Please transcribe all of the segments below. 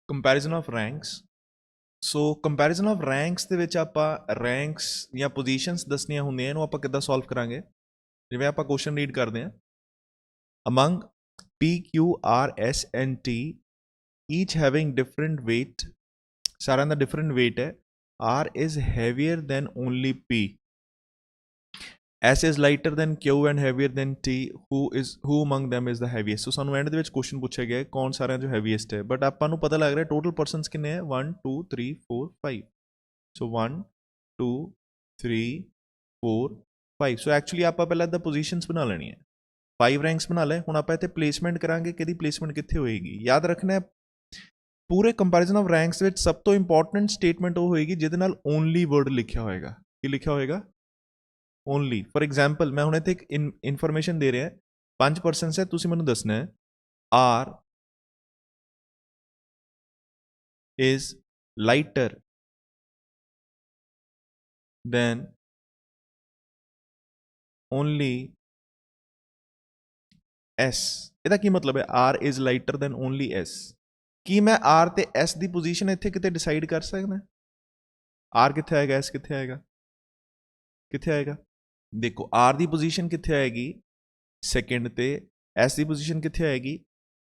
Comparison of ranks. So comparison of ranks ਦੇ ਵਿੱਚ ਆਪਾਂ ਰੈਂਕਸ ਜਾਂ ਪੋਜੀਸ਼ਨਸ ਦੱਸਣੀਆਂ ਹੁੰਦੀਆਂ, ਇਹਨੂੰ ਆਪਾਂ ਕਿੱਦਾਂ ਸੋਲਵ ਕਰਾਂਗੇ। ਜਿਵੇਂ ਆਪਾਂ ਕੁਐਸਚਨ ਰੀਡ ਕਰਦੇ ਹਾਂ, among P, Q, R, S and T each having different weight, ਸਾਰਿਆਂ ਦਾ different weight ਹੈ। R is heavier than only P. S is lighter than Q and heavier than T. Who among them is the heaviest? So ਸਾਨੂੰ and ਦੇ ਵਿੱਚ question ਪੁੱਛਿਆ ਗਿਆ ਕੌਣ ਸਾਰਿਆਂ ਚੋਂ ਹੈਵੀਐਸਟ ਹੈ, ਬਟ ਆਪਾਂ ਨੂੰ ਪਤਾ ਲੱਗ ਰਿਹਾ ਟੋਟਲ ਪਰਸਨਸ ਕਿੰਨੇ ਹੈ 1 2 3 4 5। ਸੋ 1 2 3 4 5। ਸੋ ਐਕਚੁਅਲੀ ਆਪਾਂ ਪਹਿਲਾਂ ਇਹਦਾ ਪੋਜੀਸ਼ਨਸ ਬਣਾ ਲੈਣੀ ਹੈ। 5 ਰੈਂਕਸ ਬਣਾ ਲਏ। ਹੁਣ ਆਪਾਂ ਇੱਥੇ ਪਲੇਸਮੈਂਟ ਕਰਾਂਗੇ, ਕਿਹਦੀ ਪਲੇਸਮੈਂਟ ਕਿੱਥੇ ਹੋਏਗੀ। ਯਾਦ ਰੱਖਣਾ ਪੂਰੇ ਕੰਪੈਰੀਜ਼ਨ ਆਫ ਰੈਂਕਸ ਵਿੱਚ ਸਭ ਤੋਂ ਇੰਪੋਰਟੈਂਟ ਸਟੇਟਮੈਂਟ ਉਹ ਹੋਏਗੀ ਜਿਹਦੇ ਨਾਲ ਓਨਲੀ ਵਰਡ ਲਿਖਿਆ ਹੋਏਗਾ। ਕੀ ਲਿਖਿਆ ਹੋਏਗਾ? ਓਨਲੀ। ਫॉर एग्जांपल मैं ਹੁਣ ਇੱਥੇ ਇੱਕ ਇਨਫੋਰਮੇਸ਼ਨ ਦੇ ਰਿਹਾ 5% ਹੈ, ਤੁਸੀਂ ਮੈਨੂੰ ਦੱਸਣਾ ਹੈ R is lighter than only S। ਇਹਦਾ ਕੀ ਮਤਲਬ ਹੈ R is lighter than only S? ਕੀ ਮੈਂ R ਤੇ S ਦੀ ਪੋਜੀਸ਼ਨ ਇੱਥੇ ਕਿਤੇ ਡਿਸਾਈਡ ਕਰ ਸਕਦਾ? R ਕਿੱਥੇ ਆਏਗਾ, S ਕਿੱਥੇ ਆਏਗਾ? ਕਿੱਥੇ ਆਏਗਾ? ਦੇਖੋ R ਦੀ ਪੋਜੀਸ਼ਨ ਕਿੱਥੇ ਆਏਗੀ? ਸੈਕਿੰਡ ਤੇ। S ਦੀ ਪੋਜੀਸ਼ਨ ਕਿੱਥੇ ਆਏਗੀ?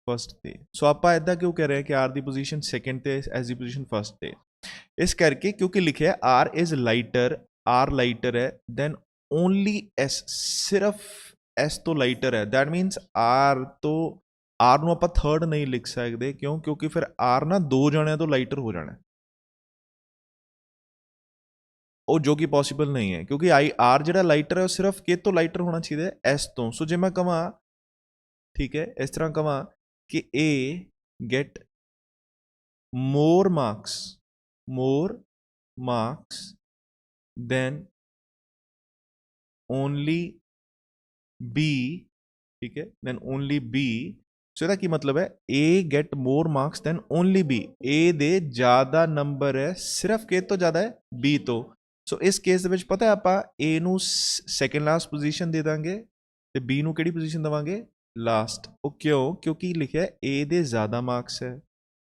ਫਸਟ ਤੇ। ਸੋ ਆਪਾਂ ਇਦਾਂ ਕਿਉਂ ਕਹਿ ਰਹੇ ਹਾਂ ਕਿ R ਦੀ ਪੋਜੀਸ਼ਨ ਸੈਕਿੰਡ ਤੇ, S ਦੀ ਪੋਜੀਸ਼ਨ ਫਸਟ ਤੇ? ਇਸ ਕਰਕੇ ਕਿਉਂਕਿ ਲਿਖਿਆ R is lighter, R lighter ਹੈ ਦੈਨ ਓਨਲੀ S, ਸਿਰਫ S ਤੋਂ ਲਾਈਟਰ ਹੈ। ਦੈਟ ਮੀਨਸ R ਤੋਂ R ਨੂੰ ਆਪਾਂ ਥਰਡ ਨਹੀਂ ਲਿਖ ਸਕਦੇ। ਕਿਉਂ? ਕਿਉਂਕਿ ਫਿਰ R ਨਾ ਦੋ ਜਣਿਆਂ ਤੋਂ ਲਾਈਟਰ ਹੋ ਜਾਣਾ, ਉਹ ਜੋ ਕਿ ਪੋਸੀਬਲ ਨਹੀਂ ਹੈ ਕਿਉਂਕਿ R ਜਿਹੜਾ ਲਾਈਟਰ ਹੈ ਉਹ ਸਿਰਫ ਕਿਹ ਤੋਂ ਲਾਈਟਰ ਹੋਣਾ ਚਾਹੀਦਾ ਹੈ? S ਤੋਂ। ਸੋ ਜੇ ਮੈਂ ਕਹਾਂ, ਠੀਕ ਹੈ, ਇਸ ਤਰ੍ਹਾਂ ਕਹਾਂ ਕਿ A get more marks than only B, ਠੀਕ ਹੈ, then only B। ਸੋ ਇਹਦਾ ਕੀ ਮਤਲਬ ਹੈ? A get more marks than only B, A ਦੇ ਜ਼ਿਆਦਾ ਨੰਬਰ ਹੈ ਸਿਰਫ ਕਿਹ ਤੋਂ ਜ਼ਿਆਦਾ ਹੈ? B ਤੋਂ। ਸੋ ਇਸ ਕੇਸ ਦੇ ਵਿੱਚ ਪਤਾ ਆਪਾਂ A ਨੂੰ ਸੈਕਿੰਡ ਲਾਸਟ ਪੋਜੀਸ਼ਨ ਦੇ ਦਾਂਗੇ ਤੇ B ਨੂੰ ਕਿਹੜੀ ਪੋਜੀਸ਼ਨ ਦੇਵਾਂਗੇ? ਲਾਸਟ। ਉਹ ਕਿਉਂ? ਕਿਉਂਕਿ ਲਿਖਿਆ A ਦੇ ਜ਼ਿਆਦਾ ਮਾਰਕਸ ਹੈ।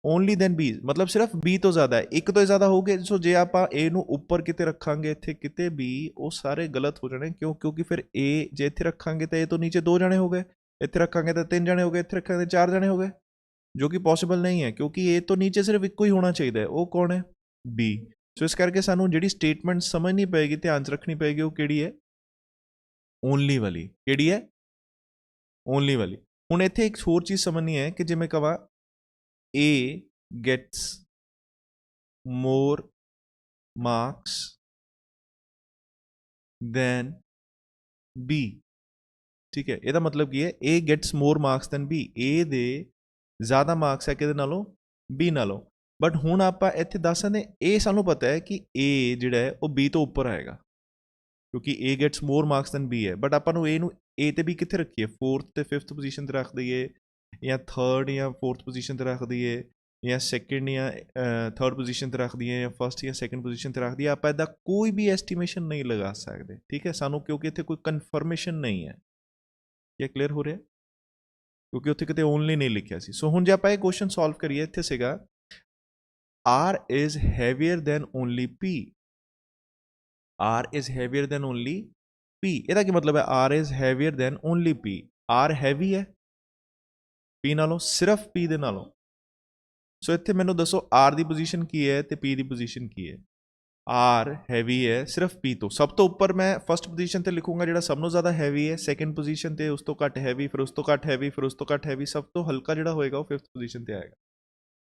ਓਨਲੀ ਦੈਨ B ਮਤਲਬ ਸਿਰਫ B ਤੋਂ ਜ਼ਿਆਦਾ ਹੈ, ਇੱਕ ਤੋਂ ਜ਼ਿਆਦਾ ਹੋਊਗੇ। ਸੋ ਜੇ ਆਪਾਂ A ਨੂੰ ਉੱਪਰ ਕਿਤੇ ਰੱਖਾਂਗੇ, ਇੱਥੇ ਕਿਤੇ B, ਉਹ ਸਾਰੇ ਗਲਤ ਹੋ ਜਾਣੇ। ਕਿਉਂ? ਕਿਉਂਕਿ ਫਿਰ A ਜੇ ਇੱਥੇ ਰੱਖਾਂਗੇ ਤਾਂ A ਤੋਂ ਨੀਚੇ 2 ਜਣੇ ਹੋ ਗਏ, ਇੱਥੇ ਰੱਖਾਂਗੇ ਤਾਂ 3 ਜਣੇ ਹੋ ਗਏ, ਇੱਥੇ ਰੱਖਾਂਗੇ 4 ਜਣੇ ਹੋ ਗਏ, ਜੋ ਕਿ ਪੋਸੀਬਲ ਨਹੀਂ ਹੈ ਕਿਉਂਕਿ A ਤੋਂ ਨੀਚੇ ਸਿਰਫ ਇੱਕੋ ਹੀ ਹੋਣਾ ਚਾਹੀਦਾ ਹੈ। ਉਹ ਕੌਣ ਹੈ? B। ਸੋ ਇਸ ਕਰਕੇ ਸਾਨੂੰ ਜਿਹੜੀ ਸਟੇਟਮੈਂਟ ਸਮਝਣੀ ਪਏਗੀ, ਧਿਆਨ 'ਚ ਰੱਖਣੀ ਪਏਗੀ, ਉਹ ਕਿਹੜੀ ਹੈ? ਓਨਲੀ ਵਾਲੀ। ਕਿਹੜੀ ਹੈ? ਓਨਲੀ ਵਾਲੀ। ਹੁਣ ਇੱਥੇ ਇੱਕ ਹੋਰ ਚੀਜ਼ ਸਮਝਣੀ ਹੈ ਕਿ ਜੇ ਮੈਂ ਕਹਾਂ A gets more marks than B, ਠੀਕ ਹੈ, ਇਹਦਾ ਮਤਲਬ ਕੀ ਹੈ? A gets more marks than B, A ਦੇ ਜ਼ਿਆਦਾ ਮਾਰਕਸ ਹੈ ਕਿਹਦੇ ਨਾਲੋਂ? B ਨਾਲੋਂ। ਬਟ ਹੁਣ ਆਪਾਂ ਇੱਥੇ ਦੱਸ ਸਕਦੇ ਇਹ ਸਾਨੂੰ ਪਤਾ ਹੈ ਕਿ A ਜਿਹੜਾ ਹੈ ਉਹ B ਤੋਂ ਉੱਪਰ ਆਏਗਾ ਕਿਉਂਕਿ A gets more marks than B ਹੈ। ਬਟ ਆਪਾਂ ਨੂੰ A ਨੂੰ A ਤੇ B ਕਿੱਥੇ ਰੱਖੀਏ? 4th ਤੇ 5th ਪੋਜੀਸ਼ਨ ਤੇ ਰੱਖ ਦਈਏ, ਜਾਂ 3rd ਜਾਂ 4th ਪੋਜੀਸ਼ਨ ਤੇ ਰੱਖ ਦਈਏ, ਜਾਂ ਸੈਕਿੰਡ ਜਾਂ 3rd ਪੋਜੀਸ਼ਨ ਤੇ ਰੱਖ ਦਈਏ, ਜਾਂ ਫਸਟ ਜਾਂ ਸੈਕਿੰਡ ਪੋਜੀਸ਼ਨ ਤੇ ਰੱਖ ਦਈਏ। ਆਪਾਂ ਇਹਦਾ ਕੋਈ ਵੀ ਐਸਟੀਮੇਸ਼ਨ ਨਹੀਂ ਲਗਾ ਸਕਦੇ, ਠੀਕ ਹੈ ਸਾਨੂੰ, ਕਿਉਂਕਿ ਇੱਥੇ ਕੋਈ ਕਨਫਰਮੇਸ਼ਨ ਨਹੀਂ ਹੈ। ਕੀ ਕਲੀਅਰ ਹੋ ਰਿਹਾ? ਕਿਉਂਕਿ ਉੱਥੇ ਕਿਤੇ ਓਨਲੀ ਨਹੀਂ ਲਿਖਿਆ ਸੀ। ਸੋ ਹੁਣ ਜੇ ਆਪਾਂ ਇਹ ਕੁਐਸਚਨ ਸੋਲਵ ਕਰੀਏ, ਇੱਥੇ ਸੀਗਾ R is heavier than only P, R is heavier than only P। ਇਹਦਾ ਕੀ ਮਤਲਬ ਹੈ? R is heavier than only P, R heavy ਹੈ P ਨਾਲੋਂ, ਸਿਰਫ P ਦੇ ਨਾਲੋਂ। ਸੋ ਇੱਥੇ ਮੈਨੂੰ ਦੱਸੋ R ਦੀ ਪੋਜੀਸ਼ਨ ਕੀ ਹੈ ਤੇ P ਦੀ ਪੋਜੀਸ਼ਨ ਕੀ ਹੈ? R ਹੈਵੀ ਹੈ ਸਿਰਫ P ਤੋਂ। ਸਭ ਤੋਂ ਉੱਪਰ ਮੈਂ ਫਸਟ ਪੋਜੀਸ਼ਨ ਤੇ ਲਿਖੂੰਗਾ ਜਿਹੜਾ ਸਭ ਤੋਂ ਜ਼ਿਆਦਾ ਹੈਵੀ ਹੈ, ਸੈਕਿੰਡ ਪੋਜੀਸ਼ਨ ਤੇ ਉਸ ਤੋਂ ਘੱਟ ਹੈਵੀ, ਫਿਰ ਉਸ ਤੋਂ ਘੱਟ ਹੈਵੀ, ਫਿਰ ਉਸ ਤੋਂ ਘੱਟ ਹੈਵੀ, ਸਭ ਤੋਂ ਹਲਕਾ ਜਿਹੜਾ ਹੋਏਗਾ ਉਹ 5th ਪੋਜੀਸ਼ਨ ਤੇ ਆਏਗਾ।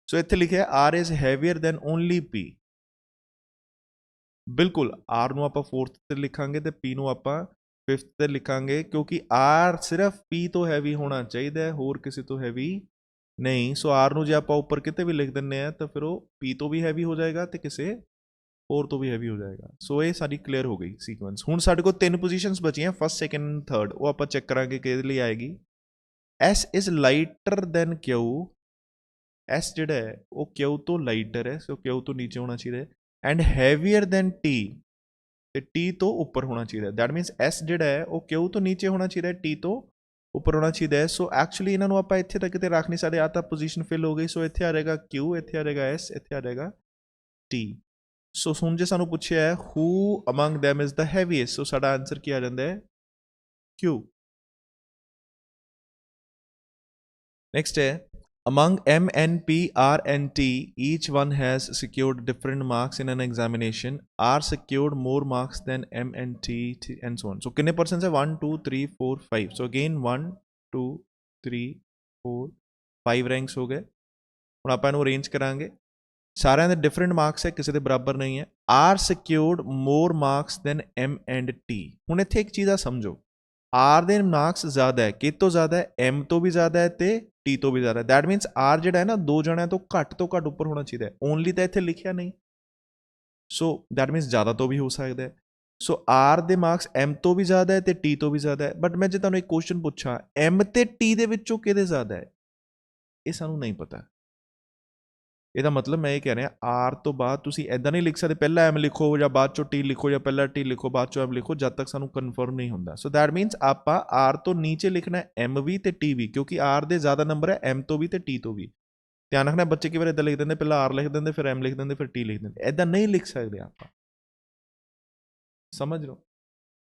ਸੋ ਇੱਥੇ ਲਿਖਿਆ R is heavier than only P। ਬਿਲਕੁਲ R ਨੂੰ ਆਪਾਂ 4th ਤੇ ਲਿਖਾਂਗੇ ਤੇ P ਨੂੰ ਆਪਾਂ 5th ਤੇ ਲਿਖਾਂਗੇ ਕਿਉਂਕਿ R ਸਿਰਫ P ਤੋਂ ਹੈਵੀ ਹੋਣਾ ਚਾਹੀਦਾ ਹੈ, ਹੋਰ ਕਿਸੇ ਤੋਂ ਹੈਵੀ ਨਹੀਂ। ਸੋ R ਨੂੰ ਜੇ ਆਪਾਂ ਉੱਪਰ ਕਿਤੇ ਵੀ ਲਿਖ ਦਿੰਦੇ ਆ ਤਾਂ ਫਿਰ ਉਹ P ਤੋਂ ਵੀ ਹੈਵੀ ਹੋ ਜਾਏਗਾ ਤੇ ਕਿਸੇ ਹੋਰ ਤੋਂ ਵੀ ਹੈਵੀ ਹੋ ਜਾਏਗਾ। ਸੋ ਇਹ ਸਾਡੀ ਕਲੀਅਰ ਹੋ ਗਈ ਸੀਕੁਐਂਸ। ਹੁਣ ਸਾਡੇ ਕੋਲ 3 ਪੋਜੀਸ਼ਨਸ ਬਚੀਆਂ, ਫਸਟ ਸੈਕਿੰਡ ਥਰਡ, ਉਹ ਆਪਾਂ ਚੈੱਕ ਕਰਾਂਗੇ ਕਿਹਦੇ ਲਈ ਆਏਗੀ। S is lighter than Q, S ਜਿਹੜਾ ਹੈ ਉਹ Q ਤੋਂ ਲਾਈਟਰ ਹੈ, ਸੋ Q ਤੋਂ ਨੀਚੇ ਹੋਣਾ ਚਾਹੀਦਾ ਹੈ, ਐਂਡ ਹੈਵੀਅਰ ਦੈਨ T, ਤੇ T ਤੋਂ ਉੱਪਰ ਹੋਣਾ ਚਾਹੀਦਾ। ਦੈਟ ਮੀਨਸ S ਜਿਹੜਾ ਹੈ ਉਹ Q ਤੋਂ ਨੀਚੇ ਹੋਣਾ ਚਾਹੀਦਾ, T ਤੋਂ ਉੱਪਰ ਹੋਣਾ ਚਾਹੀਦਾ ਹੈ। ਸੋ ਐਕਚੁਅਲੀ ਇਹਨਾਂ ਨੂੰ ਆਪਾਂ ਇੱਥੇ ਤੱਕ ਕਿਤੇ ਰੱਖ ਨਹੀਂ ਸਕਦੇ, ਆ ਤਾਂ ਪੋਜੀਸ਼ਨ ਫਿਲ ਹੋ ਗਈ। ਸੋ ਇੱਥੇ ਆ ਜਾਏਗਾ Q, ਇੱਥੇ ਆ ਜਾਏਗਾ S, ਇੱਥੇ ਆ ਜਾਏਗਾ T। ਸੋ ਹੁਣ ਜੇ ਸਾਨੂੰ ਪੁੱਛਿਆ ਹੈ who among them is the heaviest, ਸੋ ਸਾਡਾ ਆਨਸਰ ਕੀ ਆ ਜਾਂਦਾ ਹੈ Q। ਨੈਕਸਟ ਹੈ among M, N, P, R and T, each one has secured different marks in an examination. R secured more marks than M and T and so on. So कितने percent है 1 2 3 4 5। So again 1 2 3 4 5 ranks ਹੋ ਗਏ। ਹੁਣ ਆਪਾਂ ਇਹਨੂੰ arrange ਕਰਾਂਗੇ, ਸਾਰਿਆਂ ਦੇ ਡਿਫਰੈਂਟ ਮਾਰਕਸ ਹੈ, ਕਿਸੇ ਦੇ ਬਰਾਬਰ ਨਹੀਂ ਹੈ। R secured more marks than M and T. ਹੁਣ ਇੱਥੇ ਇੱਕ ਚੀਜ਼ ਆ ਸਮਝੋ, ਆਰ ਦੇ ਮਾਰਕਸ ਜ਼ਿਆਦਾ ਹੈ, ਕਿਹ ਤੋਂ ਜ਼ਿਆਦਾ ਹੈ, ਐਮ ਤੋਂ ਵੀ ਜ਼ਿਆਦਾ ਹੈ ਤੇ ਟੀ ਤੋਂ ਵੀ ਜ਼ਿਆਦਾ ਹੈ। ਦੈਟ ਮੀਨਸ ਆਰ ਜਿਹੜਾ ਹੈ ਨਾ, ਦੋ ਜਣਿਆਂ ਤੋਂ ਘੱਟ ਉੱਪਰ ਹੋਣਾ ਚਾਹੀਦਾ ਹੈ। ਓਨਲੀ ਤਾਂ ਇੱਥੇ ਲਿਖਿਆ ਨਹੀਂ, ਸੋ ਦੈਟ ਮੀਨਸ ਜ਼ਿਆਦਾ ਤੋਂ ਵੀ ਹੋ ਸਕਦਾ ਹੈ। ਸੋ ਆਰ ਦੇ ਮਾਰਕਸ ਐਮ ਤੋਂ ਵੀ ਜ਼ਿਆਦਾ ਹੈ ਤੇ ਟੀ ਤੋਂ ਵੀ ਜ਼ਿਆਦਾ ਹੈ। ਬਟ ਮੈਂ ਜੇ ਤੁਹਾਨੂੰ ਇੱਕ ਕੁਐਸਚਨ ਪੁੱਛਾਂ, ਐਮ ਤੇ ਟੀ ਦੇ ਵਿੱਚੋਂ ਕਿਹਦੇ ਜ਼ਿਆਦਾ ਹੈ, ਇਹ ਸਾਨੂੰ ਨਹੀਂ ਪਤਾ। ਇਹਦਾ ਮਤਲਬ ਮੈਂ ਇਹ ਕਹਿ ਰਿਹਾ, ਆਰ ਤੋਂ ਬਾਅਦ ਤੁਸੀਂ ਐਦਾਂ ਨਹੀਂ ਲਿਖ ਸਕਦੇ ਪਹਿਲਾਂ ਐਮ ਲਿਖੋ ਜਾਂ ਬਾਅਦ ਚੋਂ ਟੀ ਲਿਖੋ, ਜਾਂ ਪਹਿਲਾਂ ਟੀ ਲਿਖੋ ਬਾਅਦ ਚੋਂ ਐਮ ਲਿਖੋ, ਜਦ ਤੱਕ ਸਾਨੂੰ ਕਨਫਰਮ ਨਹੀਂ ਹੁੰਦਾ। ਸੋ ਦੈਟ ਮੀਨਸ ਆਪਾਂ ਆਰ ਤੋਂ ਨੀਚੇ ਲਿਖਣਾ ਐਮ ਵੀ ਤੇ ਟੀ ਵੀ, ਕਿਉਂਕਿ ਆਰ ਦੇ ਜ਼ਿਆਦਾ ਨੰਬਰ ਹੈ ਐਮ ਤੋਂ ਵੀ ਤੇ ਟੀ ਤੋਂ ਵੀ। ਧਿਆਨ ਰੱਖਣਾ, ਬੱਚੇ ਕਈ ਵਾਰ ਇੱਦਾਂ ਲਿਖ ਦਿੰਦੇ, ਪਹਿਲਾਂ ਆਰ ਲਿਖ ਦਿੰਦੇ, ਫਿਰ ਐਮ ਲਿਖ ਦਿੰਦੇ, ਫਿਰ ਟੀ ਲਿਖ ਦਿੰਦੇ। ਐਦਾਂ ਨਹੀਂ ਲਿਖ ਸਕਦੇ ਆਪਾਂ, ਸਮਝ ਲਓ।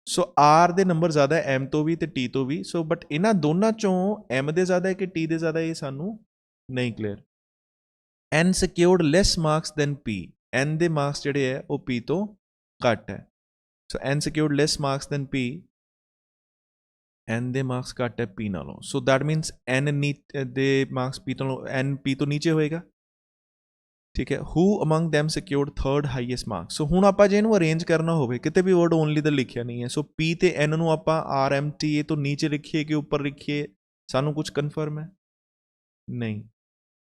ਸੋ ਆਰ ਦੇ ਨੰਬਰ ਜ਼ਿਆਦਾ ਹੈ ਐਮ ਤੋਂ ਵੀ ਤੇ ਟੀ ਤੋਂ ਵੀ। ਸੋ ਬਟ ਇਹਨਾਂ ਦੋਨਾਂ ਚੋਂ ਐਮ ਦੇ ਜ਼ਿਆਦਾ ਹੈ ਕਿ ਟੀ ਦੇ ਜ਼ਿਆਦਾ, ਇਹ ਸਾਨੂੰ ਨਹੀਂ clear. N secured less marks than P, N ਦੇ ਮਾਰਕਸ ਜਿਹੜੇ ਹੈ ਉਹ P ਤੋਂ ਘੱਟ ਹੈ। ਸੋ N secured less marks than P, N ਦੇ ਮਾਰਕਸ ਘੱਟ ਹੈ P ਨਾਲੋਂ। ਸੋ ਦੈਟ ਮੀਨਸ N ਦੇ ਮਾਰਕਸ P ਤੋਂ, N P ਤੋਂ ਨੀਚੇ ਹੋਏਗਾ, ਠੀਕ ਹੈ। Who among them secured third highest marks? ਸੋ ਹੁਣ ਆਪਾਂ ਜੇ ਇਹਨੂੰ ਅਰੇਂਜ ਕਰਨਾ ਹੋਵੇ, ਕਿਤੇ ਵੀ ਵਰਡ ਓਨਲੀ ਦਾ ਲਿਖਿਆ ਨਹੀਂ ਹੈ, ਸੋ P ਤੇ N ਨੂੰ ਆਪਾਂ R M T A ਤੋਂ ਨੀਚੇ ਲਿਖੀਏ ਕਿ ਉੱਪਰ ਲਿਖੀਏ, ਸਾਨੂੰ ਕੁਝ ਕਨਫਰਮ ਹੈ ਨਹੀਂ।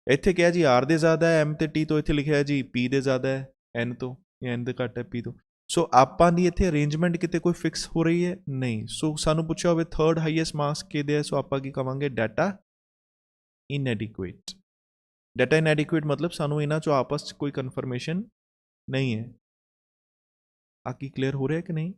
ਇੱਥੇ ਕਿਹਾ ਜੀ ਆਰ ਦੇ ਜ਼ਿਆਦਾ ਹੈ ਐਮ ਤੇ ਟੀ ਤੋਂ, ਇੱਥੇ ਲਿਖਿਆ ਜੀ ਪੀ ਦੇ ਜ਼ਿਆਦਾ ਹੈ ਐਨ ਤੋਂ, ਜਾਂ ਐਨ ਦੇ ਘੱਟ ਹੈ ਪੀ ਤੋਂ। ਸੋ ਆਪਾਂ ਦੀ ਇੱਥੇ ਅਰੇਂਜਮੈਂਟ ਕਿਤੇ ਕੋਈ ਫਿਕਸ ਹੋ ਰਹੀ ਹੈ ਨਹੀਂ। ਸੋ ਸਾਨੂੰ ਪੁੱਛਿਆ ਹੋਵੇ ਥਰਡ ਹਾਈਐਸਟ ਮਾਰਕਸ ਕਿਹਦੇ ਹੈ, ਸੋ ਆਪਾਂ ਕੀ ਕਵਾਂਗੇ, ਡਾਟਾ ਇਨਐਡਿਕੁਏਟ। ਡਾਟਾ ਇਨਐਡਿਕੁਏਟ ਮਤਲਬ ਸਾਨੂੰ ਇਹਨਾਂ ਚੋਂ ਆਪਸ 'ਚ ਕੋਈ ਕਨਫਰਮੇਸ਼ਨ ਨਹੀਂ ਹੈ। ਆ ਕੀ ਕਲੀਅਰ ਹੋ ਰਿਹਾ ਕਿ ਨਹੀਂ?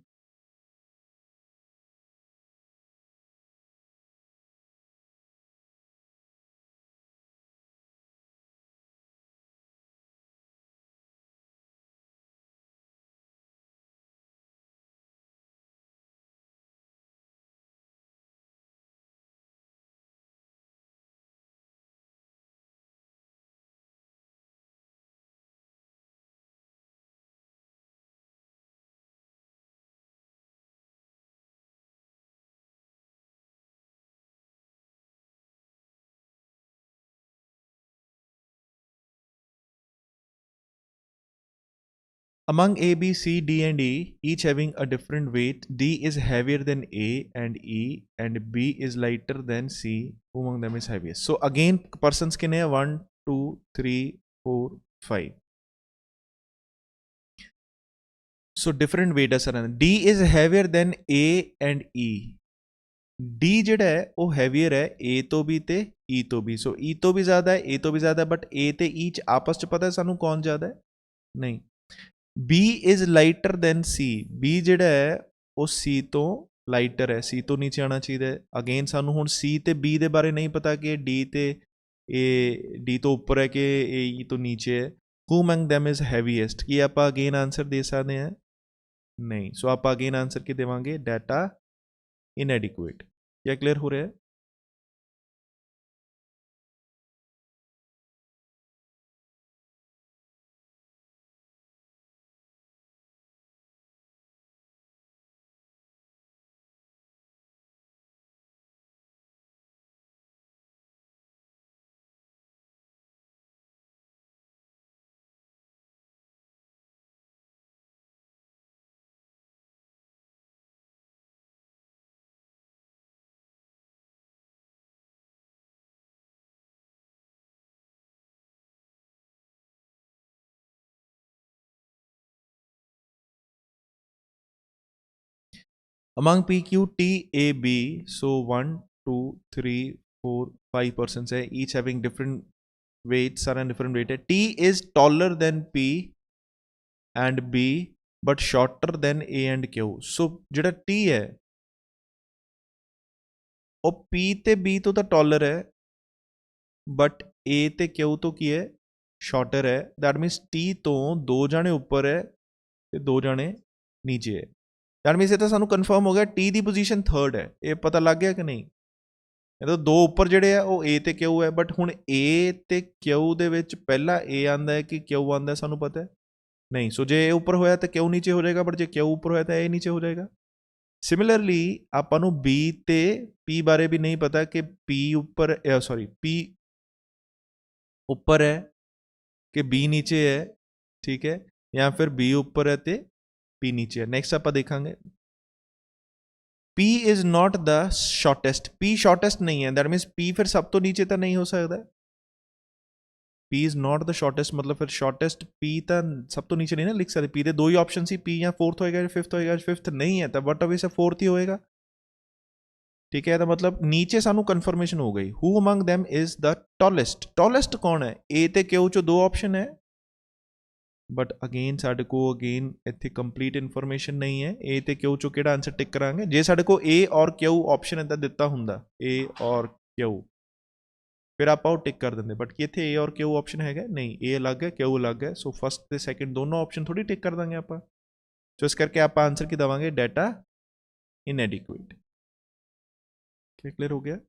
Among A, B, C, D and E, each having a different weight, D is heavier than A and E and B is lighter than C. Who among them is heaviest? So again, persons कितने हैं? 1, 2, 3, 4, 5. So different weight है sir. D is heavier than A and E. D ਜਿਹੜਾ ਹੈ ਉਹ ਹੈਵੀਅਰ ਹੈ A ਤੋਂ ਵੀ ਤੇ E ਤੋਂ ਵੀ। ਸੋ E ਤੋਂ ਵੀ ਜ਼ਿਆਦਾ ਹੈ, A ਤੋਂ ਵੀ ਜ਼ਿਆਦਾ ਹੈ, ਬਟ A ਤੇ E ਚ ਆਪਸ ਚ ਪਤਾ ਸਾਨੂੰ ਕੌਣ ਜ਼ਿਆਦਾ ਹੈ? ਨਹੀਂ। B is lighter than C, B ਜਿਹੜਾ ਹੈ ਉਹ C ਤੋਂ ਲਾਈਟਰ ਹੈ, C ਤੋਂ ਨੀਚੇ ਆਉਣਾ ਚਾਹੀਦਾ ਹੈ। ਅਗੇਨ ਸਾਨੂੰ ਹੁਣ C ਤੇ B ਦੇ ਬਾਰੇ ਨਹੀਂ ਪਤਾ ਕਿ D ਤੇ A D ਤੋਂ ਉੱਪਰ ਹੈ ਕਿ A E ਤੋਂ ਨੀਚੇ ਹੈ। Who among them is heaviest? ਕੀ ਆਪਾਂ ਅਗੇਨ ਆਨਸਰ ਦੇ ਸਕਦੇ ਹਾਂ? ਨਹੀਂ। ਸੋ ਆਪਾਂ ਅਗੇਨ ਆਨਸਰ ਕੀ ਦੇਵਾਂਗੇ, ਡਾਟਾ ਇਨਐਡਿਕੁਏਟ। ਕੀ ਕਲੀਅਰ ਹੋ ਰਿਹਾ ਹੈ? Among PQ, T, A, B, so 1, 2, 3, 4, 5 persons है, each having different weights are and different weight है। T is taller than P and B but shorter than A and Q। so ਜਿਹੜਾ T ਹੈ ਉਹ P ਤੇ B ਤੋਂ ਤਾਂ ਟੌਲਰ ਹੈ, but A ਤੇ Q ਤੋਂ ਕੀ ਹੈ, ਸ਼ਾਰਟਰ ਹੈ। ਦੈਟ ਮੀਨਸ T ਤੋਂ 2 ਜਾਣੇ ਉੱਪਰ ਹੈ ਤੇ 2 ਜਾਣੇ ਨੀਚੇ ਹੈ। ਦੈਟ ਮੀਨਸ ਇਹ ਤਾਂ ਸਾਨੂੰ ਕਨਫਰਮ ਹੋ ਗਿਆ T ਦੀ ਪੋਜੀਸ਼ਨ 3rd ਹੈ। ਇਹ ਪਤਾ ਲੱਗ ਗਿਆ ਕਿ ਨਹੀਂ? ਇਹ ਤਾਂ 2 ਉੱਪਰ ਜਿਹੜੇ ਆ ਉਹ A ਤੇ Q ਹੈ, ਬਟ ਹੁਣ A ਤੇ Q ਦੇ ਵਿੱਚ ਪਹਿਲਾ A ਆਂਦਾ ਹੈ ਕਿ Q ਆਂਦਾ, ਸਾਨੂੰ ਪਤਾ ਹੈ ਨਹੀਂ। ਸੋ ਜੇ A ਉੱਪਰ ਹੋਇਆ ਤਾਂ Q ਨੀਚੇ ਹੋ ਜਾਏਗਾ, ਬਟ ਜੇ Q ਉੱਪਰ ਹੋਇਆ ਤਾਂ A ਨੀਚੇ ਹੋ ਜਾਏਗਾ। ਸਿਮਿਲਰਲੀ ਆਪਾਂ ਨੂੰ B ਤੇ P ਬਾਰੇ ਵੀ ਨਹੀਂ ਪਤਾ ਕਿ P ਉੱਪਰ P ਉੱਪਰ ਹੈ ਕਿ B ਨੀਚੇ ਹੈ, ਠੀਕ ਹੈ, ਜਾਂ ਫਿਰ B ਉੱਪਰ ਹੈ ਤੇ P ਨੀਚੇ ਹੈ। ਨੈਕਸਟ ਆਪਾਂ ਦੇਖਾਂਗੇ P is not the shortest, P shortest ਨਹੀਂ ਹੈ। ਦੈਟ ਮੀਨਸ P ਫਿਰ ਸਭ ਤੋਂ ਨੀਚੇ ਤਾਂ ਨਹੀਂ ਹੋ ਸਕਦਾ। P is not the shortest ਮਤਲਬ ਫਿਰ shortest P ਤਾਂ ਸਭ ਤੋਂ ਨੀਚੇ ਨਹੀਂ ਨਾ ਲਿਖ ਸਕਦੇ। P ਦੇ 2 ਹੀ ਆਪਸ਼ਨ ਸੀ, P ਜਾਂ 4th ਹੋਏਗਾ ਜਾਂ 5th ਹੋਏਗਾ। 5th ਨਹੀਂ ਹੈ ਤਾਂ ਵਟ ਆਬਵੀਅਸ 4th ਹੀ ਹੋਏਗਾ, ਠੀਕ ਹੈ। ਇਹਦਾ ਮਤਲਬ ਨੀਚੇ ਸਾਨੂੰ ਕਨਫਰਮੇਸ਼ਨ ਹੋ ਗਈ। Who among them is the tallest? Tallest ਕੌਣ ਹੈ? A ਤੇ Q ਚੋਂ 2 ਆਪਸ਼ਨ ਹੈ, ਬਟ ਅਗੇਨ ਸਾਡੇ ਕੋਲ ਇੱਥੇ ਕੰਪਲੀਟ ਇਨਫੋਰਮੇਸ਼ਨ ਨਹੀਂ ਹੈ। A ਤੇ Q ਚੋਂ ਕਿਹੜਾ ਆਨਸਰ ਟਿਕ ਕਰਾਂਗੇ? ਜੇ ਸਾਡੇ ਕੋਲ A ਔਰ Q ਆਪਸ਼ਨ ਇੱਦਾਂ ਦਿੱਤਾ ਹੁੰਦਾ, A ਔਰ Q, ਫਿਰ ਆਪਾਂ ਉਹ ਟਿਕ ਕਰ ਦਿੰਦੇ, ਬਟ ਕੀ ਇੱਥੇ A ਔਰ Q ਆਪਸ਼ਨ ਹੈਗਾ? ਨਹੀਂ, A ਅਲੱਗ ਹੈ, Q ਅਲੱਗ ਹੈ। ਸੋ ਫਸਟ ਤੇ ਸੈਕਿੰਡ ਦੋਨੋਂ ਆਪਸ਼ਨ ਥੋੜੀ ਟਿਕ ਕਰ ਦਾਂਗੇ ਆਪਾਂ। ਸੋ ਇਸ ਕਰਕੇ ਆਪਾਂ ਆਨਸਰ ਕੀ ਦੇਵਾਂਗੇ? ਡਾਟਾ ਇਨਐਡਿਕੁਏਟ। ਕਲੀਅਰ ਹੋ ਗਿਆ?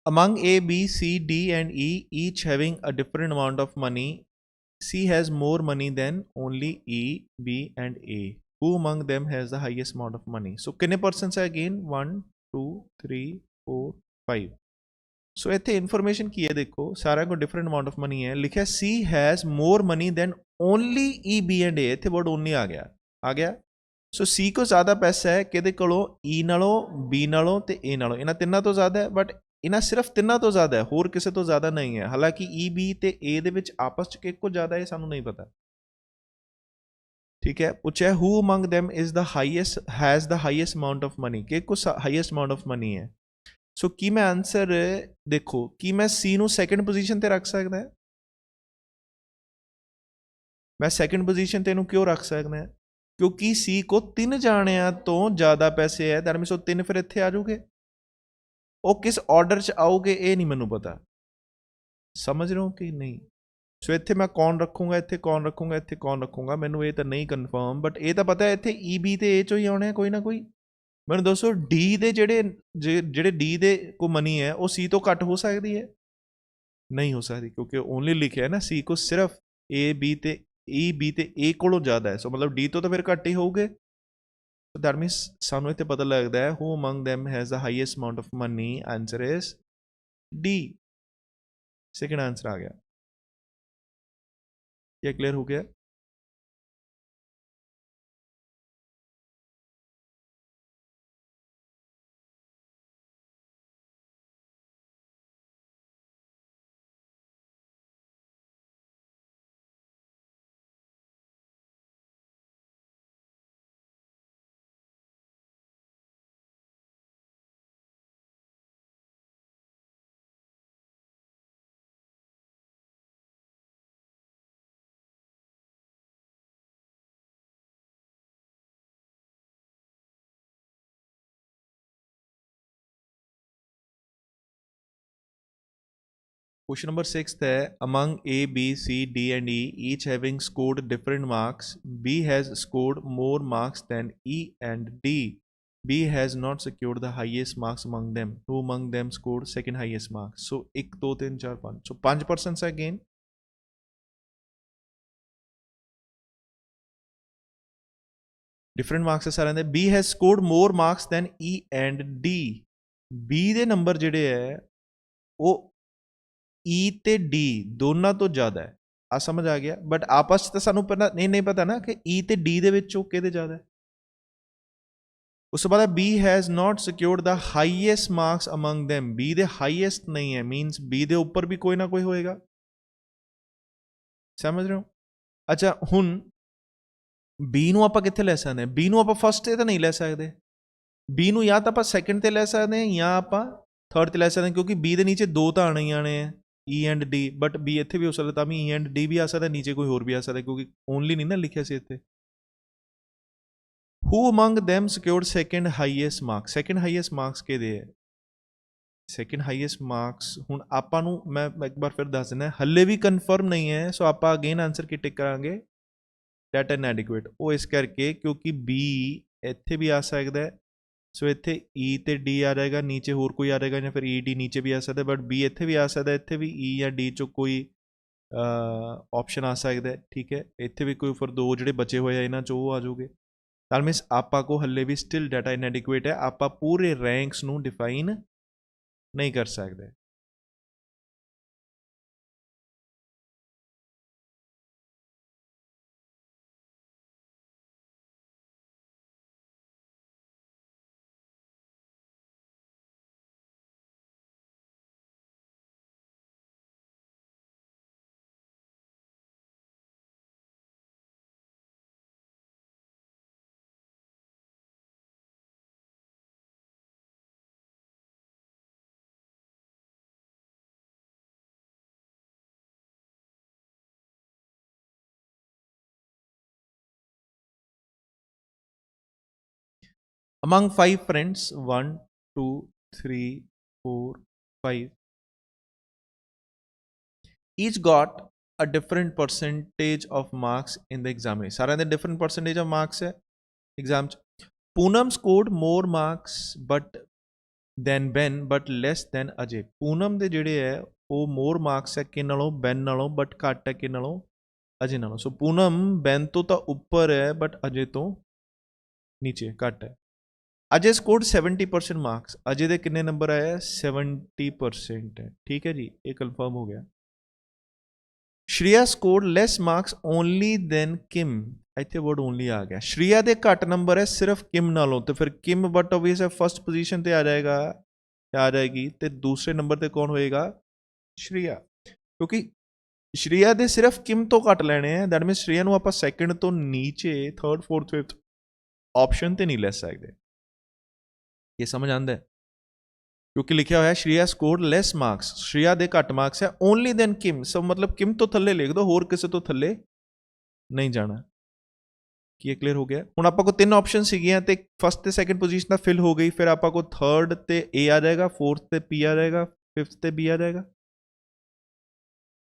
Among A, B, C, D and E, each having a different amount of money, C has more money than only E, B and A. Who among them has the highest amount of money? So ਕਿੰਨੇ persons ਹੈ again? 1 2 3 4 5। ਸੋ ਇੱਥੇ information ਕੀ ਹੈ ਦੇਖੋ, ਸਾਰਿਆਂ ਕੋਲ different amount of money ਹੈ। ਲਿਖਿਆ C has more money than only E, B and A। ਇੱਥੇ ਵਰਡ ਓਨਲੀ ਆ ਗਿਆ। ਸੋ C ਕੋ ਜ਼ਿਆਦਾ ਪੈਸਾ ਹੈ ਕਿਹਦੇ ਕੋਲੋਂ? E ਨਾਲੋਂ, B ਨਾਲੋਂ ਤੇ A ਨਾਲੋਂ। ਇਹਨਾਂ ਤਿੰਨਾਂ ਤੋਂ ਜ਼ਿਆਦਾ ਹੈ, ਬਟ ਇਹਨਾਂ ਸਿਰਫ ਤਿੰਨਾਂ ਤੋਂ ਜ਼ਿਆਦਾ ਹੈ, ਹੋਰ ਕਿਸੇ ਤੋਂ ਜ਼ਿਆਦਾ ਨਹੀਂ ਹੈ। ਹਾਲਾਂਕਿ E, B ਤੇ A ਦੇ ਵਿੱਚ ਆਪਸ ਚ ਕਿਹਦੇ ਕੋਲ ਜ਼ਿਆਦਾ ਹੈ ਸਾਨੂੰ ਨਹੀਂ ਪਤਾ, ਠੀਕ ਹੈ। ਪੁੱਛਿਆ who among them is the highest, has the highest amount of money, ਕਿਹਦੇ ਕੋਲ ਹਾਈਐਸਟ ਅਮਾਊਂਟ ਆਫ ਮਨੀ ਹੈ। ਸੋ ਕੀ ਮੈਂ ਆਨਸਰ ਦੇਖੋ, ਕੀ ਮੈਂ C ਨੂੰ ਸੈਕਿੰਡ ਪੋਜੀਸ਼ਨ ਤੇ ਰੱਖ ਸਕਦਾ? ਮੈਂ ਸੈਕਿੰਡ ਪੋਜੀਸ਼ਨ ਤੇ ਇਹਨੂੰ ਕਿਉਂ ਰੱਖ ਸਕਦਾ? ਕਿਉਂਕਿ C ਕੋ 3 ਜਾਣਿਆਂ ਤੋਂ ਜ਼ਿਆਦਾ ਪੈਸੇ ਹੈ। ਦੈਟ ਮੀਨਸ ਉਹ 3 ਫਿਰ ਇੱਥੇ ਆ ਜਾਊਗੇ। ਉਹ ਕਿਸ ਆਰਡਰ 'ਚ ਆਉਗੇ ਇਹ ਨਹੀਂ ਮੈਨੂੰ ਪਤਾ, ਸਮਝ ਰਹੇ ਹੋ ਕਿ ਨਹੀਂ? ਸੋ ਇੱਥੇ ਮੈਂ ਕੌਣ ਰੱਖੂੰਗਾ, ਇੱਥੇ ਕੌਣ ਰੱਖੂੰਗਾ, ਇੱਥੇ ਕੌਣ ਰੱਖੂੰਗਾ, ਮੈਨੂੰ ਇਹ ਤਾਂ ਨਹੀਂ ਕਨਫਰਮ, ਬਟ ਇਹ ਤਾਂ ਪਤਾ ਇੱਥੇ E, B ਤੇ A ਚੋਂ ਹੀ ਆਉਣੇ ਕੋਈ ਨਾ ਕੋਈ। ਮੈਨੂੰ ਦੱਸੋ D ਦੇ ਜਿਹੜੇ D ਦੇ ਕੋ ਮਨੀ ਹੈ ਉਹ C ਤੋਂ ਘੱਟ ਹੋ ਸਕਦੀ ਹੈ? ਨਹੀਂ ਹੋ ਸਕਦੀ, ਕਿਉਂਕਿ ਓਨਲੀ ਲਿਖਿਆ ਹੈ ਨਾ C ਕੋ ਸਿਰਫ A, B ਤੇ E, B ਤੇ A ਕੋਲੋਂ ਜ਼ਿਆਦਾ ਹੈ। ਸੋ ਮਤਲਬ D ਤੋਂ ਤਾਂ ਫਿਰ ਘੱਟ ਹੀ ਹੋਊਗੇ। So that means ਸਾਨੂੰ ਇੱਥੇ ਪਤਾ ਲੱਗਦਾ ਹੈ who among them has the highest amount of money? Answer is D, second answer आ गया। क्या क्लियर हो गया? Question number 6 है among A, B, C, D and E, each having scored different marks, B has scored more marks than E and D. B has not secured the highest marks among them. Who among them scored second highest marks? So 1 2 3 4 5, so 5% again। different marks है सारे दे। B has scored more marks than E and D। B ਦੇ number ਜਿਹੜੇ ਹੈ ਉਹ E ਤੇ D ਦੋਨਾਂ ਤੋਂ ਜ਼ਿਆਦਾ ਹੈ, ਆ ਸਮਝ ਆ ਗਿਆ। ਬਟ ਆਪਸ 'ਚ ਤਾਂ ਸਾਨੂੰ ਪਤਾ ਨਹੀਂ ਪਤਾ ਨਾ ਕਿ E ਤੇ D ਦੇ ਵਿੱਚੋਂ ਕਿਹਦੇ ਜ਼ਿਆਦਾ ਹੈ। ਉਸ ਤੋਂ ਬਾਅਦ B has not secured the highest marks among them, B ਦੇ ਹਾਈਐਸਟ ਨਹੀਂ ਹੈ, ਮੀਨਸ B ਦੇ ਉੱਪਰ ਵੀ ਕੋਈ ਨਾ ਕੋਈ ਹੋਏਗਾ। ਸਮਝ ਰਹੇ ਹੋ? ਅੱਛਾ, ਹੁਣ B ਨੂੰ ਆਪਾਂ ਕਿੱਥੇ ਲੈ ਸਕਦੇ ਹਾਂ? B ਨੂੰ ਆਪਾਂ ਫਸਟ ਤੇ ਤਾਂ ਨਹੀਂ ਲੈ ਸਕਦੇ। B ਨੂੰ ਜਾਂ ਤਾਂ ਆਪਾਂ ਸੈਕੰਡ ਤੇ ਲੈ ਸਕਦੇ ਹਾਂ ਜਾਂ ਆਪਾਂ ਥਰਡ ਤੇ ਲੈ ਸਕਦੇ ਹਾਂ, ਕਿਉਂਕਿ B ਦੇ ਨੀਚੇ ਦੋ ਤਾਂ ਆਣੇ ਹੀ ਆਣੇ ਆ, E and D। But B ਇੱਥੇ ਵੀ ਹੋ ਸਕਦਾ, ਤਾਂ ਵੀ E ਐਂਡ D ਵੀ ਆ ਸਕਦਾ, ਨੀਚੇ ਕੋਈ ਹੋਰ ਵੀ ਆ ਸਕਦਾ, ਕਿਉਂਕਿ ਓਨਲੀ ਨਹੀਂ ਨਾ ਲਿਖਿਆ ਸੀ ਇੱਥੇ। Who among them secured second highest marks? Second highest marks ਕਿਹਦੇ ਹੈ? ਸੈਕਿੰਡ ਹਾਈਐਸਟ ਮਾਰਕਸ ਹੁਣ ਆਪਾਂ ਨੂੰ ਮੈਂ ਇੱਕ ਵਾਰ ਫਿਰ ਦੱਸ ਦਿੰਦਾ, ਹੱਲੇ ਵੀ ਕਨਫਰਮ ਨਹੀਂ ਹੈ। ਸੋ ਆਪਾਂ ਅਗੇਨ ਆਨਸਰ ਕੀ ਟਿਕ ਕਰਾਂਗੇ? ਡਾਟਾ ਇਨਐਡਿਕੁਏਟ। ਉਹ ਇਸ ਕਰਕੇ ਕਿਉਂਕਿ B ਇੱਥੇ ਵੀ ਆ ਸਕਦਾ ਹੈ, ਸੋ ਇੱਥੇ E ਤੇ D ਆ ਜਾਏਗਾ, ਨੀਚੇ ਹੋਰ ਕੋਈ ਆ ਜਾਏਗਾ, ਜਾਂ ਫਿਰ E D ਨੀਚੇ ਵੀ ਆ ਸਕਦਾ, ਬਟ B ਇੱਥੇ ਵੀ ਆ ਸਕਦਾ, ਇੱਥੇ ਵੀ E ਜਾਂ D ਚੋਂ ਕੋਈ ਆਪਸ਼ਨ ਆ ਸਕਦਾ ਹੈ। ਠੀਕ ਹੈ, ਇੱਥੇ ਵੀ ਕੋਈ ਫਿਰ ਦੋ ਜਿਹੜੇ ਬਚੇ ਹੋਏ ਆ ਇਹਨਾਂ ਚੋਂ ਉਹ ਆ ਜਾਊਗੇ। ਤਾਂ ਮੀਨਸ ਆਪਾਂ ਕੋ ਹੱਲੇ ਵੀ ਸਟਿਲ ਡਾਟਾ ਇਨਐਡਿਕੁਏਟ ਹੈ, ਆਪਾਂ ਪੂਰੇ ਰੈਂਕਸ ਨੂੰ ਡਿਫਾਈਨ ਨਹੀਂ ਕਰ ਸਕਦੇ। Among 5 friends, 1, 2, 3, 4, 5, each got a different percentage of marks in the examination. ਸਾਰਿਆਂ ਦੇ different percentage of marks ਹੈ exam 'ਚ। Poonam scored more marks than Ben but less than Ajay. Poonam ਦੇ ਜਿਹੜੇ ਹੈ ਉਹ more marks ਹੈ ਕਿ ਨਾਲੋਂ? Ben ਨਾਲੋਂ, but ਘੱਟ ਹੈ ਕਿ ਨਾਲੋਂ? ਅਜੇ ਨਾਲੋਂ। ਸੋ ਪੂਨਮ Ben ਤੋਂ ਤਾਂ ਉੱਪਰ ਹੈ, ਬਟ ਅਜੇ ਤੋਂ ਨੀਚੇ, ਘੱਟ ਹੈ। ਅਜੇ ਸਕੋਰਡ 70% ਮਾਰਕਸ। ਅਜੇ ਦੇ ਕਿੰਨੇ ਨੰਬਰ ਆਏ? 70% ਹੈ। ਠੀਕ ਹੈ ਜੀ, ਇਹ ਕਨਫਰਮ ਹੋ ਗਿਆ। ਸ਼੍ਰੇਆ ਸਕੋਰਡ ਲੈਸ ਮਾਰਕਸ ਓਨਲੀ ਦੈਨ ਕਿਮ। ਇੱਥੇ ਵਰਡ ਓਨਲੀ ਆ ਗਿਆ। ਸ਼੍ਰੇਆ ਦੇ ਘੱਟ ਨੰਬਰ ਹੈ ਸਿਰਫ ਕਿਮ ਨਾਲੋਂ, ਤੇ ਫਿਰ ਕਿਮ ਬਟ ਆਬਵੀਅਸ ਹੈ ਫਸਟ ਪੋਜੀਸ਼ਨ ਤੇ ਆ ਜਾਏਗਾ, ਆ ਜਾਏਗੀ, ਤੇ ਦੂਸਰੇ ਨੰਬਰ ਤੇ ਕੌਣ ਹੋਏਗਾ? ਸ਼੍ਰੇਆ, ਕਿਉਂਕਿ ਸ਼੍ਰੇਆ ਦੇ ਸਿਰਫ ਕਿਮ ਤੋਂ ਘੱਟ ਲੈਣੇ ਆ। ਦੈਟ ਮੀਨਸ ਸ਼੍ਰੇਆ ਨੂੰ ਆਪਾਂ ਸੈਕਿੰਡ ਤੋਂ ਨੀਚੇ ਥਰਡ ਫੋਰਥ ਫਿਫਥ ਆਪਸ਼ਨ ਤੇ ਨਹੀਂ ਲੈ ਸਕਦੇ। ਇਹ ਸਮਝ ਆਉਂਦਾ ਹੈ? ਕਿਉਂਕਿ ਲਿਖਿਆ ਹੋਇਆ ਸ਼੍ਰੇਆ ਸਕੋਰਡ ਲੈਸ ਮਾਰਕਸ, ਸ਼੍ਰੇਆ ਦੇ ਘੱਟ ਮਾਰਕਸ ਹੈ ਓਨਲੀ ਦੈਨ ਕਿਮ। ਸੋ ਮਤਲਬ ਕਿਮ ਤੋਂ ਥੱਲੇ ਲਿਖ ਦੋ, ਹੋਰ ਕਿਸੇ ਤੋਂ ਥੱਲੇ ਨਹੀਂ ਜਾਣਾ। ਕੀ ਇਹ ਕਲੀਅਰ ਹੋ ਗਿਆ? ਹੁਣ ਆਪਾਂ ਕੋਲ ਤਿੰਨ ਆਪਸ਼ਨ ਸੀਗੀਆਂ ਤੇ ਫਸਟ ਤੇ ਸੈਕਿੰਡ ਪੋਜੀਸ਼ਨ ਤਾਂ ਫਿਲ ਹੋ ਗਈ, ਫਿਰ ਆਪਾਂ ਕੋਲ ਥਰਡ ਤੇ A ਆ ਜਾਏਗਾ, ਫੋਰਥ ਤੇ P ਆ ਜਾਏਗਾ, ਫਿਫਥ ਤੇ B ਆ ਜਾਏਗਾ।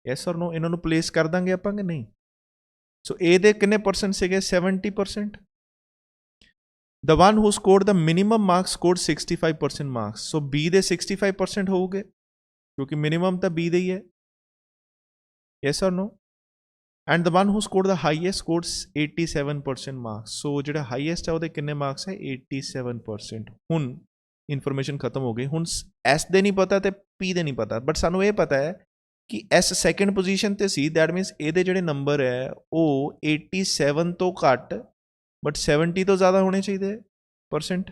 ਯੈਸ ਔਰ ਨੋ? ਇਹਨਾਂ ਨੂੰ ਪਲੇਸ ਕਰ ਦਾਂਗੇ ਆਪਾਂ ਕਿ ਨਹੀਂ? ਸੋ A ਦੇ ਕਿੰਨੇ ਪਰਸੈਂਟ ਸੀਗੇ? 70%। The one who scored the minimum marks scored 65% marks. So B ਦੇ 65% ਹੋਊਗੇ ਕਿਉਂਕਿ ਮਿਨੀਮਮ ਤਾਂ B ਦੇ ਹੀ ਹੈ। Yes or no? And the one who scored the highest scored 87% marks. So ਜਿਹੜਾ highest ਹੈ ਉਹਦੇ ਕਿੰਨੇ ਮਾਰਕਸ ਹੈ? 87%। ਹੁਣ ਇਨਫੋਰਮੇਸ਼ਨ ਖਤਮ ਹੋ ਗਈ। ਹੁਣ S ਦੇ ਨਹੀਂ ਪਤਾ ਤੇ P ਦੇ ਨਹੀਂ ਪਤਾ, ਬਟ ਸਾਨੂੰ ਇਹ ਪਤਾ ਹੈ ਕਿ S ਸੈਕਿੰਡ ਪੋਜੀਸ਼ਨ ਤੇ ਸੀ। ਦੈਟ ਮੀਨਸ ਇਹਦੇ ਜਿਹੜੇ ਨੰਬਰ ਹੈ ਉਹ 87 ਤੋਂ ਘੱਟ ਬਟ 70 ਤੋਂ ਜ਼ਿਆਦਾ ਹੋਣੇ ਚਾਹੀਦੇ ਪਰਸੈਂਟ।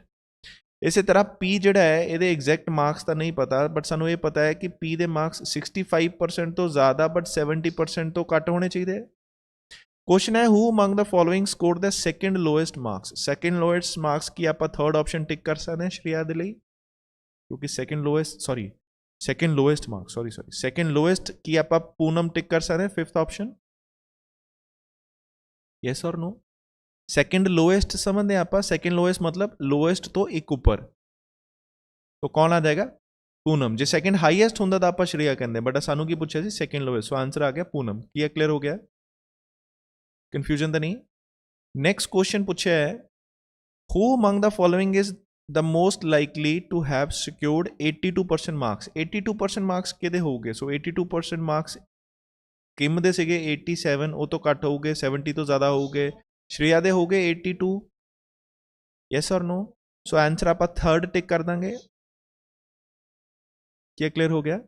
ਇਸੇ ਤਰ੍ਹਾਂ P ਜਿਹੜਾ ਹੈ ਇਹਦੇ ਐਗਜ਼ੈਕਟ ਮਾਰਕਸ ਤਾਂ ਨਹੀਂ ਪਤਾ, ਬਟ ਸਾਨੂੰ ਇਹ ਪਤਾ ਹੈ ਕਿ P ਦੇ ਮਾਰਕਸ 65% ਤੋਂ ਜ਼ਿਆਦਾ ਬਟ 70% ਤੋਂ ਘੱਟ ਹੋਣੇ ਚਾਹੀਦੇ। ਕੁਐਸਚਨ ਹੈ who among the following scored the second lowest marks. Second lowest marks ਕੀ ਆਪਾਂ ਥਰਡ ਆਪਸ਼ਨ ਟਿਕ ਕਰ ਸਕਦੇ ਹਾਂ ਸ਼੍ਰੇਆ ਦੇ ਲਈ, ਕਿਉਂਕਿ second lowest marks second lowest ਕੀ ਆਪਾਂ ਪੂਨਮ ਟਿਕ ਕਰ ਸਕਦੇ ਹਾਂ ਫਿਫਥ ਆਪਸ਼ਨ। ਯੈਸ ਔਰ ਨੋ? ਸੈਕਿੰਡ ਲੋਐਸਟ ਸਮਝਦੇ ਆਪਾਂ। ਸੈਕਿੰਡ ਲੋਐਸਟ ਮਤਲਬ ਲੋਐਸਟ ਤੋਂ ਇੱਕ ਉੱਪਰ, ਤਾਂ ਕੌਣ ਆ ਜਾਏਗਾ? ਪੂਨਮ। ਜੇ ਸੈਕਿੰਡ ਹਾਈਐਸਟ ਹੁੰਦਾ ਤਾਂ ਆਪਾਂ ਸ਼੍ਰੇਆ ਕਹਿੰਦੇ, ਬਟ ਸਾਨੂੰ ਕੀ ਪੁੱਛਿਆ ਸੀ? Second lowest. ਸੋ ਆਨਸਰ ਆ ਗਿਆ ਪੂਨਮ। ਕੀ ਹੈ? ਕਲੀਅਰ ਹੋ ਗਿਆ? ਕਨਫਿਊਜ਼ਨ ਤਾਂ ਨਹੀਂ? ਨੈਕਸਟ ਕੁਐਸਚਨ ਪੁੱਛਿਆ ਹੈ who among the following is the most likely to have secured 82% marks. 82% marks ਕਿਹਦੇ ਹੋਊਗੇ? ਸੋ 82% ਮਾਰਕਸ ਕਿਮ ਦੇ ਸੀਗੇ 87, ਉਹ ਤੋਂ ਘੱਟ ਹੋਊਗੇ, 70 ਤੋਂ ਜ਼ਿਆਦਾ ਹੋਊਗੇ। ਸ਼੍ਰੇਆ ਦੇ ਹੋਗੇ 82। ਯੈਸ ਔਰ ਨੋ? ਸੋ ਆਨਸਰ ਆਪਾਂ ਥਰਡ ਟਿਕ ਕਰ ਦਾਂਗੇ। ਕੀ ਕਲੀਅਰ ਹੋ ਗਿਆ?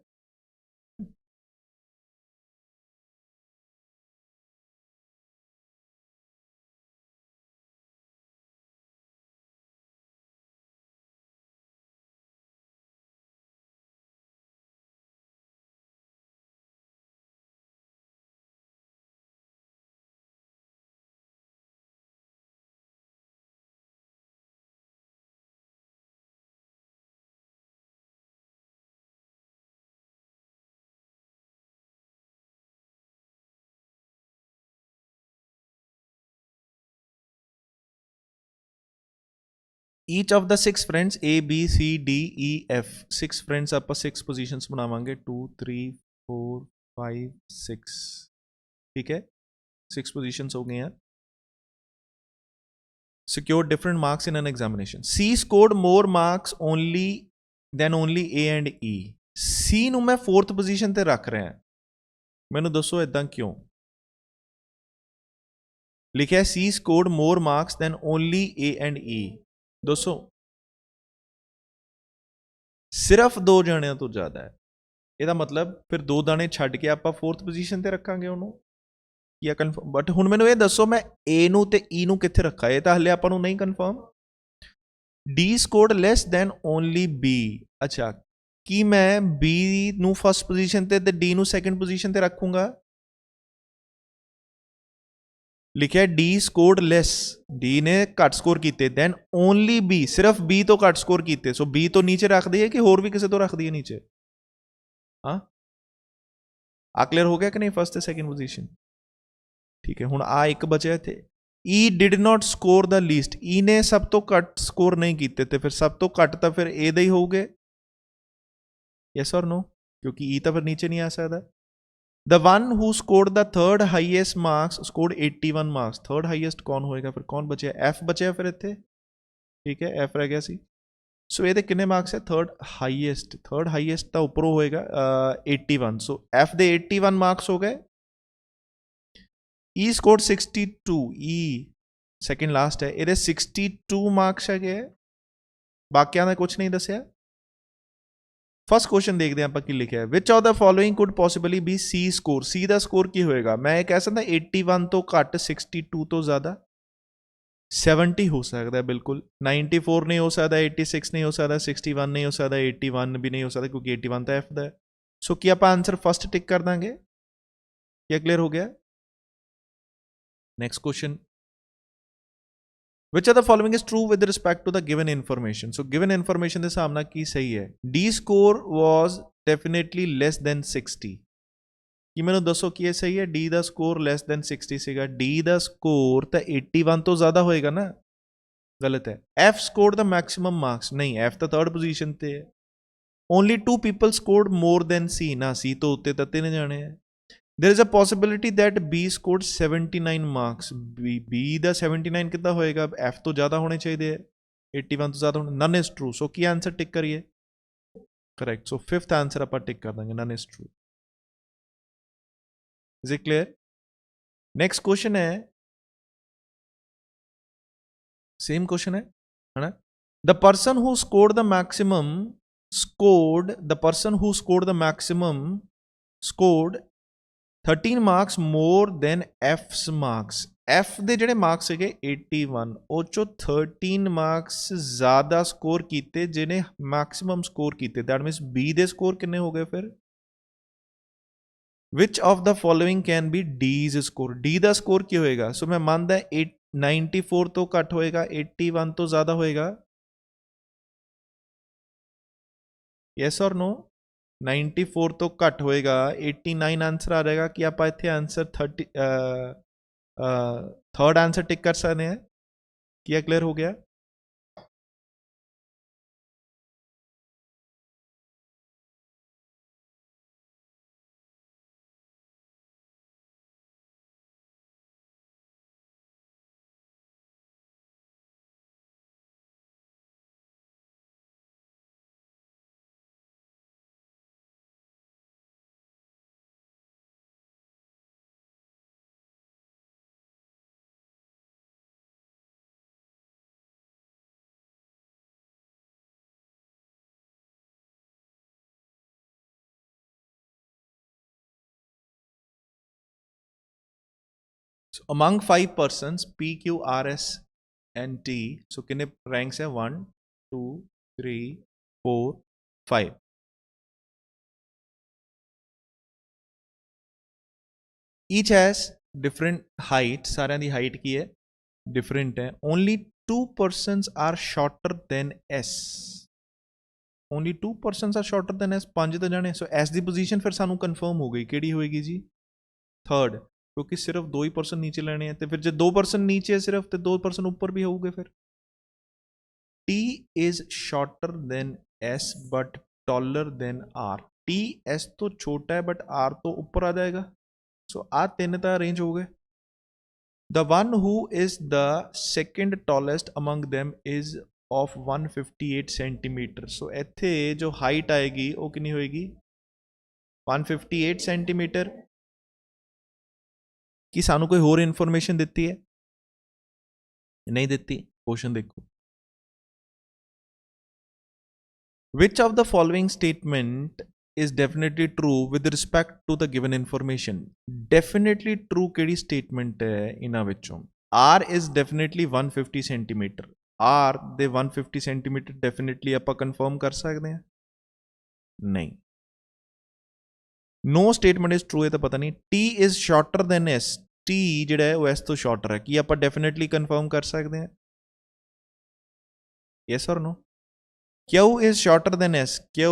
Each of the 6 friends A B C D E F 6 friends आप 6 पोजीशंस बनावांगे 2 3 4 5 6 ठीक है 6 पोजीशंस हो गए हैं secured different marks in an examination C scored more marks only than only A and E C ਨੂੰ ਮੈਂ 4th ਪੋਜੀਸ਼ਨ ਤੇ ਰੱਖ ਰਿਹਾ ਮੈਨੂੰ ਦੱਸੋ ਇਦਾਂ ਕਿਉਂ ਲਿਖਿਆ C scored more marks than only A and E ਦੱਸੋ ਸਿਰਫ 2 ਜਣਿਆਂ ਤੋਂ ਜ਼ਿਆਦਾ ਹੈ ਇਹਦਾ ਮਤਲਬ ਫਿਰ 2 ਦਾਣੇ ਛੱਡ ਕੇ ਆਪਾਂ 4th ਪੋਜੀਸ਼ਨ ਤੇ ਰੱਖਾਂਗੇ ਉਹਨੂੰ ਜਾਂ ਕਨਫਰਮ ਬਟ ਹੁਣ ਮੈਨੂੰ ਇਹ ਦੱਸੋ ਮੈਂ A ਨੂੰ ਤੇ E ਨੂੰ ਕਿੱਥੇ ਰੱਖਾਂ ਇਹ ਤਾਂ ਹਲੇ ਆਪਾਂ ਨੂੰ ਨਹੀਂ confirm D scored less than only B ਅੱਛਾ ਕੀ ਮੈਂ B ਨੂੰ ਫਸਟ ਪੋਜੀਸ਼ਨ ਤੇ D ਨੂੰ ਸੈਕੰਡ ਪੋਜੀਸ਼ਨ ਤੇ ਰੱਖੂੰਗਾ ਲਿਖਿਆ D scored less D ਨੇ ਘੱਟ ਸਕੋਰ ਕੀਤੇ then only B ਸਿਰਫ B ਤੋਂ ਘੱਟ ਸਕੋਰ ਕੀਤੇ ਸੋ B ਤੋਂ ਨੀਚੇ ਰੱਖ ਦਈਏ ਕਿ ਹੋਰ ਵੀ ਕਿਸੇ ਤੋਂ ਰੱਖ ਦਈਏ ਨੀਚੇ ਹਾਂ ਆ ਕਲੀਅਰ ਹੋ ਗਿਆ ਕਿ ਨਹੀਂ ਫਸਟ ਤੇ ਸੈਕੰਡ ਪੋਜੀਸ਼ਨ ਠੀਕ ਹੈ ਹੁਣ ਆ ਇੱਕ ਬਚਿਆ ਇੱਥੇ E did not score the least E ਨੇ ਸਭ ਤੋਂ ਘੱਟ ਸਕੋਰ ਨਹੀਂ ਕੀਤੇ ਤੇ ਫਿਰ ਸਭ ਤੋਂ ਘੱਟ ਤਾਂ ਫਿਰ A ਦੇ ਹੀ ਹੋਊਗੇ yes or no ਕਿਉਂਕਿ E ਤਾਂ ਫਿਰ ਨੀਚੇ ਨਹੀਂ ਆ ਸਕਦਾ The one who scored the third highest marks scored 81 marks. Third highest कौन होएगा फिर कौन बचे F बचे फिर इतने ठीक है F रह गया सी सो ये कितने मार्क्स है थर्ड हाईएस्ट तो ऊपर होएगा 81 सो F दे 81 मार्क्स हो गए E scored 62 E second last है ये 62 मार्क्स है बाकियां ने कुछ नहीं दसिया फर्स्ट क्वेश्चन देखते हैं आप की लिखा है विच of the following could possibly be C score C का स्कोर की होएगा मैं कह सकता 81 तो घट 62 तो ज़्यादा 70 हो सकता है बिल्कुल 94 नहीं हो सकता 86 नहीं हो सकता 61 नहीं हो सकता 81 भी नहीं हो सकता क्योंकि 81 तो F का है सो कि आप आंसर फर्स्ट टिक कर देंगे क्या क्लियर हो गया next question Which of the following is true with respect to the given information? So given information ਦੇ ਹਿਸਾਬ ਨਾਲ ਕੀ ਸਹੀ ਹੈ D score was definitely less than 60 ਕੀ ਮੈਨੂੰ ਦੱਸੋ ਕੀ ਇਹ ਸਹੀ ਹੈ D ਦਾ ਸਕੋਰ less than 60 ਸੀਗਾ D ਦਾ ਸਕੋਰ ਤਾਂ 81 ਤੋਂ ਜ਼ਿਆਦਾ ਹੋਏਗਾ ਨਾ ਗਲਤ ਹੈ F scored the maximum marks ਨਹੀਂ F ਤਾਂ ਥਰਡ ਪੋਜੀਸ਼ਨ ਤੇ ਹੈ only 2 people scored more than C ਨਾ C ਤੋਂ ਉੱਤੇ ਤਾਂ 3 ਜਾਣੇ ਹੈ There is a possibility that B scored 79 marks. B ਦਾ 79 कितना होएगा F तो ज़्यादा होने चाहिए 81 तो ज़्यादा होने none is true. So क्या आंसर टिक करिए correct. So fifth आंसर आप टिक कर देंगे none is true. Is it clear? Next question है same question है ना The person who scored the maximum scored 13 marks more than F's marks F ਦੇ ਜਿਹੜੇ ਮਾਰਕਸ ਸੀਗੇ 81 ਉਹ ਚੋਂ 13 ਮਾਰਕਸ ਜ਼ਿਆਦਾ ਸਕੋਰ ਕੀਤੇ ਜਿਹਨੇ ਮੈਕਸਿਮਮ ਸਕੋਰ ਕੀਤੇ ਦੈਟ ਮੀਨਸ B ਦੇ ਸਕੋਰ ਕਿੰਨੇ ਹੋ ਗਏ ਫਿਰ which of the following can be D's score D ਦਾ ਸਕੋਰ ਕੀ ਹੋਏਗਾ ਸੋ ਮੈਂ ਮੰਨਦਾ 94 ਤੋਂ ਘੱਟ ਹੋਏਗਾ 81 ਤੋਂ ਜ਼ਿਆਦਾ ਹੋਏਗਾ yes or no 94 ਤੋਂ ਘੱਟ ਹੋਏਗਾ 89 ਆਨਸਰ ਆ ਜਾਏਗਾ ਕਿ ਆਪਾਂ ਇੱਥੇ ਆਨਸਰ 30 ਥਰਡ ਆਨਸਰ ਟਿਕ ਕਰ ਸਕਦੇ ਹਾਂ ਕੀ ਕਲੀਅਰ ਹੋ ਗਿਆ So among 5 persons P, Q, R, S and T so कितने ranks है 1 2 3 4 5 each has different height सारे दी height की है different है only 2 persons are shorter than S only 2 persons are shorter than S 5 तो जाने so S दी position फिर सानू confirm हो गई केड़ी होएगी जी थर्ड क्योंकि सिर्फ 2 ही परसन नीचे लेने हैं तो फिर जो 2 परसन नीचे है सिर्फ तो 2 परसन ऊपर भी होंगे फिर T is shorter than S but taller than R. T S तो छोटा है but R तो ऊपर आ जाएगा. So आ तीन तो अरेंज हो गए. The one who is the second tallest among them is of 158 centimeter. So ਇੱਥੇ जो height आएगी वो कितनी होएगी 158 centimeter. कि सानू कोई होर इन्फॉर्मेशन दिती है नहीं दिती. क्वेश्चन देखो. Which of the following statement is definitely true with respect to the given information? Definitely true केड़ी statement है इना विचों? R is definitely 150 centimeter. R they 150 centimeter definitely ਆਪਾਂ confirm कर सकते हैं? नहीं. No statement is true है तो पता नहीं. T is shorter than S. T जिहड़ा है वो S तो shorter है. कि ਆਪਾਂ definitely confirm कर सकते हैं? Yes or no? Q is shorter than S. Q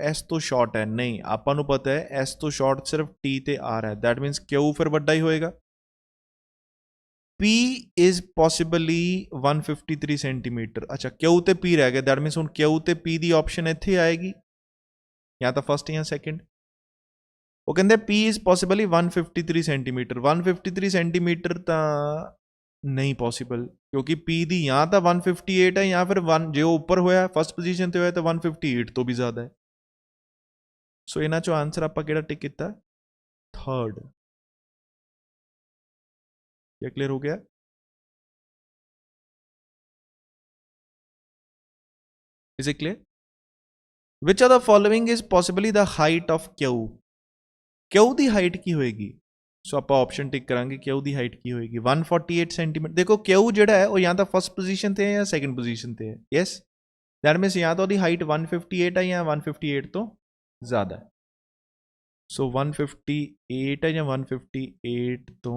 S तो short है नहीं. ਆਪਾਂ ਨੂੰ ਪਤਾ ਹੈ S ਤੋਂ short ਸਿਰਫ T ਤੇ R ਹੈ. That means Q ਫਿਰ ਵੱਡਾ ਹੀ ਹੋਏਗਾ. P is possibly 153 centimeter. अच्छा Q ਤੇ P ਰਹਿ ਗਿਆ. That means ਹੁਣ Q ਤੇ P ਦੀ ਆਪਸ਼ਨ ਇੱਥੇ ਆਏਗੀ ਜਾਂ ਤਾਂ ਫਸਟ ਜਾਂ ਸੈਕੰਡ. ਉਹ ਕਹਿੰਦੇ P is possibly 153 centimeter. 153 centimeter ਤਾਂ नहीं पॉसिबल क्योंकि P दी या तो 158 है या फिर 1 जो ऊपर होया फर्स्ट पोजीशन ते होया तो 158 तो भी ज़्यादा है. सो इन्हां चो आंसर आपां किहड़ा टिक कीता थर्ड. क्या क्लियर हो गया? Is it clear? Which of the following is possibly the height of Q? Q the height की होएगी? सो आप ऑप्शन टिक करांगे Q दी हाइट की होएगी 148 सेंटीमीटर. देखो Q जिहड़ा है वो या तो फर्स्ट पोजीशन ते है या सेकंड पोजीशन ते है. यस दैट मीन्स या तो दी हाइट 158 है या 158 तो ज़्यादा है. सो 158 है या 158 तो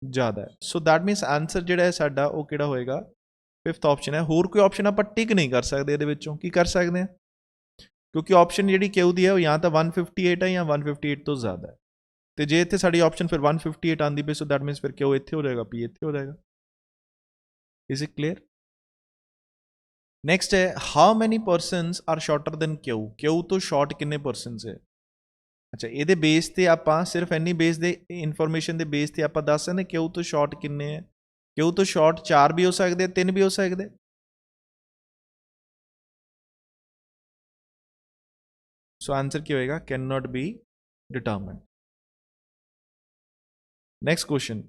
ज़्यादा है. सो दैट मीन्स आंसर जिहड़ा है साडा वो किहड़ा होएगा फिफ्थ ऑप्शन है. होर कोई ऑप्शन आप टिक नहीं कर सकते इहदे विचों. की कर सकते हैं क्योंकि ऑप्शन जिहड़ी Q दी है वो या तो 158 है या 158 तो ज़्यादा है. तो जे इतने साड़ी ऑप्शन फिर 158 आती पे सो दैट मीन्स फिर Q इतने हो जाएगा P इतने हो जाएगा. Is it clear? नेक्स्ट है how many persons are shorter than Q? Q तो शॉर्ट किन्ने पर्सनस है? अच्छा ये बेस ते आप सिर्फ इन्नी बेस दे इन्फॉर्मेशन के बेस ते आप दस सकते Q तो शॉर्ट किन्ने है? Q तो शॉर्ट 4 भी हो सकते 3 भी हो सकते. सो आंसर क्या होएगा can not be determined. Next question.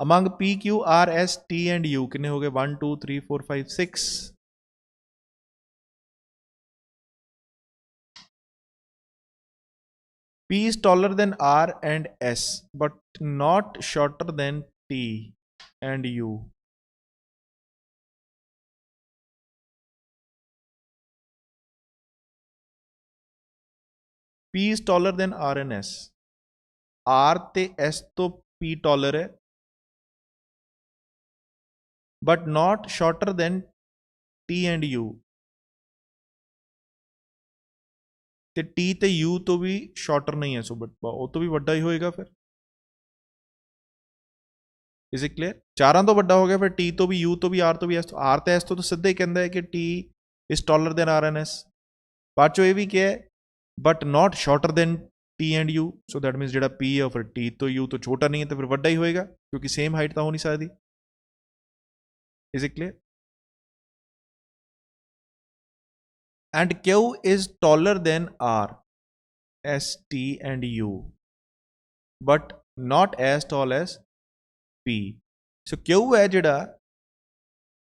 Among P, Q, R, S, T and U कितने हो गए 1 2 3 4 5 6. P is taller than R and S but not shorter than T and U. P is taller than R and S. R ते S तो P taller है but not shorter than T and U. ते T ते U तो भी shorter नहीं है so but वो तो भी बड़ा ही होएगा फिर. Is it clear? चारां तो बड़ा हो गया फिर T तो भी U तो भी R तो भी S तो R ते S तो सीधा ही कहता है कि T is taller than R and S. बाद चो ये भी क्या है but not shorter than T and U. So that means जो P है फिर T तो U तो छोटा नहीं है तो फिर बड़ा ही होएगा क्योंकि सेम हाइट तो हो नहीं सकती. Is it clear? And Q is taller than R, S, T and U but not as tall as P. So Q है जिहड़ा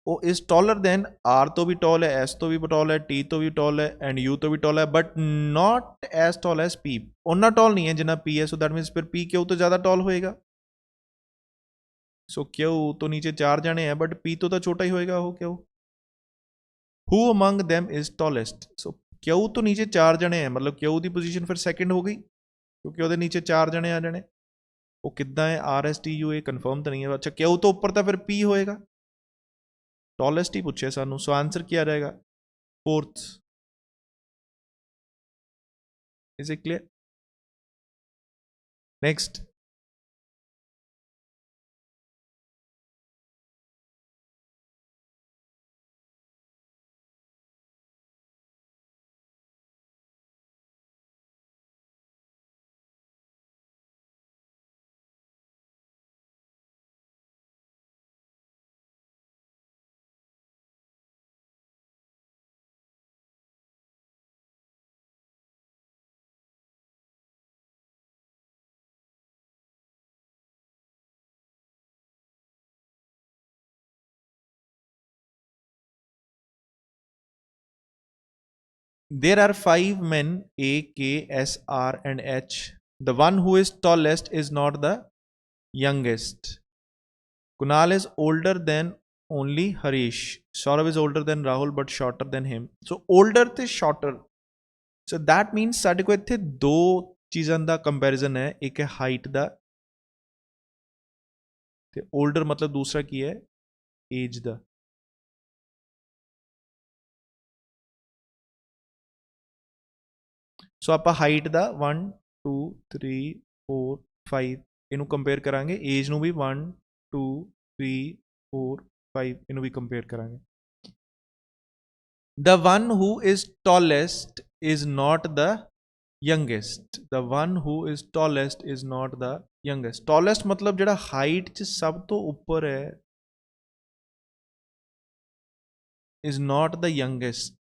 ਉਹ ਇਜ਼ ਟਾਲਰ ਦੈਨ ਆਰ ਤੋਂ ਵੀ ਟਾਲ ਹੈ, ਐਸ ਤੋਂ ਵੀ ਟਾਲ ਹੈ, ਟੀ ਤੋਂ ਵੀ ਟਾਲ ਹੈ ਐਂਡ ਯੂ ਤੋਂ ਵੀ ਟਾਲ ਹੈ, but not S tall S P. ਉਹਨਾਂ ਟਾਲ ਨਹੀਂ ਹੈ ਜਿੰਨਾ ਪੀ ਹੈ, ਸੋ ਦੈਟ ਮੀਨਸ ਫਿਰ ਪੀ ਕਿਊ ਤੋਂ ਜ਼ਿਆਦਾ ਟਾਲ ਹੋਏਗਾ। ਸੋ ਕਿਊ ਤੋਂ ਨੀਚੇ 4 ਜਣੇ ਹੈ ਬਟ ਪੀ ਤੋਂ ਤਾਂ ਛੋਟਾ ਹੀ ਹੋਏਗਾ ਉਹ ਕਿਊ। ਹੂ among them is ਟਾਲੈਸਟ, so Q ਤੋਂ ਨੀਚੇ 4 ਜਣੇ ਹੈ ਮਤਲਬ ਕਿਊ ਦੀ ਪੋਜੀਸ਼ਨ ਫਿਰ ਸੈਕਿੰਡ ਹੋ ਗਈ ਕਿਉਂਕਿ ਉਹਦੇ ਨੀਚੇ 4 ਜਣੇ ਆ ਜਾਣੇ। ਉਹ ਕਿੱਦਾਂ ਹੈ ਆਰ ਐਸ ਟੀ ਯੂ, ਇਹ ਕਨਫਰਮ ਤਾਂ ਨਹੀਂ ਹੈ। ਅੱਛਾ ਕਿਊ ਤੋਂ ਉੱਪਰ ਤਾਂ ਫਿਰ ਪੀ ਹੋਏਗਾ, ਟਾਲੈਸਟ ਹੀ ਪੁੱਛਿਆ ਸਾਨੂੰ, ਸੋ ਆंसर ਕੀ ਆ ਜਾਏਗਾ fourth. Is it clear? Next, there are 5 men A, K, S, R and H. The one who is tallest is not the youngest. Kunal is older than only Harish. Saurav is older than Rahul but shorter than him. So older ਤੇ shorter. So that means ਸਾਡੇ ਕੋਲ ਇੱਥੇ ਦੋ ਚੀਜ਼ਾਂ ਦਾ comparison ਹੈ, ਇੱਕ ਹੈ height ਦਾ ਤੇ 올der ਮਤਲਬ ਦੂਸਰਾ ਕੀ ਹੈ ਏਜ ਦਾ। ਸੋ ਆਪਾਂ ਹਾਈਟ ਦਾ 1 2 3 4 5 ਇਹਨੂੰ ਕੰਪੇਅਰ ਕਰਾਂਗੇ, ਏਜ ਨੂੰ ਵੀ 1 2 3 4 5 ਇਹਨੂੰ ਵੀ ਕੰਪੇਅਰ ਕਰਾਂਗੇ। The one who is tallest is not the youngest. The one who is tallest is not the youngest. Tallest ਮਤਲਬ ਜਿਹੜਾ ਹਾਈਟ 'ਚ ਸਭ ਤੋਂ ਉੱਪਰ ਹੈ is not the youngest.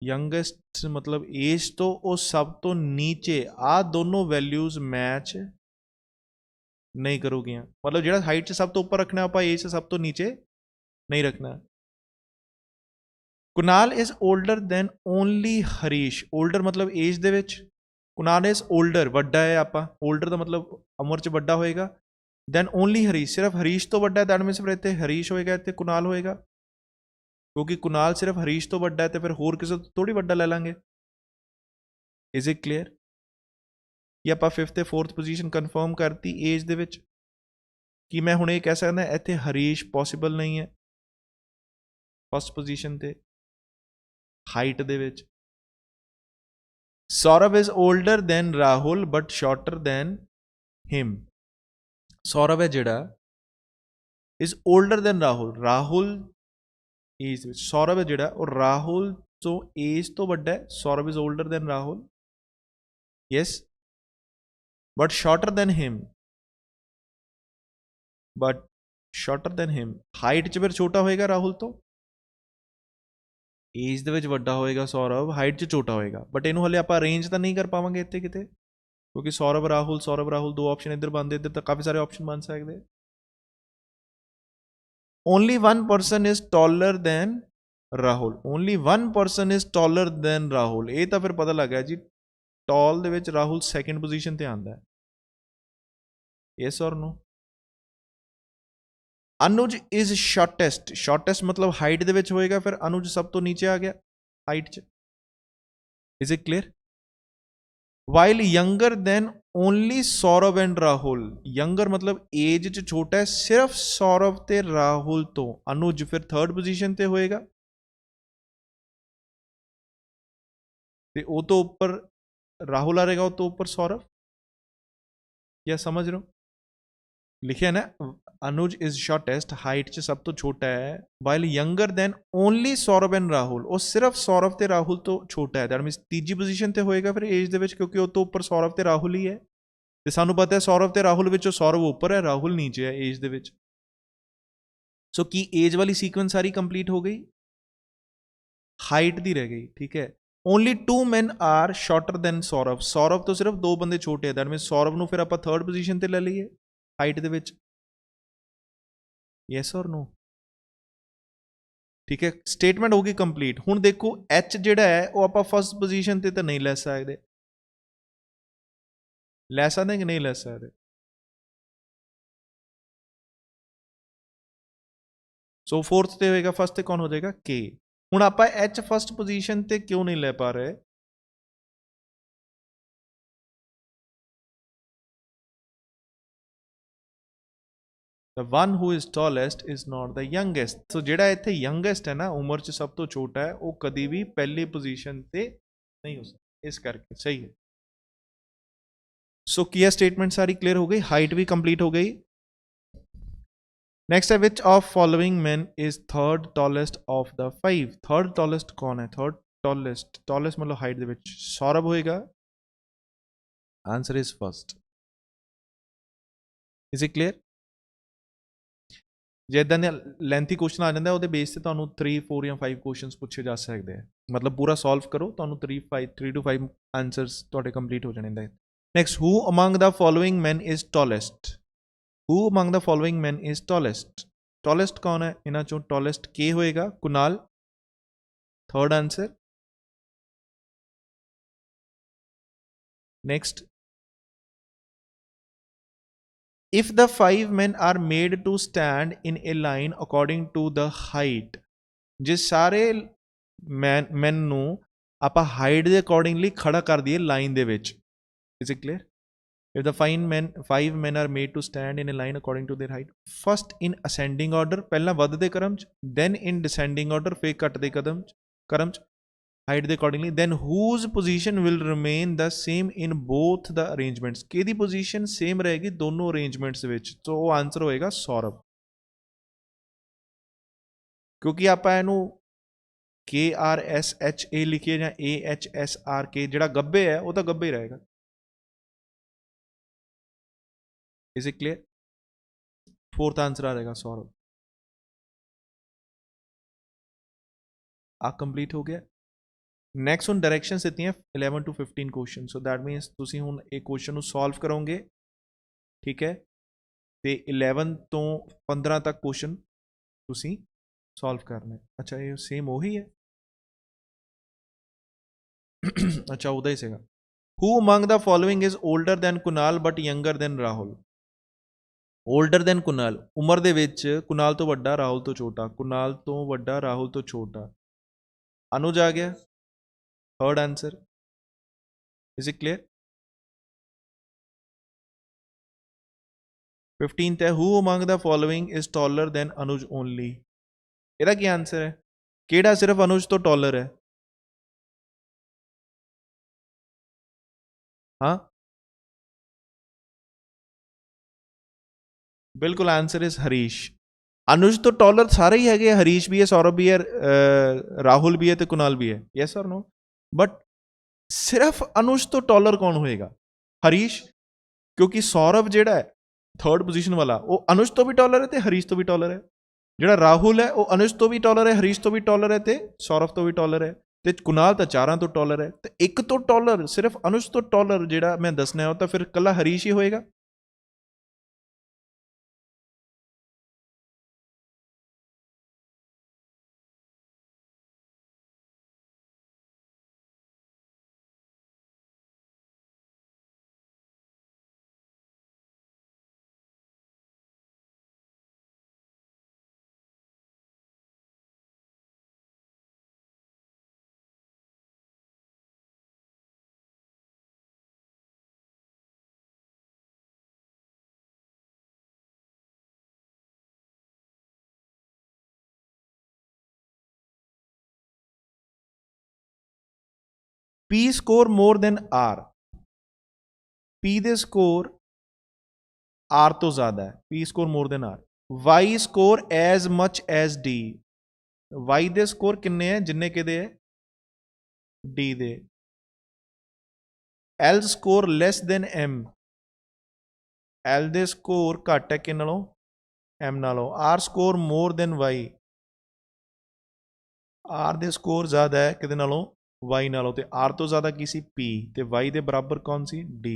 youngest ਮਤਲਬ ਏਜ ਤੋਂ ਉਹ ਸਭ ਤੋਂ ਨੀਚੇ, ਆ ਦੋਨੋਂ ਵੈਲਿਊਜ਼ ਮੈਚ ਨਹੀਂ ਕਰੂਗੀਆਂ। ਮਤਲਬ ਜਿਹੜਾ ਹਾਈਟ 'ਚ ਸਭ ਤੋਂ ਉੱਪਰ ਰੱਖਣਾ ਆਪਾਂ ਏਜ 'ਚ ਸਭ ਤੋਂ ਨੀਚੇ ਨਹੀਂ ਰੱਖਣਾ। Kunal is older than only Harish. Older ਮਤਲਬ ਏਜ ਦੇ ਵਿੱਚ, ਕੁਨਾਲ ਇਜ਼ 올ਡਰ ਵੱਡਾ ਹੈ, ਆਪਾਂ 올ਡਰ ਦਾ ਮਤਲਬ ਉਮਰ 'ਚ ਵੱਡਾ ਹੋਏਗਾ, ਦੈਨ ਓਨਲੀ ਹਰੀਸ਼ ਸਿਰਫ ਹਰੀਸ਼ ਤੋਂ ਵੱਡਾ ਹੈ, ਦੈਟ ਮੀਨਸ ਫਿਰ ਇੱਥੇ ਹਰੀਸ਼ ਹੋਏਗਾ, ਇੱਥੇ ਕੁਨਾਲ ਹੋਏਗਾ ਕਿਉਂਕਿ ਕੁਨਾਲ ਸਿਰਫ ਹਰੀਸ਼ ਤੋਂ ਵੱਡਾ ਹੈ ਤੇ ਫਿਰ ਹੋਰ ਕਿਸੇ ਤੋਂ ਥੋੜੀ ਵੱਡਾ ਲੈ ਲਾਂਗੇ। Is it clear? ਕਿ ਆਪਾਂ 5th ਤੇ 4th ਪੋਜੀਸ਼ਨ ਕਨਫਰਮ ਕਰਤੀ ਏਜ ਦੇ ਵਿੱਚ। ਕਿ ਮੈਂ ਹੁਣ ਇਹ ਕਹਿ ਸਕਦਾ ਇੱਥੇ ਹਰੀਸ਼ ਪੋਸੀਬਲ ਨਹੀਂ ਹੈ ਫਸਟ ਪੋਜੀਸ਼ਨ ਤੇ ਹਾਈਟ ਦੇ ਵਿੱਚ। Saurav is older than Rahul but shorter than him. Saurav ਹੈ ਜਿਹੜਾ is older than Rahul, Rahul age ਵਿੱਚ, ਸੌਰਵ ਹੈ ਜਿਹੜਾ ਉਹ ਰਾਹੁਲ ਤੋਂ ਏਜ ਤੋਂ ਵੱਡਾ ਹੈ। Saurav is older than Rahul, yes, but shorter than him, but shorter than him. Height 'ਚ ਫਿਰ ਛੋਟਾ ਹੋਏਗਾ ਰਾਹੁਲ ਤੋਂ, ਏਜ ਦੇ ਵਿੱਚ ਵੱਡਾ ਹੋਏਗਾ ਸੌਰਵ, ਹਾਈਟ 'ਚ ਛੋਟਾ ਹੋਏਗਾ। ਬਟ ਇਹਨੂੰ ਹਲੇ ਆਪਾਂ ਅਰੇਂਜ ਤਾਂ ਨਹੀਂ ਕਰ ਪਾਵਾਂਗੇ ਇੱਥੇ ਕਿਤੇ ਕਿਉਂਕਿ ਸੌਰਵ ਰਾਹੁਲ ਦੋ ਆਪਸ਼ਨ ਇੱਧਰ ਬਣਦੇ, ਇੱਧਰ ਤਾਂ ਕਾਫੀ ਸਾਰੇ ਆਪਸ਼ਨ ਬਣ ਸਕਦੇ। Only one person is taller than Rahul, only one person is taller than Rahul. ਇਹ ਤਾਂ ਫਿਰ ਪਤਾ ਲੱਗ ਗਿਆ ਜੀ ਟਾਲ ਦੇ ਵਿੱਚ ਰਾਹੁਲ ਸੈਕਿੰਡ ਪੋਜੀਸ਼ਨ ਤੇ ਆਉਂਦਾ ਹੈ, ਯੈਸ ਔਰ ਨੋ? ਅਨੁਜ ਇਜ਼ ਸ਼ਾਰਟੈਸਟ, ਸ਼ਾਰਟੈਸਟ ਮਤਲਬ ਹਾਈਟ ਦੇ ਵਿੱਚ ਹੋਏਗਾ, ਫਿਰ ਅਨੁਜ ਸਭ ਤੋਂ ਨੀਚੇ ਆ ਗਿਆ ਹਾਈਟ 'ਚ। Is it clear? While younger than only Saurav and Rahul, younger ਮਤਲਬ ਏਜ 'ਚ ਛੋਟਾ ਹੈ ਸਿਰਫ ਸੌਰਵ ਤੇ ਰਾਹੁਲ ਤੋਂ, ਅਨੁਜ ਫਿਰ ਥਰਡ ਪੋਜੀਸ਼ਨ ਤੇ ਹੋਏਗਾ ਤੇ ਉਹ ਤੋਂ ਉੱਪਰ ਰਾਹੁਲ ਆ ਰਹੇਗਾ, ਉਹ ਤੋਂ ਉੱਪਰ ਸੌਰਵ। क्या समझ रहे हो? लिखे ना अनुज इज शॉर्टेस्ट, हाइट च सब तो छोटा है, while younger than only Saurabh and Rahul, और सिर्फ सौरभ ते राहुल तो छोटा है, दैट मीनस तीजी पोजीशन ते होएगा फिर एज दे विच क्योंकि उस तो ऊपर सौरभ ते राहुल ही है ते सानू पता है सौरभ ते राहुल विचों सौरभ ऊपर है राहुल नीचे है एज दे विच। सो की एज वाली सीक्वेंस सारी कंप्लीट हो गई, हाइट दी रह गई, ठीक है। Only 2 men are shorter than Saurabh, Saurabh तो सिर्फ 2 बंदे छोटे हैं, दैट मीनस सौरभ ਨੂੰ ਫਿਰ ਆਪਾਂ ਥਰਡ ਪੋਜੀਸ਼ਨ ਤੇ ਲੈ ਲਈਏ ਹਾਈਟ ਦੇ ਵਿੱਚ, ਯੈਸ ਔਰ ਨੋ? ठीक है, स्टेटमेंट होगी कंप्लीट। हुण देखो एच जिहड़ा है वो आपां फर्स्ट पोजीशन ते तो नहीं लै सकते, लै सकते कि नहीं लै सकते? सो फोर्थ ते होएगा, फर्स्ट ते कौन हो जाएगा? के। हुण आपां एच फर्स्ट पोजीशन ते क्यों नहीं लै पा रहे? The one who is tallest is not the youngest. So ਜਿਹੜਾ ਇੱਥੇ youngest ਹੈ ਨਾ, ਉਮਰ 'ਚ ਸਭ ਤੋਂ ਛੋਟਾ ਹੈ, ਉਹ ਕਦੀ ਵੀ ਪਹਿਲੀ ਪੋਜੀਸ਼ਨ ਤੇ ਨਹੀਂ ਹੋ ਸਕਦਾ, ਇਸ ਕਰਕੇ ਸਹੀ ਹੈ। ਸੋ ਕੀ ਹੈ, ਸਟੇਟਮੈਂਟ ਸਾਰੀ ਕਲੀਅਰ ਹੋ ਗਈ, ਹਾਈਟ ਵੀ ਕੰਪਲੀਟ ਹੋ ਗਈ। नेक्स्ट है which of following man is third tallest of the 5? Third tallest कौन है? थर्ड टॉलेस्ट, टॉलेस्ट मतलब हाइट दे विच सौरभ होएगा। Answer is first. Is it clear? ਜੇ ਇਦਾਂ ਦੇ ਲੈਂਥੀ ਕੁਐਸਚਨ ਆ ਜਾਂਦਾ ਉਹਦੇ ਬੇਸ ਤੇ ਤੁਹਾਨੂੰ 3 4 ਜਾਂ 5 ਕੁਐਸਚਨਸ ਪੁੱਛੇ ਜਾ ਸਕਦੇ ਆ, ਮਤਲਬ ਪੂਰਾ ਸੋਲਵ ਕਰੋ, ਤੁਹਾਨੂੰ 3 to 5 ਆਨਸਰਸ ਤੁਹਾਡੇ ਕੰਪਲੀਟ ਹੋ ਜਾਣੇ ਨੇ। Next, who among the following man is tallest? Who among the following man is tallest? Tallest कौन है इन्हां चों? टॉलेस्ट के होएगा? Kunal. Third answer. Next, if the 5 men are made to stand in a line according to the height, जे सारे man नूं आपां height दे accordingly खड़ा कर दिए line they which, is it clear? If the 5 men are made to stand in a line according to their height, first in ascending order, पहला वधदे क्रम च, then in descending order, फिर घटदे क्रम च height they accordingly, then whose position will remain the same in both the arrangements? किहदी position same रहेगी दोनों arrangements विच? तो वो आंसर होएगा सौरभ, क्योंकि आपां इहनूं KRSHA लिखिए या AHSRK, जिहड़ा गब्बे है वो तो गब्बे ही रहेगा। Is it clear? Fourth answer आ जाएगा सौरभ। आ कंप्लीट हो गया। नैक्सट हुण डायरैक्शन दित्तियां 11 to 15 क्वेश्चन, सो दैट मीनस तुसीं हुण एक क्वेश्चन नूं सॉल्व करोगे, ठीक है, ते 11 तो 15 तक क्वेश्चन तुसीं सॉल्व करने। अच्छा ये सेम वही है? अच्छा उदा ही सीगा। Who among the following is older than Kunal but younger than Rahul? Older than Kunal, उम्र दे विच कुणाल तो वड्डा, राहुल तो छोटा, कुणाल तो वड्डा, राहुल तो छोटा। अनुज आ गया, third answer. Is it clear? 15th है, who among the following is taller then Anuj only? ਇਹਦਾ ਕੀ आंसर है? ਕਿਹੜਾ सिर्फ अनुज तो टॉलर है? हाँ बिल्कुल, आंसर इज हरीश। अनुज तो टॉलर सारे ही है, हरीश भी है, सौरभ भी है, राहुल भी है तो कुणाल भी है, यस और नो? बट सिर्फ अनुज तो टॉलर कौन होएगा? हरीश, क्योंकि सौरभ जेड़ा है थर्ड पोजीशन वाला वो अनुज तो भी टॉलर है तो हरीश तो भी टॉलर है। ਜਿਹੜਾ ਰਾਹੁਲ ਹੈ ਉਹ ਅਨੁਜ ਤੋਂ ਵੀ ਟੌਲਰ ਹੈ, ਹਰੀਸ਼ ਤੋਂ ਵੀ ਟੌਲਰ ਹੈ ਤੇ ਸੌਰਵ ਤੋਂ ਵੀ ਟੌਲਰ ਹੈ, ਤੇ ਕੁਨਾਲ ਤਾਂ ਚਾਰਾਂ ਤੋਂ ਟੌਲਰ ਹੈ, ਤੇ ਇੱਕ ਤੋਂ ਟੌਲਰ ਸਿਰਫ ਅਨੁਜ ਤੋਂ ਟੌਲਰ ਜਿਹੜਾ ਮੈਂ ਦੱਸਣਾ ਉਹ ਤਾਂ ਫਿਰ ਕੱਲਾ ਹਰੀਸ਼ ਹੀ ਹੋਏਗਾ। P score more than R, P ਦੇ ਸਕੋਰ R ਤੋਂ ਜ਼ਿਆਦਾ ਹੈ, P score more than R। Y score as much as D, Y ਦੇ ਸਕੋਰ ਕਿੰਨੇ ਹੈ ਜਿੰਨੇ ਕਿਹਦੇ ਹੈ? D ਦੇ। L score less than M, L ਦੇ ਸਕੋਰ ਘੱਟ ਹੈ ਕਿ ਨਾਲੋਂ? M ਨਾਲੋਂ। R score more than Y, R ਦੇ ਸਕੋਰ ਜ਼ਿਆਦਾ ਹੈ ਕਿਹਦੇ ਨਾਲੋਂ? Y ਨਾਲੋਂ। ਤੇ R ਤੋਂ ਜ਼ਿਆਦਾ ਕੀ ਸੀ? P, ਤੇ Y ਦੇ ਬਰਾਬਰ ਕੌਣ ਸੀ? D।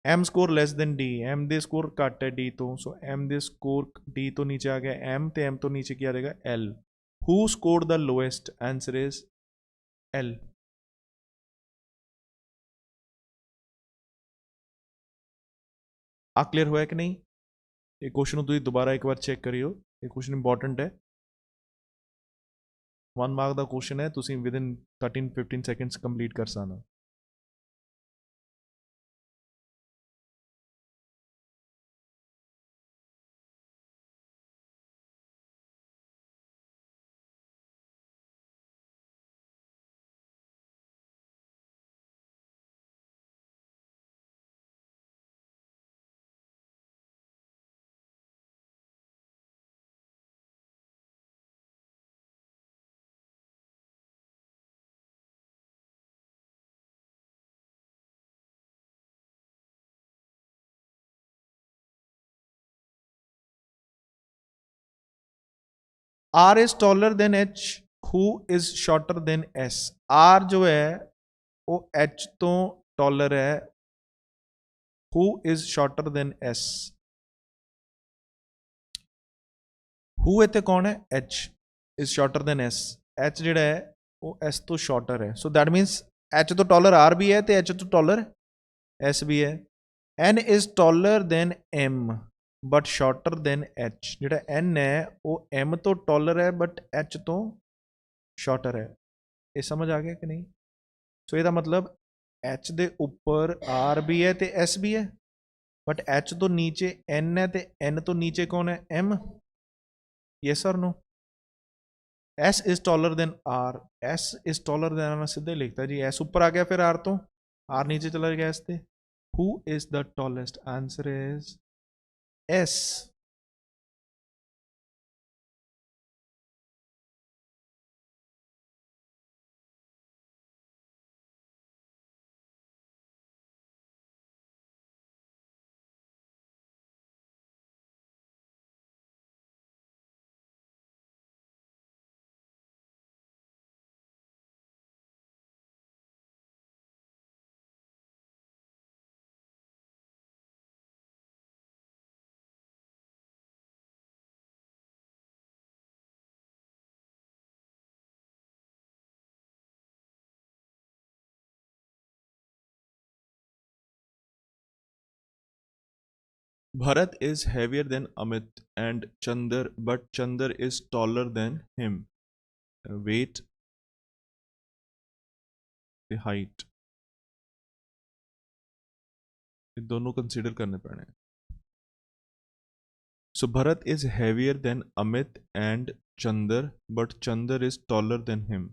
M score less than D, M दे स्कोर घट है डी तो, सो एम दे स्कोर डी तो नीचे आ गया एम, तो एम तो नीचे क्या रहेगा L. Who score the lowest, answer is L. आ क्लियर होया कि नहीं? ये क्वेश्चन तुम दोबारा एक बार चेक करियो, ये क्वेश्चन इंपॉर्टेंट है, 1 मार्क का क्वेश्चन है, तुम विद इन 13-15 सेकेंड्स कंप्लीट कर सकना। R is taller than H, who is shorter than S? R जो है वो H तो taller है, who is shorter than S? who इतने कौन है? H is shorter than S, H ਜਿਹੜਾ है वो S तो shorter है, so that means H तो taller R भी है तो H तो taller S भी है। N is taller than M but shorter than H, ਜਿਹੜਾ N है वो M तो taller है but H तो shorter है। ये समझ आ गया कि नहीं? सो ਇਹਦਾ मतलब H ਦੇ ਉੱਪਰ R भी है ਤੇ S भी है, बट H तो नीचे N है ਤੇ N तो नीचे कौन है? M। yes or no? S is taller than R, S is taller than, मैं सीधे लिखता जी S ऊपर आ गया फिर R तो R नीचे चला गया S ते। who is the tallest? answer is S। Bharat is heavier than Amit and Chandar, but Chandar is taller than him. Weight, the height, ये दोनों कंसीडर करने पड़े। So Bharat is heavier than Amit and Chandar, but Chandar is taller than him.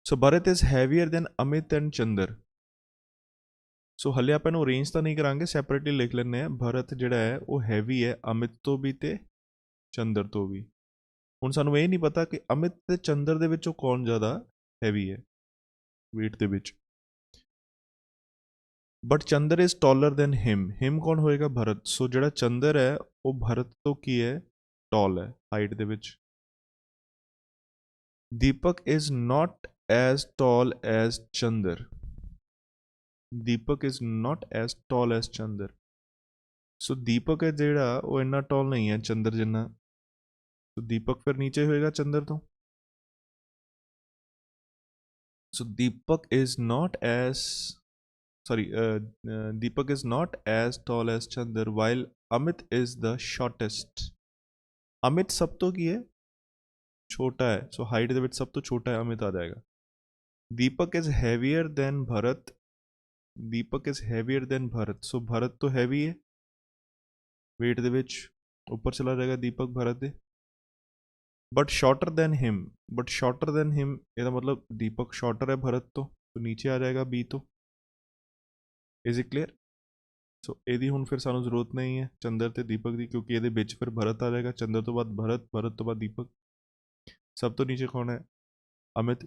So Bharat is heavier than Amit and Chandar. ਸੋ ਹਲੇ ਆਪਾਂ ਇਹਨੂੰ arrange ਤਾਂ ਨਹੀਂ ਕਰਾਂਗੇ, ਸੈਪਰੇਟਲੀ ਲਿਖ ਲੈਂਦੇ ਆ। ਭਰਤ ਜਿਹੜਾ ਹੈ ਉਹ ਹੈਵੀ ਹੈ ਅਮਿਤ ਤੋਂ ਵੀ ਤੇ ਚੰਦਰ ਤੋਂ ਵੀ। ਹੁਣ ਸਾਨੂੰ ਇਹ ਨਹੀਂ ਪਤਾ ਕਿ ਅਮਿਤ ਤੇ ਚੰਦਰ ਦੇ ਵਿੱਚੋਂ ਕੌਣ ਜ਼ਿਆਦਾ ਹੈਵੀ ਹੈ weight ਦੇ ਵਿੱਚ। But Chandar is taller than him ਕੌਣ ਹੋਏਗਾ? ਭਰਤ। ਸੋ ਜਿਹੜਾ ਚੰਦਰ ਹੈ ਉਹ ਭਰਤ ਤੋਂ ਕੀ ਹੈ? ਟਾਲ ਹੈ ਹਾਈਟ ਦੇ ਵਿੱਚ। Deepak is not as tall as Chandar, Deepak is not as tall as Chandar. So Deepak ਹੈ ਜਿਹੜਾ ਉਹ ਇੰਨਾ ਟਾਲ ਨਹੀਂ ਹੈ ਚੰਦਰ ਜਿੰਨਾ, ਸੋ ਦੀਪਕ ਫਿਰ ਨੀਚੇ ਹੋਏਗਾ ਚੰਦਰ ਤੋਂ। So Deepak is not as Deepak is not as tall as Chandar while Amit is the shortest. Amit सब तो की है छोटा है, so height ਦੇ ਵਿੱਚ ਸਭ ਤੋਂ ਛੋਟਾ ਹੈ Amit ਆ ਜਾਏਗਾ। Deepak is heavier than Bharat, Deepak is heavier than Bharat, so Bharat तो heavy है weight ਦੇ ਵਿੱਚ, ਉੱਪਰ ਚਲਾ ਜਾਏਗਾ Deepak Bharat ਦੇ। But shorter than him, but shorter than him ਇਹਦਾ ਮਤਲਬ Deepak shorter है Bharat ਤੋਂ, तो नीचे आ जाएगा B ਤੋਂ। Is it clear? सो ਇਹਦੀ ਹੁਣ ਫਿਰ ਸਾਨੂੰ ਜ਼ਰੂਰਤ ਨਹੀਂ ਹੈ ਚੰਦਰ ਤੇ ਦੀਪਕ ਦੀ, ਕਿਉਂਕਿ ਇਹਦੇ ਵਿੱਚ ਫਿਰ ਭਰਤ ਆ ਜਾਏਗਾ। ਚੰਦਰ ਤੋਂ ਬਾਅਦ ਭਰਤ, ਭਰਤ ਤੋਂ ਬਾਅਦ ਦੀਪਕ, ਸਭ ਤੋਂ ਨੀਚੇ ਕੌਣ ਹੈ? Amit.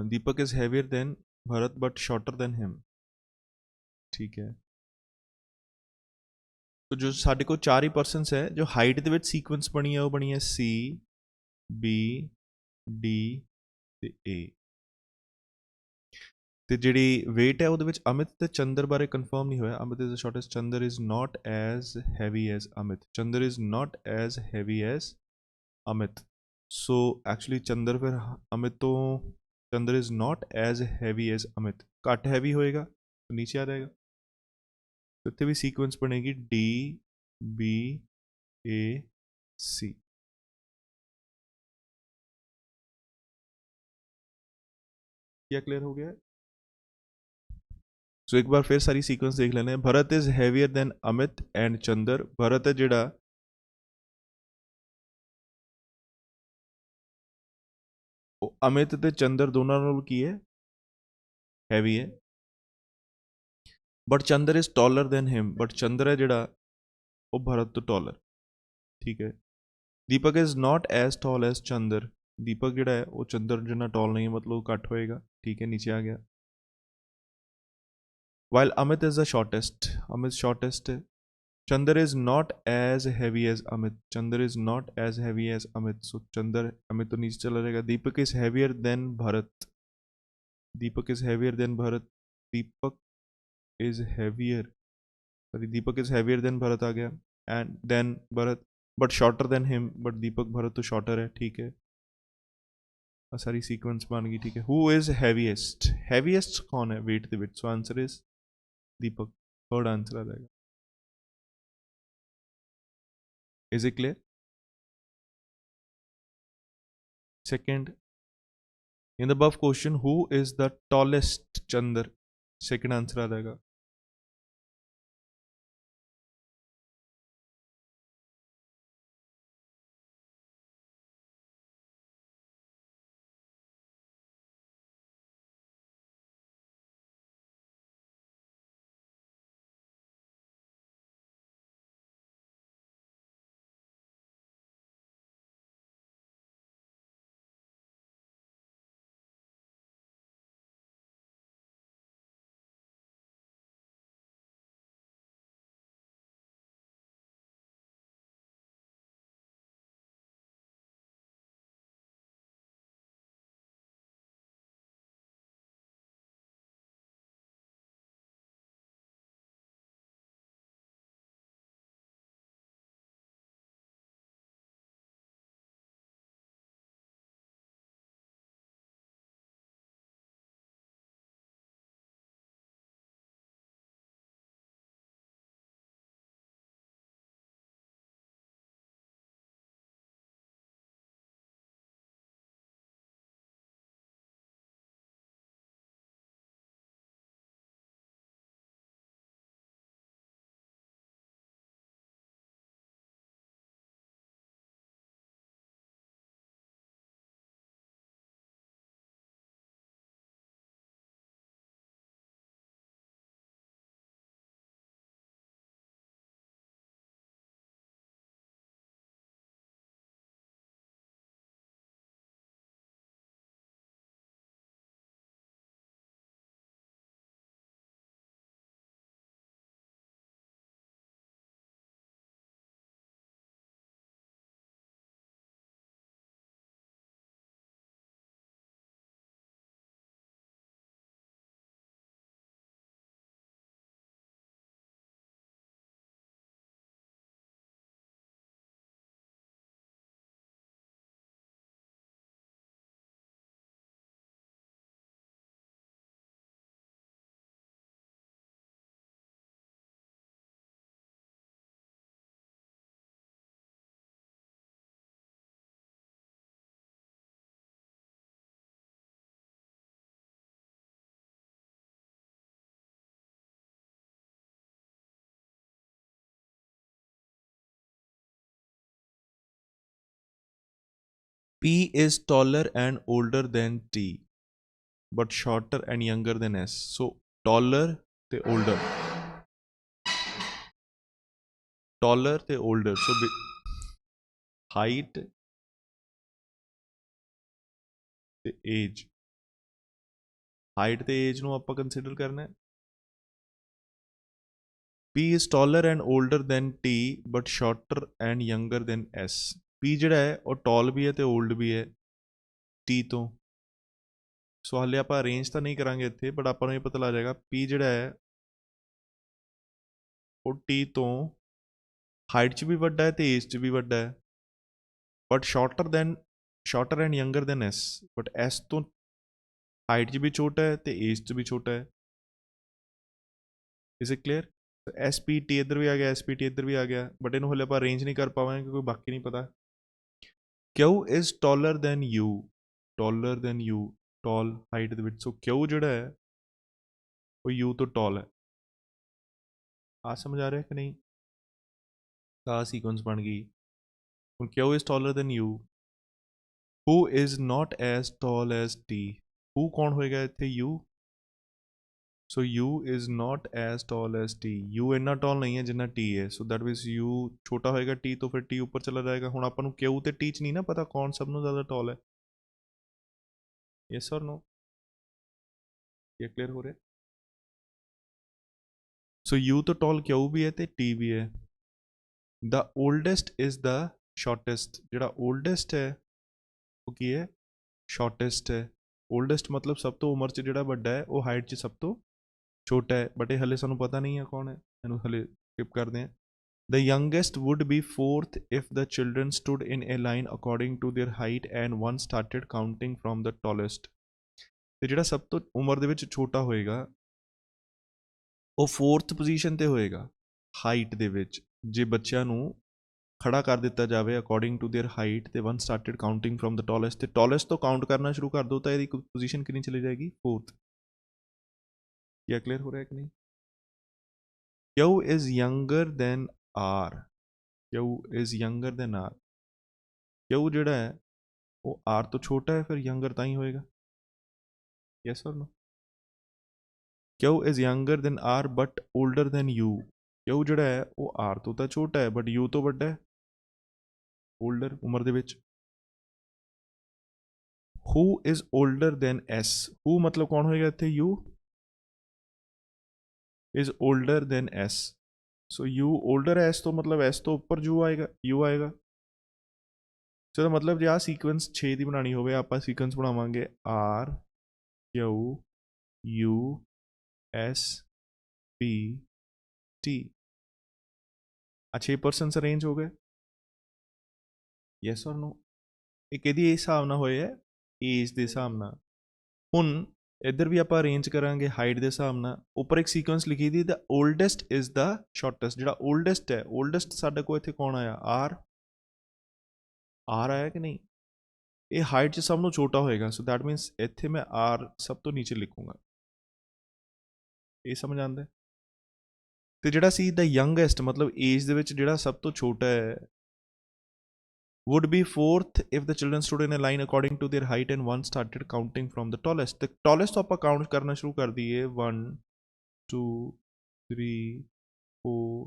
Deepak is heavier than Bharat but shorter than him. ਠੀਕ ਹੈ। तो जो साढ़े को 4 ही पर्सनस है जो हाइट ਦੇ ਵਿੱਚ ਸੀਕੁਐਂਸ ਬਣੀ ਹੈ ਉਹ ਬਣੀ ਹੈ C B D ਤੇ A। ਤੇ ਜਿਹੜੀ weight ਹੈ ਉਹਦੇ ਵਿੱਚ ਅਮਿਤ ਤੇ ਚੰਦਰ ਬਾਰੇ ਕਨਫਰਮ ਨਹੀਂ ਹੋਇਆ। Amit is the shortest, Chandar is not as heavy as Amit, Chandar is not as heavy as Amit. So actually Chandar ਫਿਰ ਅਮਿਤ ਤੋਂ, Chandar is not as heavy as Amit, ਘੱਟ ਹੈਵੀ ਹੋਏਗਾ, ਨੀਚੇ ਆ ਜਾਏਗਾ। ਇੱਥੇ ਵੀ ਸੀਕੁਐਂਸ ਬਣੇਗੀ ਡੀ ਬੀ ਏ ਸੀ। क्या क्लियर हो गया है? सो एक बार फिर सारी सीक्वेंस देख लेने। Bharat is heavier than Amit and Chander. Bharat है जिहड़ा अमित ते चंदर दोनों नालों की है, हैवी है। But Chandar is taller than him, but Chandar है जिहड़ा वो भरत तो टॉलर, ठीक है। Deepak is not as tall as Chandar, Deepak जिहड़ा है वो चंदर जिन्ना टॉल नहीं है, मतलब घट होएगा, ठीक है, नीचे आ गया। While Amit is the shortest, Amit shortest है। Chandar is not as heavy as Amit, Chandar is not as heavy as Amit, so Chandar Amit तो नीचे चला जाएगा। Deepak is heavier than Bharat, Deepak is heavier than Bharat, Deepak is heavier, sorry Deepak is heavier than Bharat आ गया, and then Bharat, but shorter than him, but Deepak Bharat तो shorter है, ठीक है। सारी सीक्वेंस बन गई, ठीक है। हु इज हैवीएस्ट, हैवीएस्ट कौन है वेट दे विच, so answer is Deepak, third answer आ जाएगा। Is it clear? Second, in the above question who is the tallest Chandar, second answer आ जाएगा। P is taller and older than T, but shorter and younger than S. So taller te older, taller te older. So height ਤੇ age, height ਤੇ age ਨੂੰ ਆਪਾਂ consider ਕਰਨਾ ਹੈ। P is taller and older than T but shorter and younger than S. P ਜਿਹੜਾ ਹੈ ਉਹ tall ਵੀ ਹੈ ਤੇ old ਵੀ ਹੈ T ਤੋਂ, ਸੋ ਹਾਲੇ ਆਪਾਂ ਅਰੇਂਜ ਤਾਂ ਨਹੀਂ ਕਰਾਂਗੇ ਇੱਥੇ, ਬਟ ਆਪਾਂ ਨੂੰ ਇਹ ਪਤਾ ਲੱਗ ਜਾਏਗਾ P ਜਿਹੜਾ ਹੈ ਉਹ T ਤੋਂ ਹਾਈਟ 'ਚ ਵੀ ਵੱਡਾ ਹੈ ਤੇ ਏਜ 'ਚ ਵੀ ਵੱਡਾ ਹੈ, but shorter and younger than S, but S ਤੋਂ ਹਾਈਟ 'ਚ ਵੀ ਛੋਟਾ ਹੈ ਤੇ ਏਜ 'ਚ ਵੀ ਛੋਟਾ ਹੈ। Is it clear? SPT ਇੱਧਰ ਵੀ ਆ ਗਿਆ, SPT ਇੱਧਰ ਵੀ ਆ ਗਿਆ, ਬਟ ਇਹਨੂੰ ਹਲੇ ਆਪਾਂ ਅਰੇਂਜ ਨਹੀਂ ਕਰ ਪਾਵਾਂਗੇ ਕਿਉਂਕਿ ਬਾਕੀ ਨਹੀਂ ਪਤਾ। Q is taller than U, taller than U, tall height ਦੇ ਵਿੱਚ। ਸੋ Q ਜਿਹੜਾ ਹੈ ਉਹ U ਤੋਂ ਟਾਲ ਹੈ। ਆ ਸਮਝ ਆ ਰਿਹਾ ਕਿ ਨਹੀਂ? ਆ ਸੀਕੁਐਂਸ ਬਣ ਗਈ। ਹੁਣ Q is taller than U, who is not as tall as T, who ਕੌਣ ਹੋਏਗਾ ਇੱਥੇ? U, so U is not as tall as T, U ਇੰਨਾ ਟਾਲ ਨਹੀਂ ਹੈ ਜਿੰਨਾ T ਹੈ, ਸੋ ਦੈਟ ਮੀਨਸ U ਛੋਟਾ ਹੋਏਗਾ T ਤੋਂ, ਫਿਰ T ਉੱਪਰ ਚਲਾ ਜਾਏਗਾ। ਹੁਣ ਆਪਾਂ ਨੂੰ Q ਤੇ T 'ਚ ਨਹੀਂ ਨਾ ਪਤਾ ਕੌਣ ਸਭ ਨੂੰ ਜ਼ਿਆਦਾ ਟਾਲ ਹੈ। ਯੈਸ ਔਰ ਨੋ? ਇਹ ਕਲੀਅਰ ਹੋ ਰਿਹਾ? ਸੋ U ਤੋਂ ਟਾਲ Q ਵੀ ਹੈ ਤੇ T ਵੀ ਹੈ। The oldest is the shortest, ਜਿਹੜਾ oldest ਹੈ ਉਹ ਕੀ ਹੈ? shortest ਹੈ। oldest ਮਤਲਬ ਸਭ ਤੋਂ ਉਮਰ 'ਚ ਜਿਹੜਾ ਵੱਡਾ ਹੈ, ਉਹ ਹਾਈਟ 'ਚ ਸਭ ਤੋਂ ਛੋਟਾ ਹੈ, ਬਟ ਇਹ ਹਲੇ ਸਾਨੂੰ ਪਤਾ ਨਹੀਂ ਹੈ ਕੌਣ ਹੈ, ਇਹਨੂੰ ਹਲੇ ਸਕਿਪ ਕਰਦੇ ਹਾਂ। The youngest would be fourth if the children stood in a line according to their height and one started counting from the tallest, ਤੇ ਜਿਹੜਾ ਸਭ ਤੋਂ ਉਮਰ ਦੇ ਵਿੱਚ ਛੋਟਾ ਹੋਏਗਾ ਉਹ 4th ਪੋਜੀਸ਼ਨ ਤੇ ਹੋਏਗਾ ਹਾਈਟ ਦੇ ਵਿੱਚ, ਜੇ ਬੱਚਿਆਂ ਨੂੰ ਖੜਾ ਕਰ ਦਿੱਤਾ ਜਾਵੇ ਅਕੋਰਡਿੰਗ ਟੂ देयर ਹਾਈਟ ਤੇ one started counting from the tallest, ਤੇ ਟਾਲੈਸਟ ਤੋਂ ਕਾਊਂਟ ਕਰਨਾ ਸ਼ੁਰੂ ਕਰ ਦੋ ਤਾਂ ਇਹਦੀ ਪੋਜੀਸ਼ਨ ਕਿੰਨੀ ਚਲੀ ਜਾਏਗੀ? 4th। ਕੀ ਕਲੀਅਰ ਹੋ ਰਿਹਾ ਕਿ ਨਹੀਂ? Q is younger than R, Q is younger than R, Q ਜਿਹੜਾ ਹੈ ਉਹ R ਤੋਂ ਛੋਟਾ ਹੈ, ਫਿਰ younger ਤਾਂ ਹੀ ਹੋਏਗਾ। ਯੈਸ ਔਰ ਨੋ? Q is younger than R but older than U, Q ਜਿਹੜਾ ਹੈ ਉਹ R ਤੋਂ ਤਾਂ ਛੋਟਾ ਹੈ ਬਟ U ਤੋਂ ਵੱਡਾ ਹੈ, older ਉਮਰ ਦੇ ਵਿੱਚ। Who is older than S, who ਮਤਲਬ ਕੌਣ ਹੋਏਗਾ ਇੱਥੇ? U is older than S, so U older ਹੈ S ਤੋਂ, ਮਤਲਬ S ਤੋਂ ਉੱਪਰ U ਆਏਗਾ। ਸੋ ਇਹਦਾ ਮਤਲਬ ਜੇ ਆਹ ਸੀਕੁਐਂਸ 6 ਦੀ ਬਣਾਉਣੀ ਹੋਵੇ, ਆਪਾਂ ਸੀਕੁਐਂਸ ਬਣਾਵਾਂਗੇ R Q U S P T। ਆ 6 ਪਰਸਨਸ ਅਰੇਂਜ ਹੋ ਗਏ। ਯੈਸ ਔਰ ਨੋ? ਇਹ ਕਿਹਦੀ ਹਿਸਾਬ ਨਾਲ ਹੋਏ ਹੈ? ਏਜ ਦੇ ਹਿਸਾਬ ਨਾਲ। ਹੁਣ ਇੱਧਰ ਵੀ ਆਪਾਂ ਅਰੇਂਜ ਕਰਾਂਗੇ ਹਾਈਟ ਦੇ ਹਿਸਾਬ ਨਾਲ। ਉੱਪਰ ਇੱਕ ਸੀਕੁਐਂਸ ਲਿਖੀ ਦੀ, ਦ ਓਲਡੈਸਟ ਇਜ਼ ਦਾ ਸ਼ਾਰਟੈਸਟ, ਜਿਹੜਾ ਓਲਡੈਸਟ ਹੈ, ਓਲਡੈਸਟ ਸਾਡੇ ਕੋਲ ਇੱਥੇ ਕੌਣ ਆਇਆ? R ਆਇਆ ਕਿ ਨਹੀਂ? ਇਹ ਹਾਈਟ 'ਚ ਸਭ ਨੂੰ ਛੋਟਾ ਹੋਏਗਾ, ਸੋ ਦੈਟ ਮੀਨਸ ਇੱਥੇ ਮੈਂ R ਸਭ ਤੋਂ ਨੀਚੇ ਲਿਖੂੰਗਾ। ਇਹ ਸਮਝ ਆਉਂਦਾ? ਤੇ ਜਿਹੜਾ ਸੀ ਦਾ ਯੰਗੈਸਟ, ਮਤਲਬ ਏਜ ਦੇ ਵਿੱਚ ਜਿਹੜਾ ਸਭ ਤੋਂ ਛੋਟਾ ਹੈ, would be fourth if the children stood in a line according to their height and one started counting from the tallest, ਤੇ tallest ਤੋਂ ਆਪਾਂ ਕਾਊਂਟ ਕਰਨਾ ਸ਼ੁਰੂ ਕਰ ਦਈਏ 1 2 3 4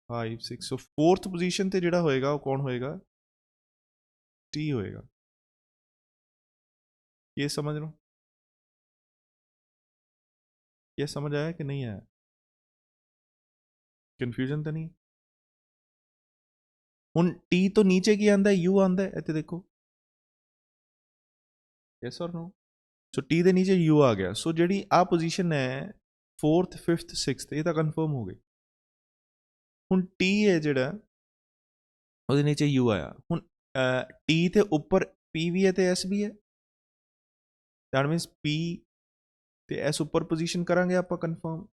5 6, ਸੋ 4th ਪੋਜੀਸ਼ਨ ਤੇ ਜਿਹੜਾ ਹੋਏਗਾ ਉਹ ਕੌਣ ਹੋਏਗਾ? T ਹੋਏਗਾ। ये समझ लो, ये समझ आया कि नहीं आया? ਕਨਫਿਊਜ਼ਨ ਤਾਂ ਨਹੀਂ? ਹੁਣ T ਤੋਂ ਨੀਚੇ ਕੀ ਆਂਦਾ? U ਆਂਦਾ ਹੈ, ਇੱਥੇ ਦੇਖੋ। ਯੈਸ ਔਰ ਨੋ? ਸੋ T ਦੇ ਨੀਚੇ U ਆ ਗਿਆ, ਸੋ ਜਿਹੜੀ ਆ ਪੋਜੀਸ਼ਨ ਹੈ 4th 5th 6th, ਇਹ ਤਾਂ ਕਨਫਰਮ ਹੋ ਗਈ। ਹੁਣ T ਹੈ ਜਿਹੜਾ, ਉਹਦੇ ਨੀਚੇ U ਆਇਆ। ਹੁਣ T ਤੇ ਉੱਪਰ P ਵੀ ਹੈ ਤੇ S ਵੀ ਹੈ, ਦੈਟ ਮੀਨਸ P ਤੇ S ਉੱਪਰ ਪੋਜੀਸ਼ਨ ਕਰਾਂਗੇ ਆਪਾਂ ਕਨਫਰਮ।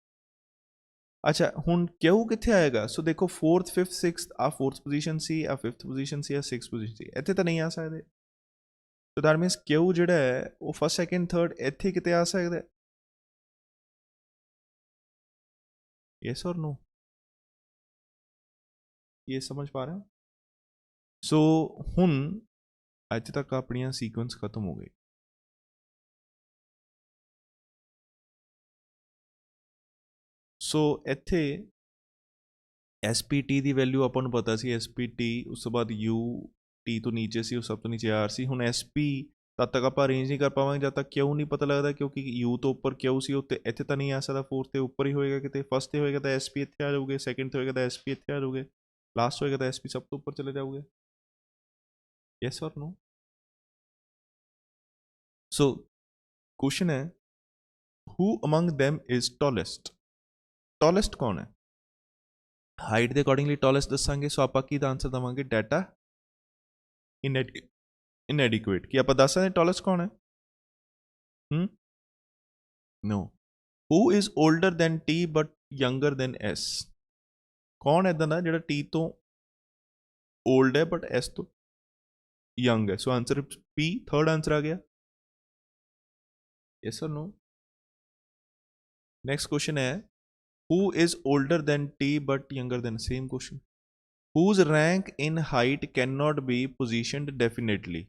ਅੱਛਾ, ਹੁਣ Q ਕਿੱਥੇ ਆਏਗਾ? ਸੋ ਦੇਖੋ 4th 5th 6th, ਆ 4th ਪੋਜੀਸ਼ਨ ਸੀ, ਆ 5th ਪੋਜੀਸ਼ਨ ਸੀ, ਆ 6th ਪੋਜੀਸ਼ਨ ਸੀ, ਇੱਥੇ ਤਾਂ ਨਹੀਂ ਆ ਸਕਦੇ। ਸੋ ਦੈਟ ਮੀਨਸ Q ਜਿਹੜਾ ਹੈ ਉਹ ਫਸਟ ਸੈਕਿੰਡ ਥਰਡ ਇੱਥੇ ਕਿਤੇ ਆ ਸਕਦਾ। ਯੈਸ ਔਰ ਨੋ? ਇਹ ਸਮਝ ਪਾ ਰਹੇ ਹੋ? ਸੋ ਹੁਣ ਅੱਜ ਤੱਕ ਆਪਣੀਆਂ ਸੀਕੁਐਂਸ ਖਤਮ ਹੋ ਗਏ। ਸੋ ਇੱਥੇ SPT ਦੀ ਵੈਲਿਊ ਆਪਾਂ ਨੂੰ ਪਤਾ ਸੀ, SPT, ਉਸ ਤੋਂ ਬਾਅਦ U T ਤੋਂ ਨੀਚੇ ਸੀ, ਉਹ ਸਭ ਤੋਂ ਨੀਚੇ R ਸੀ। ਹੁਣ SP ਤਦ ਤੱਕ ਆਪਾਂ ਅਰੇਂਜ ਨਹੀਂ ਕਰ ਪਾਵਾਂਗੇ ਜਦ ਤੱਕ Q ਨਹੀਂ ਪਤਾ ਲੱਗਦਾ, ਕਿਉਂਕਿ U ਤੋਂ ਉੱਪਰ Q ਸੀ, ਉੱਤੇ ਇੱਥੇ ਤਾਂ ਨਹੀਂ ਆ ਸਕਦਾ, 4th ਤੇ ਉੱਪਰ ਹੀ ਹੋਏਗਾ ਕਿਤੇ। ਫਸਟ ਤੇ ਹੋਏਗਾ ਤਾਂ SP ਇੱਥੇ ਆ ਜਾਊਗੇ, ਸੈਕਿੰਡ ਤੇ ਹੋਏਗਾ ਤਾਂ SP ਇੱਥੇ ਆ ਜਾਊਗੇ, ਲਾਸਟ ਹੋਏਗਾ ਤਾਂ SP ਸਭ ਤੋਂ ਉੱਪਰ ਚਲੇ ਜਾਊਗੇ। ਯੈਸ ਔਰ ਨੋ? ਸੋ क्वेश्चन है who among them is tallest. Tallest कौन है? हाइट के अकॉर्डिंगली टॉलेस्ट दसांगे, सो आप की आंसर देवांगे डाटा इनएडिक्वेट। कि आप दस सकते टॉलेस्ट कौन है? No. Who is older than T but younger than S. कौन इदा का जो टी तो ओल्ड है बट एस तो यंग है? So answer P, third answer आ गया। यस और नो? नेक्स्ट क्वेश्चन है who is older than T but younger than, same question. Whose rank in height can not be positioned definitely.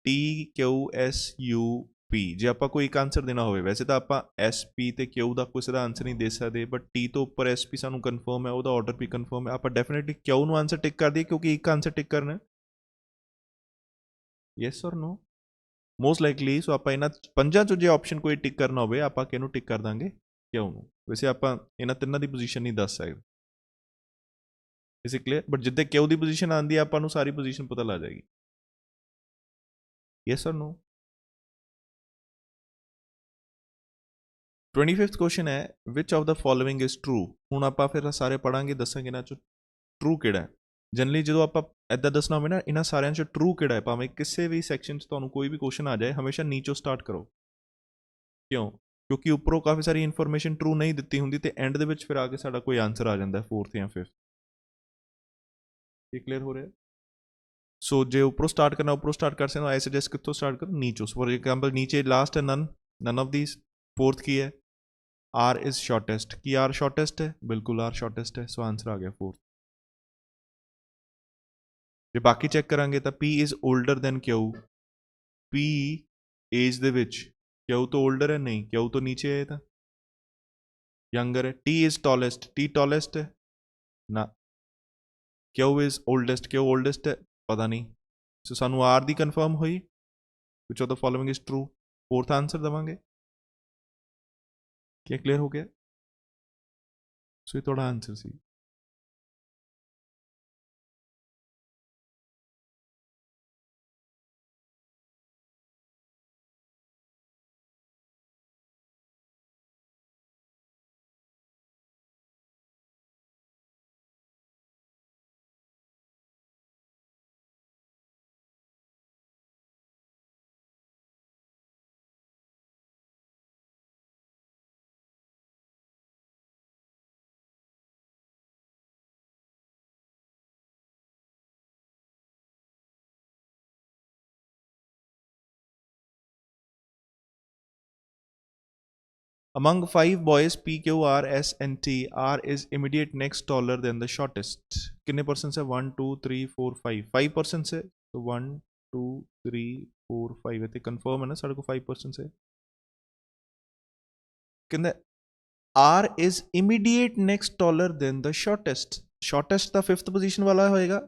T Q S U P. जे आप कोई एक answer देना हो, वैसे तो आप एस पी तो क्यू का कुछ का आंसर नहीं दे सकते, बट टी तो उपर एस पी सानू कन्फर्म है, वह ऑर्डर भी कन्फर्म है, आप डेफिनेटली क्यू न आंसर टिक कर दिए क्योंकि एक आंसर टिक करना है। यस और नो? Most likely. सो आप इन्होंने पंजा चो जो ऑप्शन कोई टिक करना हो, आप कि टिक कर देंगे क्यों न। वैसे आप इन्होंने तिना की पोजीशन नहीं दस सकते। इसे क्लियर? बट जिद्दे क्यू की पोजीशन आती है आपको सारी पोजीशन पता लग जाएगी। यस और नो? 25th क्वेश्चन है विच of the following is true. हूँ आप फिर सारे पढ़ांगे, दसांगे इन्हों चो ट्रू कि है। जनरली जो आप इदा दसना हो ना, इन्होंने सारे चो ट्रू कि है, भावें किसी भी सैक्शन तो कोई भी क्वेश्चन आ जाए, हमेशा नीचों स्टार्ट करो। क्यों? क्योंकि उपरों काफ़ी सारी इन्फॉर्मेशन ट्रू नहीं दी होंगी, तो एंड के फिर आके साड़ा कोई आंसर आ जाता है फोर्थ या फिफ्थ। ये क्लियर हो रहा है? सो जो उपरों स्टार्ट करना उपरों स्टार्ट कर सकते, आई सजेस्ट कितों स्टार्ट करो? नीचों। फॉर एग्जाम्पल नीचे लास्ट है none, none of these. Fourth की है आर इज शॉर्टेस्ट। की आर शॉर्टेस्ट है? बिल्कुल आर शॉर्टेस्ट है, सो आंसर आ गया फोर्थ। जो बाकी चेक करांगे तो P is older than Q. P age दे विच क्यू तो ओल्डर है नहीं, क्यू तो नीचे है, यंगर है। T is tallest, T tallest है ना। Q is oldest, Q oldest है पता नहीं। सो सानू आर दी कन्फर्म हुई which of the following is true. Fourth answer देवांगे। क्या क्लियर हो गया? सो ये थोड़ा आंसर सी। Among five boys, P, Q, R, S, and T, R is immediate next taller than the shortest. कितने परसेंट है? 1 2 3 4 5 5% है। तो 1 2 3 4 5 इतने कन्फर्म है ना साढ़े को 5% है। कहते R is immediate next taller than the shortest. Shortest का फिफ्थ पोजीशन वाला होएगा,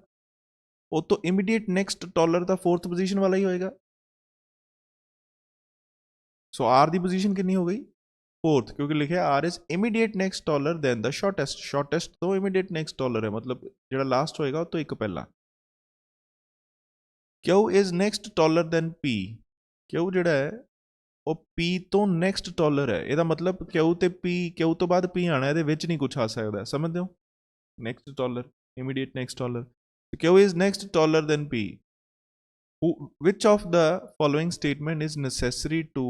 वो तो इमीडिएट नेक्स्ट टॉलर का फोर्थ पोजीशन वाला ही होएगा। सो आर दी पोजीशन कितनी हो गई? फोर्थ, क्योंकि लिखे are is immediate next taller than the shortest. Shortest तो इमीडिएट नेक्स्ट टॉलर है, मतलब जो लास्ट होएगा तो एक पहला। Q is next taller than P. Q जो है वो पी तो नेक्स्ट टॉलर है, यदा मतलब क्यू तो पी, क्यू तो बाद पी आना, ये नहीं कुछ आ सकता। समझते हो? Next taller, immediate next taller. Q is next taller than P. Which of the following statement is necessary to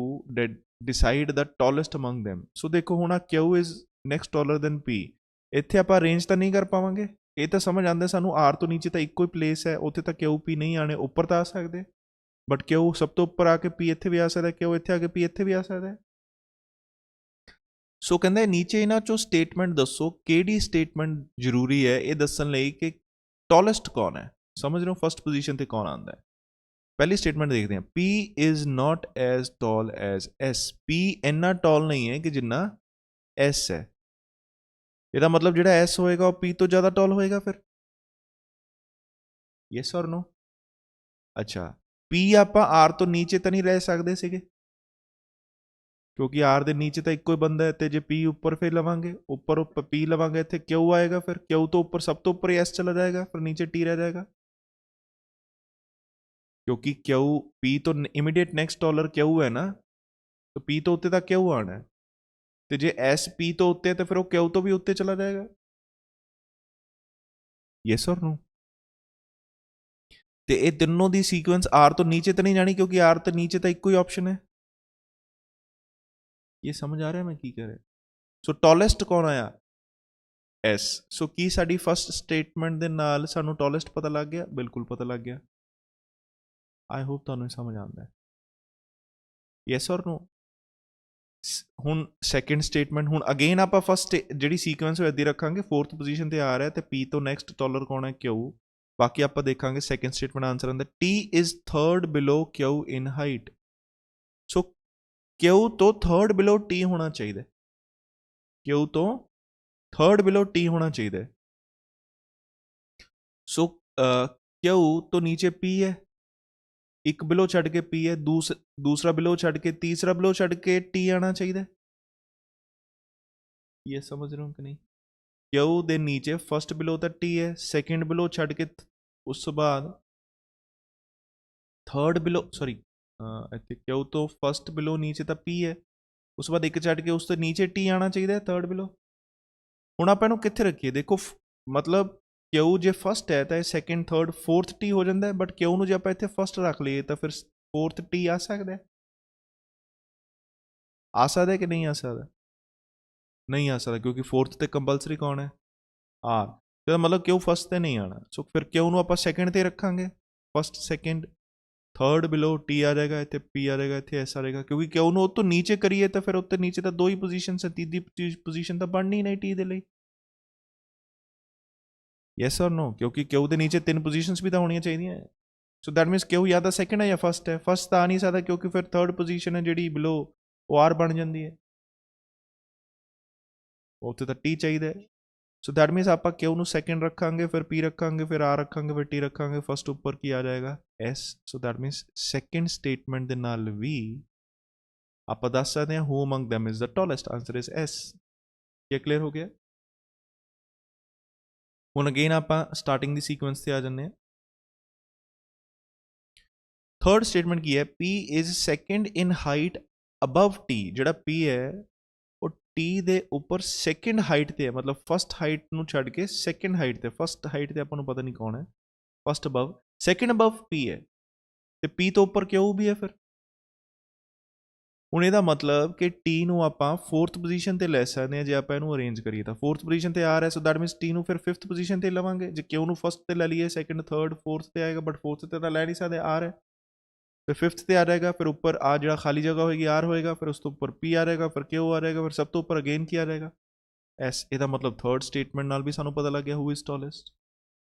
decide the tallest among them? So देखो होना Q is next taller than P। ਇੱਥੇ ਆਪਾਂ range ਤਾਂ ਨਹੀਂ ਕਰ ਪਾਵਾਂਗੇ, ਇਹ ਤਾਂ ਸਮਝ ਆਉਂਦਾ ਸਾਨੂੰ R ਤੋਂ ਨੀਚੇ ਤਾਂ ਇੱਕੋ ਹੀ ਪਲੇਸ ਹੈ, ਉੱਥੇ ਤਾਂ Q P ਨਹੀਂ ਆਣੇ, ਉੱਪਰ ਤਾਂ ਆ ਸਕਦੇ, ਬਟ Q ਸਭ ਤੋਂ ਉੱਪਰ ਆ ਕੇ P ਇੱਥੇ ਵੀ ਆ ਸਕਦਾ, Q ਇੱਥੇ ਆ ਕੇ P ਇੱਥੇ ਵੀ ਆ ਸਕਦਾ। ਸੋ ਕਹਿੰਦਾ ਨੀਚੇ ਇਹਨਾਂ ਚੋਂ ਸਟੇਟਮੈਂਟ ਦੱਸੋ ਕਿਹੜੀ ਸਟੇਟਮੈਂਟ ਜ਼ਰੂਰੀ ਹੈ ਇਹ ਦੱਸਣ ਲਈ ਕਿ ਟੌਲੈਸਟ ਕੌਣ ਹੈ। ਸਮਝ ਰਹੇ ਹੋ? ਫਸਟ ਪੋਜੀਸ਼ਨ ਤੇ ਕੌਣ ਆਉਂਦਾ ਹੈ। पहली स्टेटमेंट देखते हैं, P is not as tall as S। P इन्ना टॉल नहीं है कि जिन्ना S है। ਇਹਦਾ मतलब ਜਿਹੜਾ S ਹੋਏਗਾ ਉਹ P ਤੋਂ ਜ਼ਿਆਦਾ ਟॉल ਹੋਏਗਾ ਫਿਰ। ਯੈਸ ਔਰ ਨੋ? ਅੱਛਾ, P ਆਪਾਂ R ਤੋਂ ਨੀਚੇ ਤਾਂ ਨਹੀਂ ਰਹਿ ਸਕਦੇ ਸੀਗੇ, ਕਿਉਂਕਿ R ਦੇ ਨੀਚੇ ਤਾਂ ਇੱਕੋ ਹੀ ਬੰਦਾ ਹੈ, ਤੇ ਜੇ P ਉੱਪਰ ਫਿਰ ਲਵਾਂਗੇ, ਉੱਪਰ P ਲਵਾਂਗੇ, ਇੱਥੇ Q ਆਏਗਾ, ਫਿਰ Q ਤੋਂ ਉੱਪਰ ਸਭ ਤੋਂ ਉੱਪਰ S ਚਲਾ ਜਾਏਗਾ, ਫਿਰ ਨੀਚੇ T ਰਹਿ ਜਾਏਗਾ। क्योंकि क्यू पी तो इमीडिएट नैक्सट डॉलर क्यू है ना, तो पी तो उत्ते तक क्यू आना है, तो जे एस पी तो उत्ते है तो फिर वो क्यू तो भी उत्ते चला जाएगा। यस और नो? ਤੇ ਇਹ ਤਿੰਨੋਂ ਦੀ ਸੀਕੁਐਂਸ ਆਰ ਤੋਂ ਨੀਚੇ ਤਾਂ ਨਹੀਂ ਜਾਣੀ, ਕਿਉਂਕਿ ਆਰ ਤੋਂ ਨੀਚੇ ਤਾਂ ਇੱਕੋ ਹੀ ਆਪਸ਼ਨ ਹੈ। ਇਹ ਸਮਝ ਆ ਰਿਹਾ ਮੈਂ ਕੀ ਕਰ ਰਿਹਾ? ਸੋ ਟੋਲੈਸਟ ਕੌਣ ਆਇਆ? ਐਸ। ਸੋ ਕੀ ਸਾਡੀ ਫਸਟ ਸਟੇਟਮੈਂਟ ਦੇ ਨਾਲ ਸਾਨੂੰ ਟੋਲੈਸਟ ਪਤਾ ਲੱਗ ਗਿਆ? ਬਿਲਕੁਲ ਪਤਾ ਲੱਗ ਗਿਆ। ਆਈ ਹੋਪ ਤੁਹਾਨੂੰ ਸਮਝ ਆਉਂਦਾ ਹੈ। ਯੈਸ ਔਰ ਨੋ? ਹੁਣ ਸੈਕੰਡ ਸਟੇਟਮੈਂਟ, ਹੁਣ ਅਗੇਨ ਆਪਾਂ ਫਸਟ ਜਿਹੜੀ ਸੀਕੁਐਂਸ ਉਹ ਇੱਦਾਂ ਰੱਖਾਂਗੇ, ਫੋਰਥ ਪੋਜੀਸ਼ਨ ਤੇ ਆ ਰਿਹਾ ਤੇ ਪੀ ਤੋਂ ਨੈਕਸਟ ਡਾਲਰ ਕੌਣ ਹੈ? ਕਿਊ। ਬਾਕੀ ਆਪਾਂ ਦੇਖਾਂਗੇ ਸੈਕੰਡ ਸਟੇਟਮੈਂਟ ਆਨਸਰ ਆਉਂਦਾ T is third below Q in height. So Q ਤੋਂ ਥਰਡ ਬਿਲੋ ਟੀ ਹੋਣਾ ਚਾਹੀਦਾ, ਕਿਊ ਤੋਂ ਥਰਡ ਬਿਲੋ ਟੀ ਹੋਣਾ ਚਾਹੀਦਾ। ਸੋ ਕਿਊ ਤੋਂ ਨੀਚੇ ਪੀ ਹੈ, ਇੱਕ ਬਿਲੋ ਛੱਡ ਕੇ ਪੀ ਹੈ, ਦੂਸਰਾ ਬਿਲੋ ਛੱਡ ਕੇ ਤੀਸਰਾ ਬਿਲੋ ਛੱਡ ਕੇ ਟੀ ਆਣਾ ਚਾਹੀਦਾ। ਇਹ ਸਮਝ ਰਹੇ ਹੋ ਕਿ ਨਹੀਂ? ਕਿਊ ਦੇ ਨੀਚੇ ਫਸਟ ਬਿਲੋ ਤਾਂ ਟੀ ਹੈ, ਸੈਕਿੰਡ ਬਿਲੋ ਛੱਡ ਕੇ ਉਸ ਤੋਂ ਬਾਅਦ ਥਰਡ ਬਿਲੋ, ਸੌਰੀ ਇੱਥੇ ਕਿਊ ਤੋਂ ਫਸਟ ਬਿਲੋ ਨੀਚੇ ਤਾਂ ਪੀ ਹੈ, ਉਸ ਤੋਂ ਬਾਅਦ ਇੱਕ ਛੱਡ ਕੇ ਉਸ ਤੋਂ ਨੀਚੇ ਟੀ ਆਣਾ ਚਾਹੀਦਾ ਥਰਡ ਬਿਲੋ। ਹੁਣ ਆਪਾਂ ਇਹਨੂੰ ਕਿੱਥੇ ਰੱਖੀਏ? ਦੇਖੋ ਮਤਲਬ ਕਿਊ ਜੇ ਫਸਟ ਹੈ ਤਾਂ ਇਹ ਸੈਕਿੰਡ ਥਰਡ ਫੋਰਥ ਟੀ ਹੋ ਜਾਂਦਾ ਹੈ, ਬਟ ਕਿਊ ਨੂੰ ਜੇ ਆਪਾਂ ਇੱਥੇ ਫਸਟ ਰੱਖ ਲਈਏ ਤਾਂ ਫਿਰ ਫੋਰਥ ਟੀ ਆ ਸਕਦਾ? ਆ ਸਕਦਾ ਕਿ ਨਹੀਂ ਆ ਸਕਦਾ? ਨਹੀਂ ਆ ਸਕਦਾ, ਕਿਉਂਕਿ ਫੋਰਥ ਤੇ ਕੰਪਲਸਰੀ ਕੌਣ ਹੈ? ਆਰ। ਇਹਦਾ ਮਤਲਬ ਕਿਊ ਫਸਟ ਤੇ ਨਹੀਂ ਆਣਾ। ਸੋ ਫਿਰ ਕਿਊ ਨੂੰ ਆਪਾਂ ਸੈਕਿੰਡ ਤੇ ਰੱਖਾਂਗੇ, ਫਸਟ ਸੈਕਿੰਡ ਥਰਡ ਬਿਲੋ ਟੀ ਆ ਜਾਏਗਾ, ਇੱਥੇ ਪੀ ਆ ਜਾਏਗਾ, ਇੱਥੇ ਐਸ ਆ ਜਾਏਗਾ, ਕਿਉਂਕਿ ਕਿਊ ਨੂੰ ਉਹ ਤੋਂ ਨੀਚੇ ਕਰੀਏ ਤਾਂ ਫਿਰ ਉੱਤੇ ਨੀਚੇ ਤਾਂ ਦੋ ਹੀ ਪੋਜੀਸ਼ਨ ਹੈ, ਤੀਜੀ ਪੋਜੀਸ਼ਨ ਤਾਂ ਬਣਨੀ ਨਹੀਂ ਟੀ ਦੇ ਲਈ। ਯੈਸ ਔਰ ਨੋ? ਕਿਉਂਕਿ ਕਿਊ ਦੇ ਨੀਚੇ ਤਿੰਨ ਪੋਜੀਸ਼ਨਸ ਵੀ ਤਾਂ ਹੋਣੀਆਂ ਚਾਹੀਦੀਆਂ। ਸੋ ਦੈਟ ਮੀਨਸ ਕਿਊ ਜਾਂ ਤਾਂ ਸੈਕਿੰਡ ਹੈ ਜਾਂ ਫਸਟ ਹੈ। ਫਸਟ ਤਾਂ ਆ ਨਹੀਂ ਸਕਦਾ, ਕਿਉਂਕਿ ਫਿਰ ਥਰਡ ਪੋਜੀਸ਼ਨ ਹੈ ਜਿਹੜੀ ਬਿਲੋ ਉਹ ਆਰ ਬਣ ਜਾਂਦੀ ਹੈ, ਉੱਥੇ ਤਾਂ ਟੀ ਚਾਹੀਦਾ ਹੈ। ਸੋ ਦੈਟ ਮੀਨਸ ਆਪਾਂ ਕਿਊ ਨੂੰ ਸੈਕਿੰਡ ਰੱਖਾਂਗੇ, ਫਿਰ ਪੀ ਰੱਖਾਂਗੇ, ਫਿਰ ਆਰ ਰੱਖਾਂਗੇ, ਫਿਰ ਟੀ ਰੱਖਾਂਗੇ, ਫਸਟ ਉੱਪਰ ਕੀ ਆ ਜਾਏਗਾ? S. So that means second statement ਦੇ ਨਾਲ ਵੀ ਆਪਾਂ ਦੱਸ ਸਕਦੇ ਹਾਂ who among them is the tallest. Answer is S. ਕੀ ਕਲੀਅਰ ਹੋ ਗਿਆ? ਹੁਣ ਅਗੇਨ ਆਪਾਂ ਸਟਾਰਟਿੰਗ ਦੀ ਸੀਕੁਐਂਸ ਤੇ ਆ ਜਾਂਦੇ ਹਾਂ। ਥਰਡ ਸਟੇਟਮੈਂਟ ਕੀ ਹੈ? P is second in height above T। ਜਿਹੜਾ P ਹੈ ਉਹ T ਦੇ ਉੱਪਰ ਸੈਕਿੰਡ ਹਾਈਟ ਤੇ ਹੈ, ਮਤਲਬ ਫਸਟ ਹਾਈਟ ਨੂੰ ਛੱਡ ਕੇ ਸੈਕਿੰਡ ਹਾਈਟ ਤੇ। ਫਸਟ ਹਾਈਟ ਤੇ ਆਪਾਂ ਨੂੰ ਪਤਾ ਨਹੀਂ ਕੌਣ ਹੈ, first above, second above P ਹੈ, ਤੇ P ਤੋਂ ਉੱਪਰ ਕਿਉਂ ਵੀ ਹੈ ਫਿਰ? ਹੁਣ ਇਹਦਾ ਮਤਲਬ ਕਿ ਟੀ ਨੂੰ ਆਪਾਂ ਫੋਰਥ ਪੋਜੀਸ਼ਨ ਤੇ ਲੈ ਸਕਦੇ ਹਾਂ ਜੇ ਆਪਾਂ ਇਹਨੂੰ ਅਰੇਂਜ ਕਰੀਏ ਤਾਂ। ਫੋਰਥ ਪੋਜੀਸ਼ਨ ਤੇ ਆ ਰਿਹਾ, ਸੋ ਦੈਟ ਮੀਨਸ ਟੀ ਨੂੰ ਫਿਰ ਫਿਫਥ ਪੋਜੀਸ਼ਨ ਤੇ ਲਵਾਂਗੇ। ਜੇ ਕਿਉਂ ਨੂੰ ਫਸਟ ਤੇ ਲੈ ਲਈਏ, ਸੈਕਿੰਡ ਥਰਡ ਫੋਰਥ ਤੇ ਆਏਗਾ, ਬਟ ਫੋਰਥ ਤੇ ਤਾਂ ਲੈ ਨਹੀਂ ਸਕਦੇ, ਆ ਰਿਹਾ, ਫਿਰ ਫਿਫਥ ਤੇ ਆ ਜਾਏਗਾ, ਫਿਰ ਉੱਪਰ ਆ ਜਿਹੜਾ ਖਾਲੀ ਜਗ੍ਹਾ ਹੋਏਗੀ ਆਰ ਹੋਏਗਾ, ਫਿਰ ਉਸ ਤੋਂ ਉੱਪਰ ਪੀ ਆ ਜਾਏਗਾ, ਫਿਰ ਕਿਉਂ ਆ ਜਾਏਗਾ, ਫਿਰ ਸਭ ਤੋਂ ਉੱਪਰ ਅਗੇਨ ਕੀ ਆ ਜਾਏਗਾ? ਐਸ। ਇਹਦਾ ਮਤਲਬ ਥਰਡ ਸਟੇਟਮੈਂਟ ਨਾਲ ਵੀ ਸਾਨੂੰ ਪਤਾ ਲੱਗ ਗਿਆ ਹੂ ਇਜ਼ ਟੋਲੈਸਟ।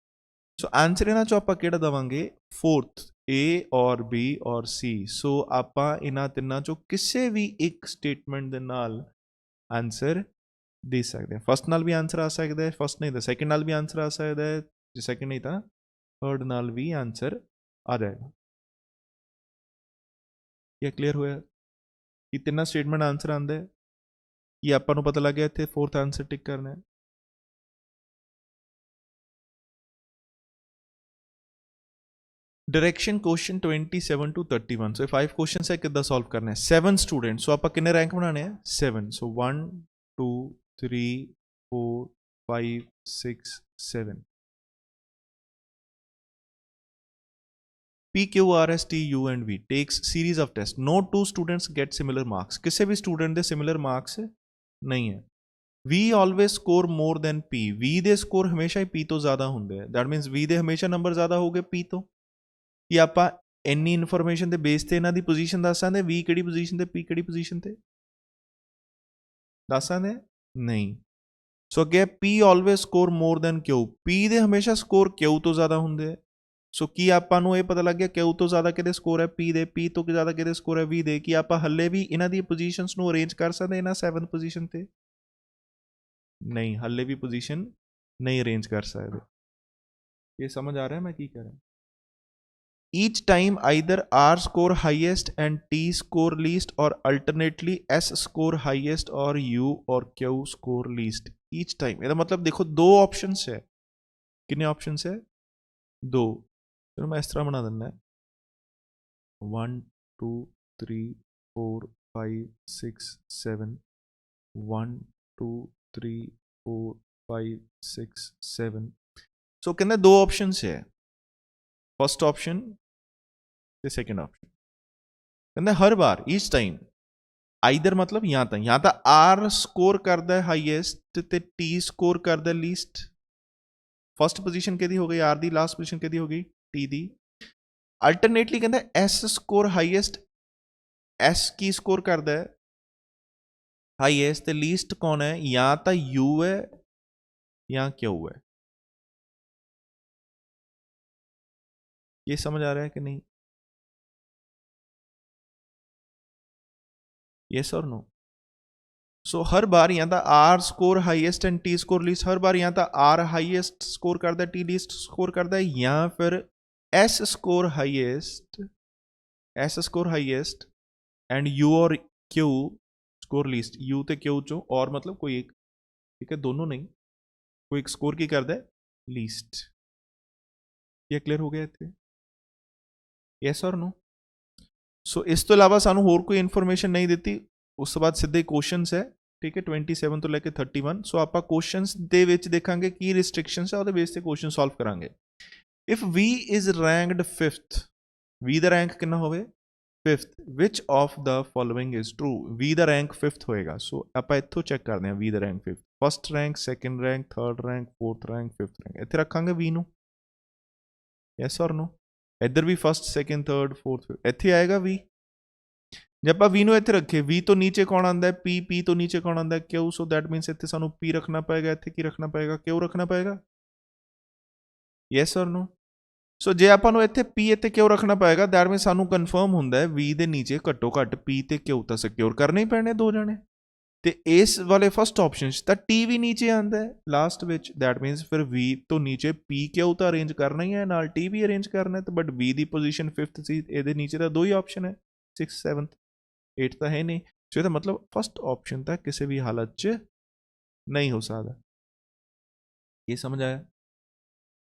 ਸੋ ਆਂਸਰ ਇਹਨਾਂ ਚੋਂ ਆਪਾਂ ਕਿਹੜਾ ਦੇਵਾਂਗੇ? ਫੋਰਥ, ਏ ਔਰ ਬੀ ਔਰ ਸੀ। ਸੋ ਆਪਾਂ ਇਹਨਾਂ ਤਿੰਨਾਂ ਚੋਂ ਕਿਸੇ ਵੀ ਇੱਕ ਸਟੇਟਮੈਂਟ ਦੇ ਨਾਲ ਆਂਸਰ ਦੇ ਸਕਦੇ ਹਾਂ। ਫਸਟ ਨਾਲ ਵੀ ਆਂਸਰ ਆ ਸਕਦਾ ਹੈ, ਫਸਟ ਨਹੀਂ ਤਾਂ ਸੈਕਿੰਡ ਨਾਲ ਵੀ ਆਂਸਰ ਆ ਸਕਦਾ ਹੈ, ਜੇ ਸੈਕਿੰਡ ਨਹੀਂ ਤਾਂ ਥਰਡ ਨਾਲ ਵੀ ਆਂਸਰ ਆ ਜਾਏਗਾ। ਇਹ ਕਲੀਅਰ ਹੋਇਆ ਕਿ ਤਿੰਨਾਂ ਸਟੇਟਮੈਂਟ ਆਂਸਰ ਆਉਂਦਾ ਹੈ? ਕਿ ਆਪਾਂ ਨੂੰ ਪਤਾ ਲੱਗ ਗਿਆ ਇੱਥੇ ਫੋਰਥ ਆਂਸਰ ਟਿਕ ਕਰਨਾ ਹੈ? Direction question 27 to 31। So 5 question है, कितना सॉल्व करना है? 7 स्टूडेंट। सो आप कितने रैंक बनाने हैं? 7। सो 1 2 3 4 5 6 7। P Q R S T U and V takes series of tests. No two students get similar marks. किसी भी स्टूडेंट ਦੇ similar marks ਨਹੀਂ ਹੈ। V always score more than P। V ਦੇ ਸਕੋਰ ਹਮੇਸ਼ਾ ਹੀ P ਤੋਂ ਜ਼ਿਆਦਾ ਹੁੰਦੇ ਆ। ਦੈਟ ਮੀਨਸ V ਦੇ ਹਮੇਸ਼ਾ ਨੰਬਰ ਜ਼ਿਆਦਾ ਹੋਗੇ P ਤੋਂ। ਕਿ ਆਪਾਂ ਇੰਨੀ ਇਨਫੋਰਮੇਸ਼ਨ ਦੇ ਬੇਸ ਤੇ ਇਹਨਾਂ ਦੀ ਪੋਜੀਸ਼ਨ ਦੱਸ ਸਕਦੇ? V ਕਿਹੜੀ ਪੋਜੀਸ਼ਨ ਤੇ, P ਕਿਹੜੀ ਪੋਜੀਸ਼ਨ ਤੇ ਦੱਸ ਸਕਦੇ? ਨਹੀਂ। ਸੋ ਅੱਗੇ P always score more than Q। P ਦੇ ਹਮੇਸ਼ਾ ਸਕੋਰ Q ਤੋਂ ਜ਼ਿਆਦਾ ਹੁੰਦੇ ਆ। ਸੋ ਕੀ ਆਪਾਂ ਨੂੰ ਇਹ ਪਤਾ ਲੱਗ ਗਿਆ Q ਤੋਂ ਜ਼ਿਆਦਾ ਕਿਹਦੇ ਸਕੋਰ ਹੈ? P ਦੇ। P ਤੋਂ ਜ਼ਿਆਦਾ ਕਿਹਦੇ ਸਕੋਰ ਹੈ? V ਦੇ। ਕੀ ਆਪਾਂ ਹੱਲੇ ਵੀ ਇਹਨਾਂ ਦੀ ਪੋਜੀਸ਼ਨਸ ਨੂੰ ਅਰੇਂਜ ਕਰ ਸਕਦੇ ਇਹਨਾਂ 7 ਪੋਜੀਸ਼ਨ ਤੇ? ਨਹੀਂ, ਹੱਲੇ ਵੀ ਪੋਜੀਸ਼ਨ ਨਹੀਂ ਅਰੇਂਜ ਕਰ ਸਕਦੇ। ਇਹ ਸਮਝ ਆ ਰਿਹਾ ਮੈਂ ਕੀ ਕਰ ਰਿਹਾ? Each time either R score highest and T score least, or alternately S score highest or U or Q score least. Each time ਇਹਦਾ ਮਤਲਬ ਦੇਖੋ ਦੋ ਆਪਸ਼ਨਸ ਹੈ। ਕਿੰਨੇ ਆਪਸ਼ਨਸ ਹੈ? ਦੋ। ਚਲੋ ਮੈਂ ਇਸ ਤਰ੍ਹਾਂ ਬਣਾ ਦਿੰਦਾ। 1 2 3 4 5 6 7 1 2 3 4 5 6 7 ਸੋ ਕਹਿੰਦੇ ਦੋ ਆਪਸ਼ਨਸ ਹੈ ਫਸਟ ਆਪਸ਼ਨ ਤੇ ਸੈਕੰਡ ਆਪਸ਼ਨ ਕਹਿੰਦੇ ਹਰ ਵਾਰ ਈਚ ਟਾਈਮ ਆਈਦਰ ਮਤਲਬ ਜਾਂ ਤਾਂ ਆਰ ਸਕੋਰ ਕਰਦਾ ਹੈ ਹਾਈਐਸਟ ਤੇ ਟੀ ਸਕੋਰ ਕਰਦਾ ਹੈ ਲੀਸਟ ਫਸਟ ਪੋਜੀਸ਼ਨ ਕਿਹਦੀ ਹੋ ਗਈ ਆਰ ਦੀ ਲਾਸਟ ਪੋਜੀਸ਼ਨ ਕਿਹਦੀ ਹੋ ਗਈ ਟੀ ਦੀ ਅਲਟਰਨੇਟਲੀ ਕਹਿੰਦਾ ਐਸ ਸਕੋਰ ਹਾਈਐਸਟ ਐਸ ਕੀ ਸਕੋਰ ਕਰਦਾ ਹੈ ਹਾਈਐਸਟ ਤੇ ਲੀਸਟ ਕੌਣ ਹੈ ਜਾਂ ਤਾਂ ਯੂ ਹੈ ਜਾਂ ਕਿਊ ਹੈ ये समझ आ रहा है कि नहीं यस और नो सो हर बार या तो R score highest and T score least हर बार या तो आर हाईएस्ट स्कोर करता है टी लीस्ट स्कोर करता है या फिर S score highest and you और क्यू स्कोर लीस्ट यू ते क्यू चो और मतलब कोई एक ठीक है दोनों नहीं कोई एक स्कोर की करता है लीस्ट ये क्लियर हो गया इतने यस और नो सो इस तो इलावा सानू होर कोई इन्फॉर्मेशन नहीं ਦਿੱਤੀ ਉਸ ਤੋਂ ਬਾਅਦ ਸਿੱਧੇ ਕੁਐਸਚਨਸ ਹੈ ਠੀਕ ਹੈ 27 ਤੋਂ ਲੈ ਕੇ 31 ਸੋ ਆਪਾਂ ਕੁਐਸਚਨਸ ਦੇ ਵਿੱਚ ਦੇਖਾਂਗੇ ਕੀ ਰਿਸਟ੍ਰਿਕਸ਼ਨਸ ਹੈ ਉਹਦੇ ਬੇਸ ਤੇ ਕੁਐਸਚਨ ਸੋਲਵ ਕਰਾਂਗੇ if v is ranked 5th v ਦਾ ਰੈਂਕ ਕਿੰਨਾ ਹੋਵੇ 5th which of the following is true v ਦਾ ਰੈਂਕ 5th ਹੋਏਗਾ ਸੋ ਆਪਾਂ ਇੱਥੋਂ ਚੈੱਕ ਕਰਦੇ ਹਾਂ v ਦਾ rank 5th first rank second rank third rank fourth rank 5th rank ਇੱਥੇ ਰੱਖਾਂਗੇ v ਨੂੰ ਯੈਸ ਔਰ ਨੋ ਇੱਧਰ ਵੀ ਫਸਟ ਸੈਕੰਡ ਥਰਡ ਫੋਰਥ ਇੱਥੇ ਆਏਗਾ v ਜੇ ਆਪਾਂ v ਨੂੰ ਇੱਥੇ ਰੱਖੇ v ਤੋਂ ਨੀਚੇ ਕੌਣ ਆਉਂਦਾ ਹੈ p ਤੋਂ ਨੀਚੇ ਕੌਣ ਆਉਂਦਾ ਹੈ q ਸੋ ਦੈਟ ਮੀਨਸ ਇੱਥੇ ਸਾਨੂੰ p ਰੱਖਣਾ ਪਏਗਾ ਇੱਥੇ ਕੀ ਰੱਖਣਾ ਪਏਗਾ q ਰੱਖਣਾ ਪਏਗਾ ਯੈਸ ਔਰ ਨੋ ਸੋ ਜੇ ਆਪਾਂ ਨੂੰ ਇੱਥੇ p ਅਤੇ q ਰੱਖਣਾ ਪਏਗਾ ਦੈਟ ਮੀਨਸ ਸਾਨੂੰ ਕਨਫਰਮ ਹੁੰਦਾ ਹੈ v ਦੇ ਨੀਚੇ ਘੱਟੋ ਘੱਟ p ਤੇ q ਤਾਂ ਸਿਕਿਉਰ ਕਰਨੇ ਹੀ ਪੈਣੇ ਦੋ ਜਣੇ ਤੇ ਇਸ ਵਾਲੇ ਫਸਟ ਆਪਸ਼ਨ 'ਚ ਤਾਂ t ਵੀ ਨੀਚੇ ਆਉਂਦਾ ਹੈ ਲਾਸਟ ਵਿੱਚ ਦੈਟ ਮੀਨਸ ਫਿਰ v ਤੋਂ ਨੀਚੇ p q ਤਾਂ ਅਰੇਂਜ ਕਰਨਾ ਹੀ ਹੈ ਨਾਲ t ਵੀ ਅਰੇਂਜ ਕਰਨਾ ਹੈ but v the position 5th ਸੀ ਇਹਦੇ ਨੀਚੇ ਤਾਂ ਦੋ ਹੀ ਆਪਸ਼ਨ ਹੈ 6th 7th 8 ਤਾਂ ਹੈ ਨਹੀਂ ਸੋ ਇਹਦਾ ਮਤਲਬ ਫਸਟ ਆਪਸ਼ਨ ਤਾਂ ਕਿਸੇ ਵੀ ਹਾਲਤ 'ਚ ਨਹੀਂ ਹੋ ਸਕਦਾ ਇਹ ਸਮਝ ਆਇਆ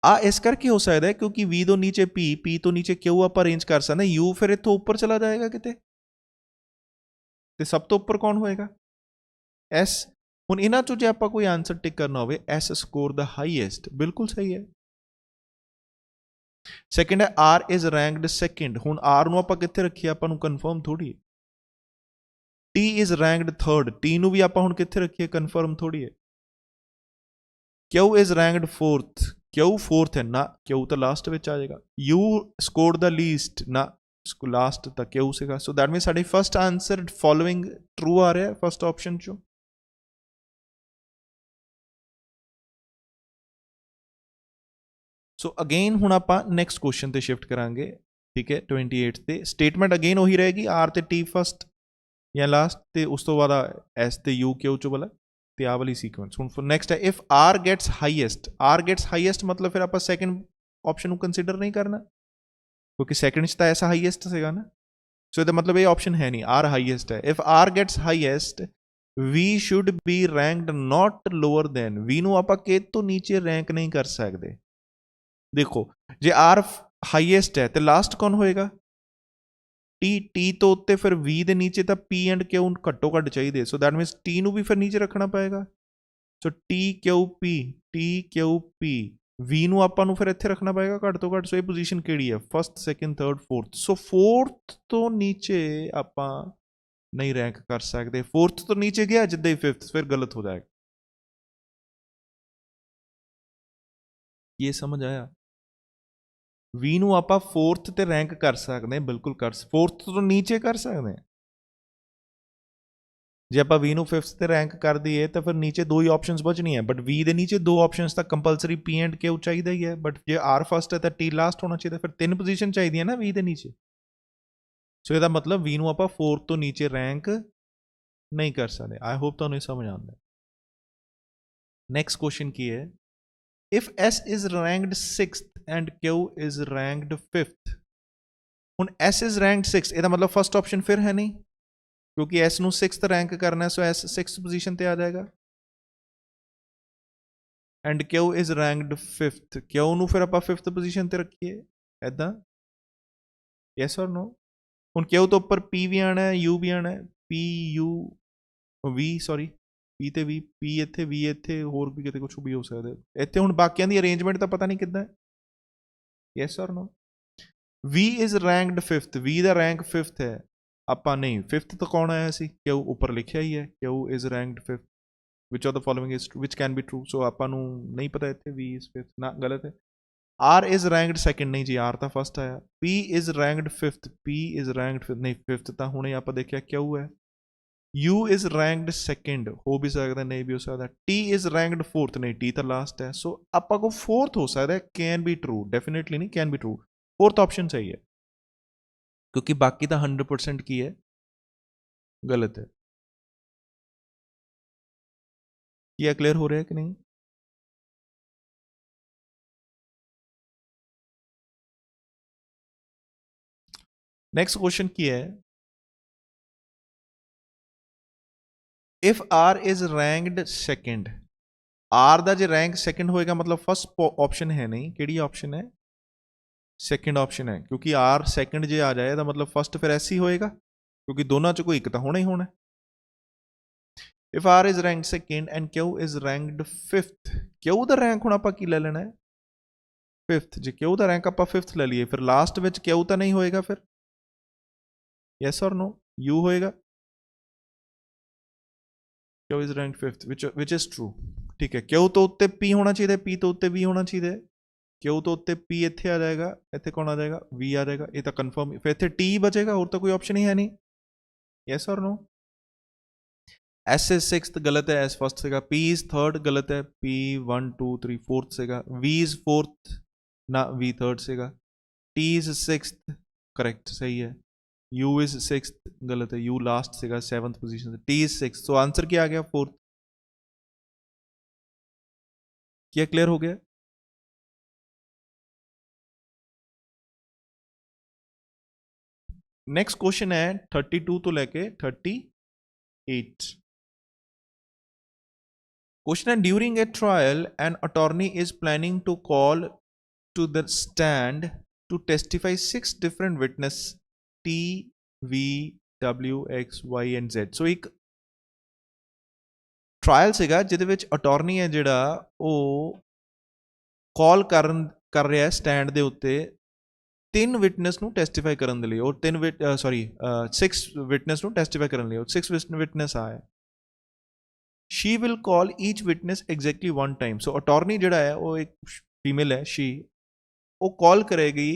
ਆ ਇਸ ਕਰਕੇ ਹੋ ਸਕਦਾ ਹੈ ਕਿਉਂਕਿ v ਤੋਂ ਨੀਚੇ p ਤੋਂ ਨੀਚੇ q ਆਪਾਂ ਅਰੇਂਜ ਕਰ ਸਕਦੇ u ਫਿਰ ਇੱਥੋਂ ਉੱਪਰ ਚਲਾ ਜਾਏਗਾ ਕਿਤੇ ਤੇ ਸਭ ਤੋਂ ਉੱਪਰ ਕੌਣ ਹੋਏਗਾ S ਹੁਣ ਇਹਨਾਂ ਚੋਂ ਜੇ ਆਪਾਂ ਕੋਈ ਆਨਸਰ ਟਿਕ ਕਰਨਾ ਹੋਵੇ S ਸਕੋਰ ਦਾ ਹਾਈਐਸਟ ਬਿਲਕੁਲ ਸਹੀ ਹੈ ਸੈਕੰਡ ਹੈ R ਇਜ਼ ਰੈਂਕਡ ਸੈਕੰਡ ਹੁਣ R ਨੂੰ ਆਪਾਂ ਕਿੱਥੇ ਰੱਖੀਏ ਆਪਾਂ ਨੂੰ ਕਨਫਰਮ ਥੋੜੀ ਹੈ T ਇਜ਼ ਰੈਂਕਡ ਥਰਡ T ਨੂੰ ਵੀ ਆਪਾਂ ਹੁਣ ਕਿੱਥੇ ਰੱਖੀਏ ਕਨਫਰਮ ਥੋੜੀ ਹੈ Q is ranked fourth Q fourth ਹੈ ਨਾ Q ਤਾਂ ਲਾਸਟ ਵਿੱਚ ਆ ਜਾਏਗਾ U ਸਕੋਰਡ ਦਾ ਲੀਸਟ ਨਾ ਲਾਸਟ ਤਾਂ Q ਸੀਗਾ ਸੋ ਦੈਟ ਮੀਨਸ ਸਾਡੀ ਫਸਟ ਆਨਸਰ ਫੋਲੋਇੰਗ ਟਰੂ ਆ ਰਿਹਾ ਫਸਟ ਆਪਸ਼ਨ ਚੋਂ ਸੋ ਅਗੇਨ ਹੁਣ ਆਪਾਂ ਨੈਕਸਟ ਕੁਐਸਚਨ ਤੇ ਸ਼ਿਫਟ ਕਰਾਂਗੇ ਠੀਕ ਹੈ 28 ਤੇ ਸਟੇਟਮੈਂਟ ਅਗੇਨ ਉਹੀ ਰਹੇਗੀ ਆਰ ਤੇ ਟੀ ਫਸਟ ਜਾਂ ਲਾਸਟ ਤੇ ਉਸ ਤੋਂ ਬਾਅਦ ਐਸ ਤੇ ਯੂ ਕਿਊ ਚ ਵਾਲਾ ਤੇ ਆ ਵਾਲੀ ਸੀਕੁਐਂਸ ਹੁਣ ਨੈਕਸਟ ਹੈ ਇਫ ਆਰ ਗੈਟਸ ਹਾਈਐਸਟ ਮਤਲਬ ਫਿਰ ਆਪਾਂ ਸੈਕੰਡ ਆਪਸ਼ਨ ਨੂੰ ਕੰਸੀਡਰ ਨਹੀਂ ਕਰਨਾ ਕਿਉਂਕਿ ਸੈਕੰਡ ਚ ਤਾਂ ਐਸਾ ਹਾਈਐਸਟ ਸੀਗਾ ਨਾ ਸੋ ਇਹਦਾ ਮਤਲਬ ਇਹ ਆਪਸ਼ਨ ਹੈ ਨਹੀਂ ਆਰ ਹਾਈਐਸਟ ਹੈ if R gets highest V should be ranked not lower than V ਨੂੰ ਆਪਾਂ ਕਿ ਤੋਂ ਨੀਚੇ ਰੈਂਕ ਨਹੀਂ ਕਰ ਸਕਦੇ ਦੇਖੋ ਜੇ ਆਰ ਹਾਈਐਸਟ ਹੈ ਤੇ ਲਾਸਟ ਕੌਣ ਹੋਏਗਾ ਟੀ ਤੋਂ ਉੱਤੇ ਫਿਰ v ਦੇ ਨੀਚੇ ਤਾਂ p ਐਂਡ q ਘੱਟੋ ਘੱਟ ਚਾਹੀਦੇ ਸੋ ਦੈਟ ਮੀਨਸ t ਨੂੰ ਵੀ ਫਿਰ ਨੀਚੇ ਰੱਖਣਾ ਪਏਗਾ ਸੋ t q p v ਨੂੰ ਆਪਾਂ ਨੂੰ ਫਿਰ ਇੱਥੇ ਰੱਖਣਾ ਪਏਗਾ ਘੱਟ ਤੋਂ ਘੱਟ ਸੋ ਇਹ ਪੋਜੀਸ਼ਨ ਕਿਹੜੀ ਹੈ ਫਸਟ ਸੈਕੰਡ ਥਰਡ ਫੋਰਥ ਸੋ ਫੋਰਥ ਤੋਂ ਨੀਚੇ ਆਪਾਂ ਨਹੀਂ ਰੈਂਕ ਕਰ ਸਕਦੇ ਫੋਰਥ ਤੋਂ ਨੀਚੇ ਗਿਆ ਜਿੱਦਾਂ ਹੀ ਫਿਫਥ ਫਿਰ ਗਲਤ ਹੋ ਜਾਏਗਾ ਇਹ ਸਮਝ ਆਇਆ v ਨੂੰ ਆਪਾਂ ਫੋਰਥ ਤੇ ਰੈਂਕ ਕਰ ਸਕਦੇ ਹਾਂ ਬਿਲਕੁਲ ਕਰ ਫੋਰਥ ਤੋਂ ਨੀਚੇ ਕਰ ਸਕਦੇ ਹਾਂ ਜੇ ਆਪਾਂ v ਨੂੰ 5th ਤੇ ਰੈਂਕ ਕਰ ਦਈਏ ਤਾਂ ਫਿਰ ਨੀਚੇ ਦੋ ਹੀ ਆਪਸ਼ਨਸ ਬਚਣੀਆਂ ਬਟ v ਦੇ ਨੀਚੇ ਦੋ ਆਪਸ਼ਨਸ ਤਾਂ ਕੰਪਲਸਰੀ p ਐਂਡ q ਚਾਹੀਦਾ ਹੀ ਹੈ ਬਟ ਜੇ r ਫਸਟ ਹੈ ਤਾਂ t ਲਾਸਟ ਹੋਣਾ ਚਾਹੀਦਾ ਫਿਰ ਤਿੰਨ ਪੋਜੀਸ਼ਨ ਚਾਹੀਦੀਆਂ ਨਾ v ਦੇ ਨੀਚੇ ਸੋ ਇਹਦਾ ਮਤਲਬ v ਨੂੰ ਆਪਾਂ 4th ਤੋਂ ਨੀਚੇ ਰੈਂਕ ਨਹੀਂ ਕਰ ਸਕਦੇ ਆਈ ਹੋਪ ਤੁਹਾਨੂੰ ਇਹ ਸਮਝ ਆਉਂਦਾ ਨੈਕਸਟ ਕੁਐਸਚਨ ਕੀ ਹੈ if S is ranked 6th and Q is ranked 5th ਹੁਣ S is ranked 6th ਇਹਦਾ ਮਤਲਬ ਫਸਟ ਆਪਸ਼ਨ ਫਿਰ ਹੈ ਨਹੀਂ ਕਿਉਂਕਿ S ਨੂੰ 6th ਰੈਂਕ ਕਰਨਾ ਸੋ S 6th ਪੋਜੀਸ਼ਨ ਤੇ ਆ ਜਾਏਗਾ and Q is ranked 5th Q ਨੂੰ ਫਿਰ ਆਪਾਂ 5th ਪੋਜੀਸ਼ਨ ਤੇ ਰੱਖੀਏ ਐਦਾਂ yes or no ਹੁਣ ਕਿਉ ਤੋਂ ਉੱਪਰ ਪੀ ਵੀ ਆਣਾ ਹੈ, ਯੂ ਵੀ ਆਣਾ ਹੈ, ਪੀ ਯੂ ਵੀ ਸੌਰੀ ਪੀ ਤੇ ਵੀ, ਪੀ ਇੱਥੇ ਵੀ ਇੱਥੇ, ਹੋਰ ਵੀ ਕਿਤੇ ਕੁਝ ਵੀ ਹੋ ਸਕਦਾ ਇੱਥੇ। ਹੁਣ ਬਾਕੀਆਂ ਦੀ ਅਰੇਂਜਮੈਂਟ ਤਾਂ ਪਤਾ ਨਹੀਂ ਕਿੱਦਾਂ ਹੈ। ਯੈਸ ਔਰ no. V is ranked 5th, V ਦਾ ਰੈਂਕ 5th ਹੈ। ਆਪਾਂ ਨਹੀਂ 5th ਤੋਂ ਕੌਣ ਆਇਆ ਸੀ, ਕਿਉ ਉੱਪਰ ਲਿਖਿਆ ਹੀ ਹੈ, Q is ranked 5th, which of the following is which can be true. So ਆਪਾਂ ਨੂੰ ਨਹੀਂ ਪਤਾ ਇੱਥੇ V ਇਜ਼ 5th, ਨਾ ਗਲਤ ਹੈ। R is ranked second, ਨਹੀਂ ਜੀ R ਤਾਂ ਫਸਟ ਆਇਆ। P is ranked 5th, P is ranked 5th, ਨਹੀਂ 5th ਤਾਂ ਹੁਣੇ ਆਪਾਂ ਦੇਖਿਆ ਕਿਉਂ ਹੈ। U is ranked second, ਹੋ ਵੀ ਸਕਦਾ ਨਹੀਂ ਵੀ ਹੋ ਸਕਦਾ। T is ranked 4th, ਨਹੀਂ T ਤਾਂ ਲਾਸਟ ਹੈ। ਸੋ ਆਪਾਂ ਕੋ 4th ਹੋ ਸਕਦਾ ਹੈ, ਕੈਨ ਬੀ ਟਰੂ, ਡੈਫੀਨੇਟਲੀ ਨਹੀਂ can be true. 4th option ਸਹੀ ਹੈ, ਕਿਉਂਕਿ ਬਾਕੀ ਤਾਂ 100% ਕੀ ਹੈ, ਗਲਤ ਹੈ। ਕੀ ਕਲੀਅਰ ਹੋ ਰਿਹਾ ਕਿ ਨਹੀਂ? नेक्स्ट क्वेश्चन की है, if R is ranked second, R ਦਾ ਜੇ ਰੈਂਕ ਸੈਕੰਡ ਹੋਏਗਾ मतलब फर्स्ट ऑप्शन है नहीं, ਕਿਹੜੀ ऑप्शन है, सेकंड ऑप्शन है, क्योंकि R सेकंड ਜੇ आ जाए ਤਾਂ मतलब फर्स्ट फिर ऐसे ही होएगा, क्योंकि दोनों ਚ ਕੋਈ ਇੱਕ ਤਾਂ होना ही होना है। if R is ranked second and Q is ranked 5th, Q the rank ਹੁਣ ਆਪਾਂ ਕੀ ਲੈ ਲੈਣਾ ਹੈ, 5th। ਜੇ Q ਦਾ ਰੈਂਕ ਆਪਾਂ 5th ਲੈ ਲਈਏ, ਫਿਰ ਲਾਸਟ ਵਿੱਚ Q ਤਾਂ ਨਹੀਂ ਹੋਏਗਾ, ਫਿਰ yes or no, U ਹੋਏਗਾ। Q is ranked 5th, which is true, ठीक है। Q ਤੋਂ ਉੱਤੇ P ਹੋਣਾ ਚਾਹੀਦਾ, P ਤੋਂ ਉੱਤੇ V ਹੋਣਾ ਚਾਹੀਦਾ। Q ਤੋਂ ਉੱਤੇ P ਇੱਥੇ ਆ ਜਾਏਗਾ, ਇੱਥੇ ਕੌਣ ਆ ਜਾਏਗਾ, V ਆ ਜਾਏਗਾ, ਇਹ ਤਾਂ ਕਨਫਰਮ। ਫਿਰ ਇੱਥੇ T ਬਚੇਗਾ, ਹੋਰ ਤਾਂ ਕੋਈ ਆਪਸ਼ਨ ਹੀ ਹੈ ਨਹੀਂ। yes or no, S is 6th, ਗਲਤ ਹੈ, S ਫਸਟ ਸੀਗਾ। P is 3rd, ਗਲਤ ਹੈ, P 1 2 3 4th ਸੀਗਾ। V is 4th, ਨਾ V 3rd ਸੀਗਾ। T is 6th, करेक्ट सही है। U is 6th, गलत है, U लास्ट सेगा 7th पोजीशन से। T is 6th, so answer क्या आ गया, 4th। क्या क्लियर हो गया? नेक्स्ट क्वेश्चन है 32 तो लेके 38। क्वेश्चन है, during a trial an attorney is planning to call to the stand to testify 6 different witness T V W X Y and Z। So ਇੱਕ ਟਰਾਇਲ ਸੀਗਾ ਜਿਹਦੇ ਵਿੱਚ ਅਟਾਰਨੀ ਹੈ ਜਿਹੜਾ ਉਹ ਕਾਲ ਕਰ ਰਿਹਾ ਹੈ ਸਟੈਂਡ ਦੇ ਉੱਤੇ 3 ਵਿਟਨੈਸ ਨੂੰ ਟੈਸਟੀਫਾਈ ਕਰਨ ਦੇ ਲਈ, ਔਰ 6 ਵਿਟਨੈਸ ਨੂੰ ਟੈਸਟੀਫਾਈ ਕਰਨ ਲਈ, ਔਰ 6 ਵਿਟਨੈਸ ਆਇਆ। She will call each witness exactly 1 time. So attorney ਜਿਹੜਾ ਹੈ ਉਹ ਇੱਕ ਫੀਮੇਲ ਹੈ, ਸ਼ੀ, ਉਹ ਕਾਲ ਕਰੇਗੀ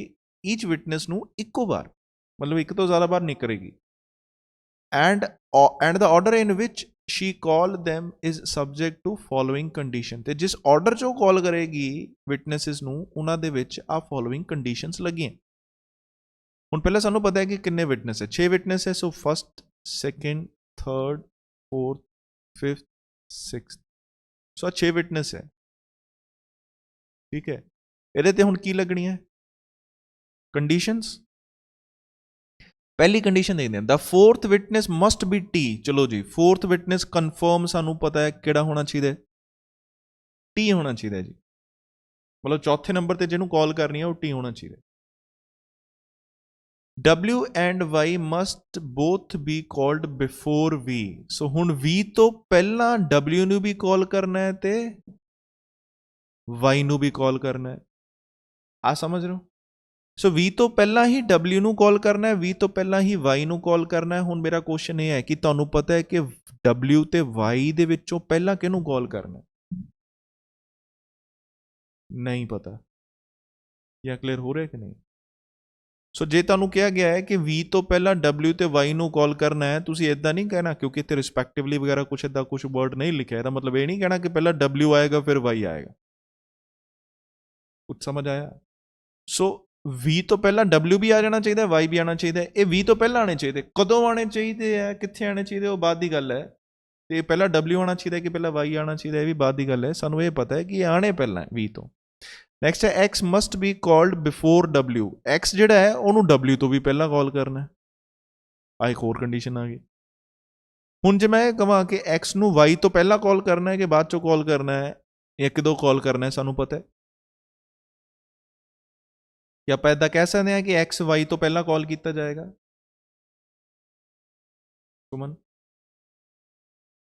ਈਚ ਵਿਟਨੈਸ ਨੂੰ ਇੱਕੋ ਵਾਰ, मतलब एक तो ज़्यादा बार नहीं करेगी। and the order in which she call them is subject to following condition। ਤੇ ਜਿਸ ਆਰਡਰ 'ਚ ਉਹ ਕਾਲ ਕਰੇਗੀ ਵਿਟਨੈਸਿਸ ਨੂੰ, ਉਹਨਾਂ ਦੇ ਵਿੱਚ ਆ ਫੋਲੋਇੰਗ ਕੰਡੀਸ਼ਨਸ ਲੱਗੀਆਂ। ਹੁਣ ਪਹਿਲਾਂ ਸਾਨੂੰ ਪਤਾ ਹੈ ਕਿ ਕਿੰਨੇ ਵਿਟਨੈਸ ਹੈ, 6 ਵਿਟਨੈਸ ਹੈ। So first, second, third, fourth, fifth, sixth, so 6 witness ਹੈ, ਠੀਕ ਹੈ। ਇਹਦੇ ਤੇ ਹੁਣ ਕੀ ਲੱਗਣੀਆਂ ਕੰਡੀਸ਼ਨਸ? पहली कंडीशन देखते हैं, the 4th witness must be T। चलो जी, 4th विटनेस कन्फर्म सानू पता है किहड़ा होना चाहिए, T होना चाहिए जी। मतलब चौथे नंबर ते जिन्होंने कॉल करनी है वो T होना चाहिए। W and Y must both be called before V। सो हुण V तो पहला W नू भी कॉल करना है ते Y नू भी कॉल करना है, आ समझ रहे हो? सो V तो पहला ही W ਨੂੰ ਕਾਲ ਕਰਨਾ ਹੈ, V ਤੋਂ ਪਹਿਲਾਂ ਹੀ Y ਨੂੰ ਕਾਲ ਕਰਨਾ ਹੈ। ਹੁਣ ਮੇਰਾ ਕੁਐਸਚਨ ਇਹ ਹੈ ਕਿ ਤੁਹਾਨੂੰ ਪਤਾ ਹੈ ਕਿ W ਤੇ Y ਦੇ ਵਿੱਚੋਂ ਪਹਿਲਾਂ ਕਿਹਨੂੰ ਕਾਲ ਕਰਨਾ ਹੈ? ਨਹੀਂ ਪਤਾ। ਇਹ ਕਲੀਅਰ ਹੋ ਰਿਹਾ ਕਿ ਨਹੀਂ? ਸੋ ਜੇ ਤੁਹਾਨੂੰ ਕਿਹਾ ਗਿਆ ਹੈ ਕਿ V ਤੋਂ ਪਹਿਲਾਂ W ਤੇ Y ਨੂੰ ਕਾਲ ਕਰਨਾ ਹੈ, ਤੁਸੀਂ ਇਦਾਂ ਨਹੀਂ ਕਹਿਣਾ, ਕਿਉਂਕਿ ਇੱਥੇ ਰਿਸਪੈਕਟਿਵਲੀ ਵਗੈਰਾ ਕੁਛ ਇਦਾਂ ਕੁਛ ਵਰਡ ਨਹੀਂ ਲਿਖਿਆ। ਇਹਦਾ ਮਤਲਬ ਇਹ ਨਹੀਂ ਕਹਿਣਾ ਕਿ ਪਹਿਲਾਂ W ਆਏਗਾ ਫਿਰ Y ਆਏਗਾ। ਕੁਛ ਸਮਝ ਆਇਆ? ਸੋ V ਤੋਂ ਪਹਿਲਾਂ W ਵੀ ਆ ਜਾਣਾ ਚਾਹੀਦਾ, Y ਵੀ ਆਉਣਾ ਚਾਹੀਦਾ। ਇਹ V ਤੋਂ ਪਹਿਲਾਂ ਆਉਣੇ ਚਾਹੀਦੇ। ਕਦੋਂ ਆਉਣੇ ਚਾਹੀਦੇ ਆ, ਕਿੱਥੇ ਆਉਣੇ ਚਾਹੀਦੇ, ਉਹ ਬਾਅਦ ਦੀ ਗੱਲ ਹੈ। ਤੇ ਪਹਿਲਾਂ W ਆਉਣਾ ਚਾਹੀਦਾ ਕਿ ਪਹਿਲਾਂ Y ਆਉਣਾ ਚਾਹੀਦਾ, ਇਹ ਵੀ ਬਾਅਦ ਦੀ ਗੱਲ ਹੈ। ਸਾਨੂੰ ਇਹ ਪਤਾ ਹੈ ਕਿ ਇਹ ਆਣੇ ਪਹਿਲਾਂ V ਤੋਂ। ਨੈਕਸਟ ਹੈ, X must B called before W। X ਜਿਹੜਾ ਹੈ ਉਹਨੂੰ W ਤੋਂ ਵੀ ਪਹਿਲਾਂ ਕਾਲ ਕਰਨਾ। ਆ ਇੱਕ ਹੋਰ ਕੰਡੀਸ਼ਨ ਆ ਗਈ। ਹੁਣ ਜੇ ਮੈਂ ਇਹ ਕਹਾਂ ਕਿ X ਨੂੰ Y ਤੋਂ ਪਹਿਲਾਂ ਕਾਲ ਕਰਨਾ ਹੈ ਕਿ ਬਾਅਦ ਚੋਂ ਕਾਲ ਕਰਨਾ ਹੈ, ਜਾਂ ਕਦੋਂ ਕਾਲ ਕਰਨਾ ਹੈ, ਸਾਨੂੰ ਪਤਾ ਹੈ ਕਿ ਆਪਾਂ ਇੱਦਾਂ ਕਹਿ ਸਕਦੇ ਹਾਂ ਕਿ X Y ਤੋਂ ਪਹਿਲਾਂ ਕਾਲ ਕੀਤਾ ਜਾਏਗਾ। ਸੁਮਨ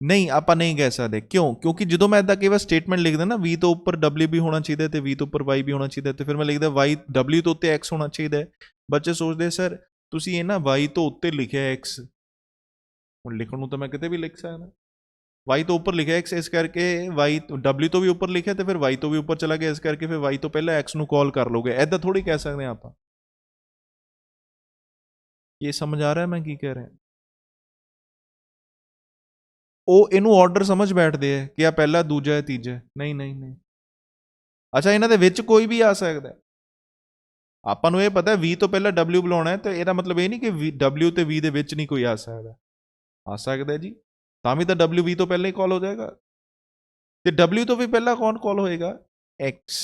ਨਹੀਂ, ਆਪਾਂ ਨਹੀਂ ਕਹਿ ਸਕਦੇ। ਕਿਉਂ? ਕਿਉਂਕਿ ਜਦੋਂ ਮੈਂ ਇਦਾਂ ਕਈ ਵਾਰ ਸਟੇਟਮੈਂਟ ਲਿਖਦਾ ਨਾ v ਤੋਂ ਉੱਪਰ w ਵੀ ਹੋਣਾ ਚਾਹੀਦਾ ਤੇ v ਤੋਂ ਉੱਪਰ y ਵੀ ਹੋਣਾ ਚਾਹੀਦਾ, ਤੇ ਫਿਰ ਮੈਂ ਲਿਖਦਾ y w ਤੋਂ ਉੱਤੇ x ਹੋਣਾ ਚਾਹੀਦਾ ਹੈ। ਬੱਚੇ ਸੋਚਦੇ ਸਰ ਤੁਸੀਂ ਇਹ ਨਾ y ਤੋਂ ਉੱਤੇ ਲਿਖਿਆ x, ਹੁਣ ਲਿਖਣ ਨੂੰ ਤਾਂ ਮੈਂ ਕਿਤੇ ਵੀ ਲਿਖ ਸਕਦਾ, y ਤੋਂ ਉੱਪਰ ਲਿਖਿਆ x, ਇਸ ਕਰਕੇ y w ਤੋਂ ਵੀ ਉੱਪਰ ਲਿਖਿਆ ਤੇ ਫਿਰ y ਤੋਂ ਵੀ ਉੱਪਰ ਚਲਾ ਗਿਆ, ਇਸ ਕਰਕੇ ਫਿਰ y ਤੋਂ ਪਹਿਲਾਂ x ਨੂੰ ਕਾਲ ਕਰ ਲੋਗੇ। ਐਦਾਂ ਥੋੜੀ ਕਹਿ ਸਕਦੇ ਹਾਂ ਆਪਾਂ। ਇਹ ਸਮਝ ਆ ਰਿਹਾ ਮੈਂ ਕੀ ਕਹਿ ਰਿਹਾ? ਉਹ ਇਹਨੂੰ ਆਰਡਰ ਸਮਝ ਬੈਠਦੇ ਆ ਕਿ ਆ ਪਹਿਲਾ, ਦੂਜਾ ਹੈ, ਤੀਜਾ। ਨਹੀਂ ਨਹੀਂ ਨਹੀਂ, ਅੱਛਾ ਇਹਨਾਂ ਦੇ ਵਿੱਚ ਕੋਈ ਵੀ ਆ ਸਕਦਾ। ਆਪਾਂ ਨੂੰ ਇਹ ਪਤਾ v ਤੋਂ ਪਹਿਲਾਂ w ਬੁਲਾਉਣਾ ਹੈ, ਤੇ ਇਹਦਾ ਮਤਲਬ ਇਹ ਨਹੀਂ ਕਿ w ਤੇ v ਦੇ ਵਿੱਚ ਨਹੀਂ ਕੋਈ ਆ ਸਕਦਾ। ਆ ਸਕਦਾ ਜੀ, ਤਾਂ ਵੀ ਤਾਂ w v ਤੋਂ ਪਹਿਲਾਂ ਹੀ ਕਾਲ ਹੋ ਜਾਏਗਾ, ਤੇ w ਤੋਂ ਵੀ ਪਹਿਲਾਂ ਕੌਣ ਕਾਲ ਹੋਏਗਾ? x।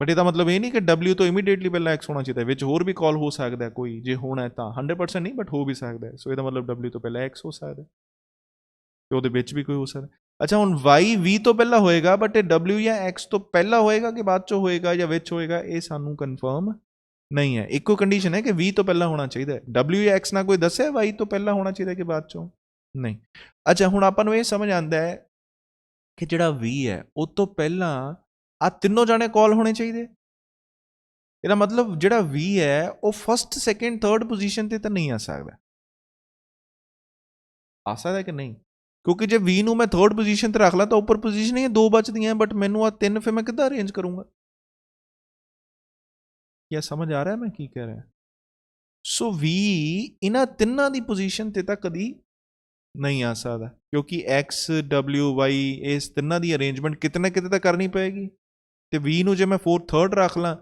ਬਟ ਇਹਦਾ ਮਤਲਬ ਇਹ ਨਹੀਂ ਕਿ w ਤੋਂ ਇਮੀਡੀਏਟਲੀ ਪਹਿਲਾਂ x ਹੋਣਾ ਚਾਹੀਦਾ, ਵਿੱਚ ਹੋਰ ਵੀ ਕਾਲ ਹੋ ਸਕਦਾ ਕੋਈ, ਜੇ ਹੋਣਾ ਹੈ ਤਾਂ 100% ਨਹੀਂ, ਬਟ ਹੋ ਵੀ ਸਕਦਾ। ਸੋ ਇਹਦਾ ਮਤਲਬ w ਤੋਂ ਪਹਿਲਾਂ x ਹੋ ਸਕਦਾ, ਤੇ ਉਹਦੇ ਵਿੱਚ ਵੀ ਕੋਈ ਹੋ ਸਕਦਾ। ਅੱਛਾ ਹੁਣ y v ਤੋਂ ਪਹਿਲਾਂ ਹੋਏਗਾ, ਬਟ ਇਹ w ਜਾਂ x ਤੋਂ ਪਹਿਲਾਂ ਹੋਏਗਾ ਕਿ ਬਾਅਦ ਚੋਂ ਹੋਏਗਾ ਜਾਂ ਵਿੱਚ ਹੋਏਗਾ, ਇਹ ਸਾਨੂੰ ਕਨਫਰਮ ਨਹੀਂ ਹੈ। ਇੱਕੋ ਕੰਡੀਸ਼ਨ ਹੈ ਕਿ v ਤੋਂ ਪਹਿਲਾਂ ਹੋਣਾ ਚਾਹੀਦਾ ਹੈ। w ਜਾਂ x ਨਾਲ ਕੋਈ ਦੱਸਿਆ y ਤੋਂ ਪਹਿਲਾਂ ਹੋਣਾ ਚਾਹੀਦਾ ਕਿ ਬਾਅਦ ਚੋਂ? ਨਹੀਂ। ਅੱਛਾ ਹੁਣ ਆਪਾਂ ਨੂੰ ਇਹ ਸਮਝ ਆਉਂਦਾ ਹੈ ਕਿ ਜਿਹੜਾ v ਹੈ ਉਹ ਤੋਂ ਪਹਿਲਾਂ ਆ ਤਿੰਨੋਂ ਜਾਣੇ ਕਾਲ ਹੋਣੇ ਚਾਹੀਦੇ। ਇਹਦਾ ਮਤਲਬ ਜਿਹੜਾ v ਹੈ ਉਹ ਫਸਟ, ਸੈਕੰਡ, ਥਰਡ ਪੋਜੀਸ਼ਨ ਤੇ ਤਾਂ ਨਹੀਂ ਆ ਸਕਦਾ। ਆ ਸਕਦਾ ਕਿ ਨਹੀਂ? ਕਿਉਂਕਿ ਜੇ v ਨੂੰ ਮੈਂ ਥਰਡ ਪੋਜੀਸ਼ਨ ਤੇ ਰੱਖ ਲਾਂ ਤਾਂ ਉੱਪਰ ਪੋਜੀਸ਼ਨ ਹੀ ਦੋ ਬਚਦੀਆਂ, ਬਟ ਮੈਨੂੰ ਆ ਤਿੰਨ ਫਿਰ ਮੈਂ ਕਿੱਦਾਂ ਅਰੇਂਜ ਕਰੂੰਗਾ? ਕੀ ਸਮਝ ਆ ਰਿਹਾ ਮੈਂ ਕੀ ਕਹਿ ਰਿਹਾ? ਸੋ v ਇਹਨਾਂ ਤਿੰਨਾਂ ਦੀ ਪੋਜੀਸ਼ਨ ਤੇ ਤਾਂ ਕਦੀ ਨਹੀਂ ਆ ਸਕਦਾ, ਕਿਉਂਕਿ x, w, y ਇਸ ਤਿੰਨਾਂ ਦੀ ਅਰੇਂਜਮੈਂਟ ਕਿਤੇ ਨਾ ਕਿਤੇ ਤਾਂ ਕਰਨੀ ਪਏਗੀ। ਤੇ v ਨੂੰ ਜੇ ਮੈਂ ਫੋਰਥ, ਥਰਡ ਰੱਖ ਲਾਂ,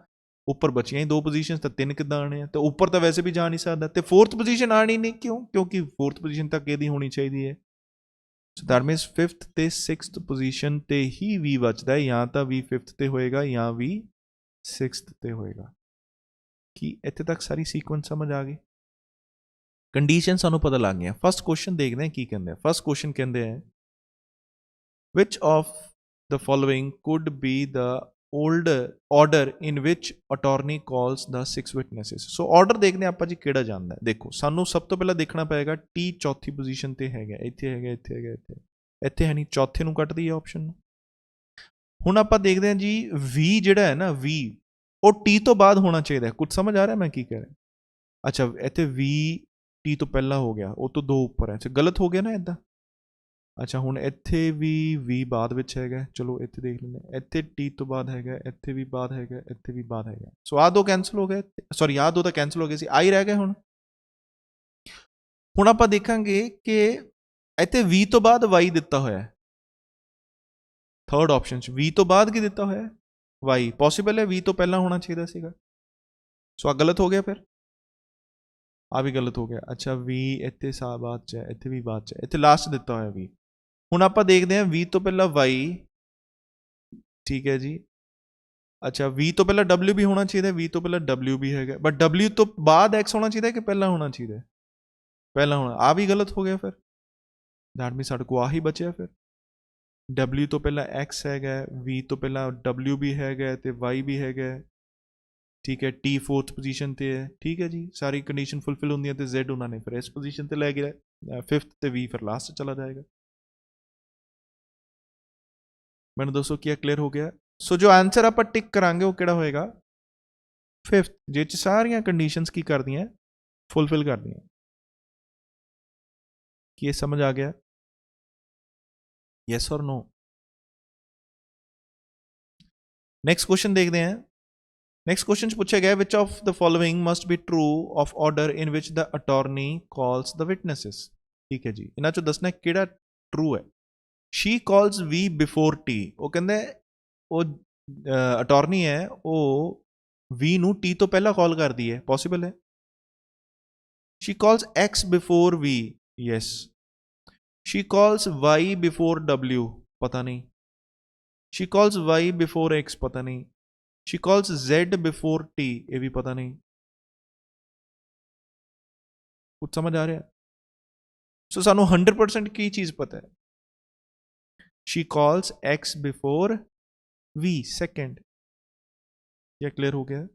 ਉੱਪਰ ਬਚੀਆਂ ਹੀ ਦੋ ਪੋਜੀਸ਼ਨਸ, ਤਾਂ ਤਿੰਨ ਕਿੱਦਾਂ ਆਣੇ ਆ? ਤੇ ਉੱਪਰ ਤਾਂ ਵੈਸੇ ਵੀ ਜਾ ਨਹੀਂ ਸਕਦਾ, ਤੇ ਫੋਰਥ ਪੋਜੀਸ਼ਨ ਆਣੀ ਨਹੀਂ। ਕਿਉਂ? ਕਿਉਂਕਿ ਫੋਰਥ ਪੋਜੀਸ਼ਨ ਤੱਕ ਇਹਦੀ ਹੋਣੀ ਚਾਹੀਦੀ ਹੈ। ਸੋ ਦੈਟ ਮੀਨਸ 5th ਤੇ 6th ਪੋਜੀਸ਼ਨ ਤੇ ਹੀ v ਬਚਦਾ ਹੈ, ਜਾਂ ਤਾਂ v 5th ਤੇ ਹੋਏਗਾ ਜਾਂ v 6th ਤੇ ਹੋਏਗਾ। ਕੀ ਇੱਥੇ ਤੱਕ ਸਾਰੀ ਸੀਕੁਐਂਸ ਸਮਝ ਆ ਗਈ? ਕੰਡੀਸ਼ਨ ਸਾਨੂੰ ਪਤਾ ਲੱਗ ਗਿਆ। ਫਸਟ ਕੁਐਸਚਨ ਦੇਖਦੇ ਹਾਂ ਕੀ ਕਹਿੰਦੇ ਆ। ਫਸਟ ਕੁਐਸਚਨ ਕਹਿੰਦੇ ਆ which of the following could be the order in which attorney calls the 6 witnesses। So order ਦੇਖਦੇ ਆਪਾਂ ਜੀ ਕਿਹੜਾ ਜਾਂਦਾ ਹੈ। ਦੇਖੋ ਸਾਨੂੰ ਸਭ ਤੋਂ ਪਹਿਲਾਂ ਦੇਖਣਾ ਪਏਗਾ ਟੀ ਚੌਥੀ ਪੋਜੀਸ਼ਨ ਤੇ ਹੈਗਾ, ਇੱਥੇ ਹੈਗਾ, ਇੱਥੇ ਹੈਗਾ, ਇੱਥੇ ਹੈ ਨਹੀਂ, ਚੌਥੇ ਨੂੰ ਕੱਟਦੀ ਹੈ ਆਪਸ਼ਨ ਨੂੰ। ਹੁਣ ਆਪਾਂ ਦੇਖਦੇ ਹਾਂ ਜੀ v ਜਿਹੜਾ ਹੈ ਨਾ, v ਉਹ ਟੀ ਤੋਂ ਬਾਅਦ ਹੋਣਾ ਚਾਹੀਦਾ। ਕੁਝ ਸਮਝ ਆ ਰਿਹਾ ਮੈਂ ਕੀ ਕਹਿ ਰਿਹਾ? ਅੱਛਾ ਇੱਥੇ v ਟੀ ਤੋਂ ਪਹਿਲਾਂ ਹੋ ਗਿਆ, ਉਹ ਤੋਂ ਦੋ ਉੱਪਰ ਹੈ। ਅੱਛਾ ਗਲਤ ਹੋ ਗਿਆ ਨਾ ਇਦਾਂ। ਅੱਛਾ ਹੁਣ ਇੱਥੇ ਵੀ v ਬਾਅਦ ਵਿੱਚ ਹੈਗਾ, ਚਲੋ ਇੱਥੇ ਦੇਖ ਲੈਂਦੇ, ਇੱਥੇ t ਤੋਂ ਬਾਅਦ ਹੈਗਾ, ਇੱਥੇ ਵੀ ਬਾਅਦ ਹੈਗਾ, ਇੱਥੇ ਵੀ ਬਾਅਦ ਹੈਗਾ। ਸੋ ਆਹ ਦੋ ਕੈਂਸਲ ਹੋ ਗਏ, ਸੌਰੀ ਆਹ ਦੋ ਤਾਂ ਕੈਂਸਲ ਹੋ ਗਏ ਸੀ, ਆਈ ਰਹਿ ਗਏ। ਹੁਣ ਆਪਾਂ ਦੇਖਾਂਗੇ ਕਿ ਇੱਥੇ v ਤੋਂ ਬਾਅਦ y ਦਿੱਤਾ ਹੋਇਆ ਹੈ। ਥਰਡ ਆਪਸ਼ਨ 'ਚ v ਤੋਂ ਬਾਅਦ ਕੀ ਦਿੱਤਾ ਹੋਇਆ ਹੈ? y। ਪੋਸੀਬਲ ਹੈ v ਤੋਂ ਪਹਿਲਾਂ ਹੋਣਾ ਚਾਹੀਦਾ ਸੀਗਾ। ਸੋ ਆ ਗਲਤ ਹੋ ਗਿਆ, ਫਿਰ ਆ ਵੀ ਗਲਤ ਹੋ ਗਿਆ। ਅੱਛਾ v ਇੱਥੇ ਬਾਅਦ 'ਚ ਹੈ, ਇੱਥੇ ਵੀ ਬਾਅਦ 'ਚ ਹੈ, ਇੱਥੇ ਲਾਸਟ ਦਿੱਤਾ ਹੋਇਆ v। ਹੁਣ ਆਪਾਂ ਦੇਖਦੇ ਹਾਂ v ਤੋਂ ਪਹਿਲਾਂ y, ਠੀਕ ਹੈ ਜੀ। ਅੱਛਾ v ਤੋਂ ਪਹਿਲਾਂ w ਵੀ ਹੋਣਾ ਚਾਹੀਦਾ, v ਤੋਂ ਪਹਿਲਾਂ w ਵੀ ਹੈਗਾ, ਬਟ w ਤੋਂ ਬਾਅਦ x ਹੋਣਾ ਚਾਹੀਦਾ ਕਿ ਪਹਿਲਾਂ ਹੋਣਾ ਚਾਹੀਦਾ? ਪਹਿਲਾਂ ਹੋਣਾ। ਆ ਵੀ ਗਲਤ ਹੋ ਗਿਆ, ਫਿਰ ਦੈਟ ਮੀਨਸ ਸਾਡੇ ਕੋਲ ਆਹੀ ਬਚਿਆ। ਫਿਰ w ਤੋਂ ਪਹਿਲਾਂ x ਹੈਗਾ, v ਤੋਂ ਪਹਿਲਾਂ w ਵੀ ਹੈਗਾ ਤੇ y ਵੀ ਹੈਗਾ, ਠੀਕ ਹੈ। t ਫੋਰਥ ਪੋਜੀਸ਼ਨ ਤੇ ਹੈ, ਠੀਕ ਹੈ ਜੀ। ਸਾਰੀ ਕੰਡੀਸ਼ਨ ਫੁਲਫਿਲ ਹੁੰਦੀਆਂ ਤੇ z ਉਹਨਾਂ ਨੇ ਫਿਰ ਇਸ ਪੋਜੀਸ਼ਨ ਤੇ ਲੈ ਗਿਆ, 5th ਤੇ v ਫਿਰ ਲਾਸਟ ਚਲਾ ਜਾਏਗਾ। ਮੈਨੂੰ ਦੱਸੋ ਕੀ ਕਲੀਅਰ ਹੋ ਗਿਆ? ਸੋ ਜੋ ਆਨਸਰ ਆਪਾਂ ਟਿਕ ਕਰਾਂਗੇ ਉਹ ਕਿਹੜਾ ਹੋਏਗਾ? 5th, ਜਿਹ 'ਚ ਸਾਰੀਆਂ ਕੰਡੀਸ਼ਨਸ ਕੀ ਕਰਦੀਆਂ? ਫੁਲਫਿਲ ਕਰਦੀਆਂ। ਕੀ ਇਹ ਸਮਝ ਆ ਗਿਆ? ਯੈਸ ਔਰ ਨੋ? ਨੈਕਸਟ ਕੁਐਸਚਨ ਦੇਖਦੇ ਹਾਂ। ਨੈਕਸਟ ਕੁਐਸਚਨ 'ਚ ਪੁੱਛਿਆ ਗਿਆ which of the following must be true of order in which the attorney calls the witnesses। ਠੀਕ ਹੈ ਜੀ, ਇਹਨਾਂ 'ਚੋਂ ਦੱਸਣਾ ਕਿਹੜਾ ਟਰੂ ਹੈ। she calls v before t। ਉਹ ਕਹਿੰਦੇ ਉਹ ਅਟਾਰਨੀ ਹੈ, ਉਹ v ਨੂੰ t ਤੋਂ ਪਹਿਲਾਂ ਕਾਲ ਕਰਦੀ ਹੈ, ਪੋਸੀਬਲ ਹੈ। she calls x before v, yes। she calls y before w, ਪਤਾ ਨਹੀਂ। she calls y before x, ਪਤਾ ਨਹੀਂ। she calls z before t, ਇਹ ਵੀ ਪਤਾ ਨਹੀਂ। ਕੁਝ ਸਮਝ ਆ ਰਿਹਾ? ਸੋ ਸਾਨੂੰ 100% ਕੀ ਚੀਜ਼ ਪਤਾ ਹੈ? she calls x before v, second। क्या क्लियर हो गया?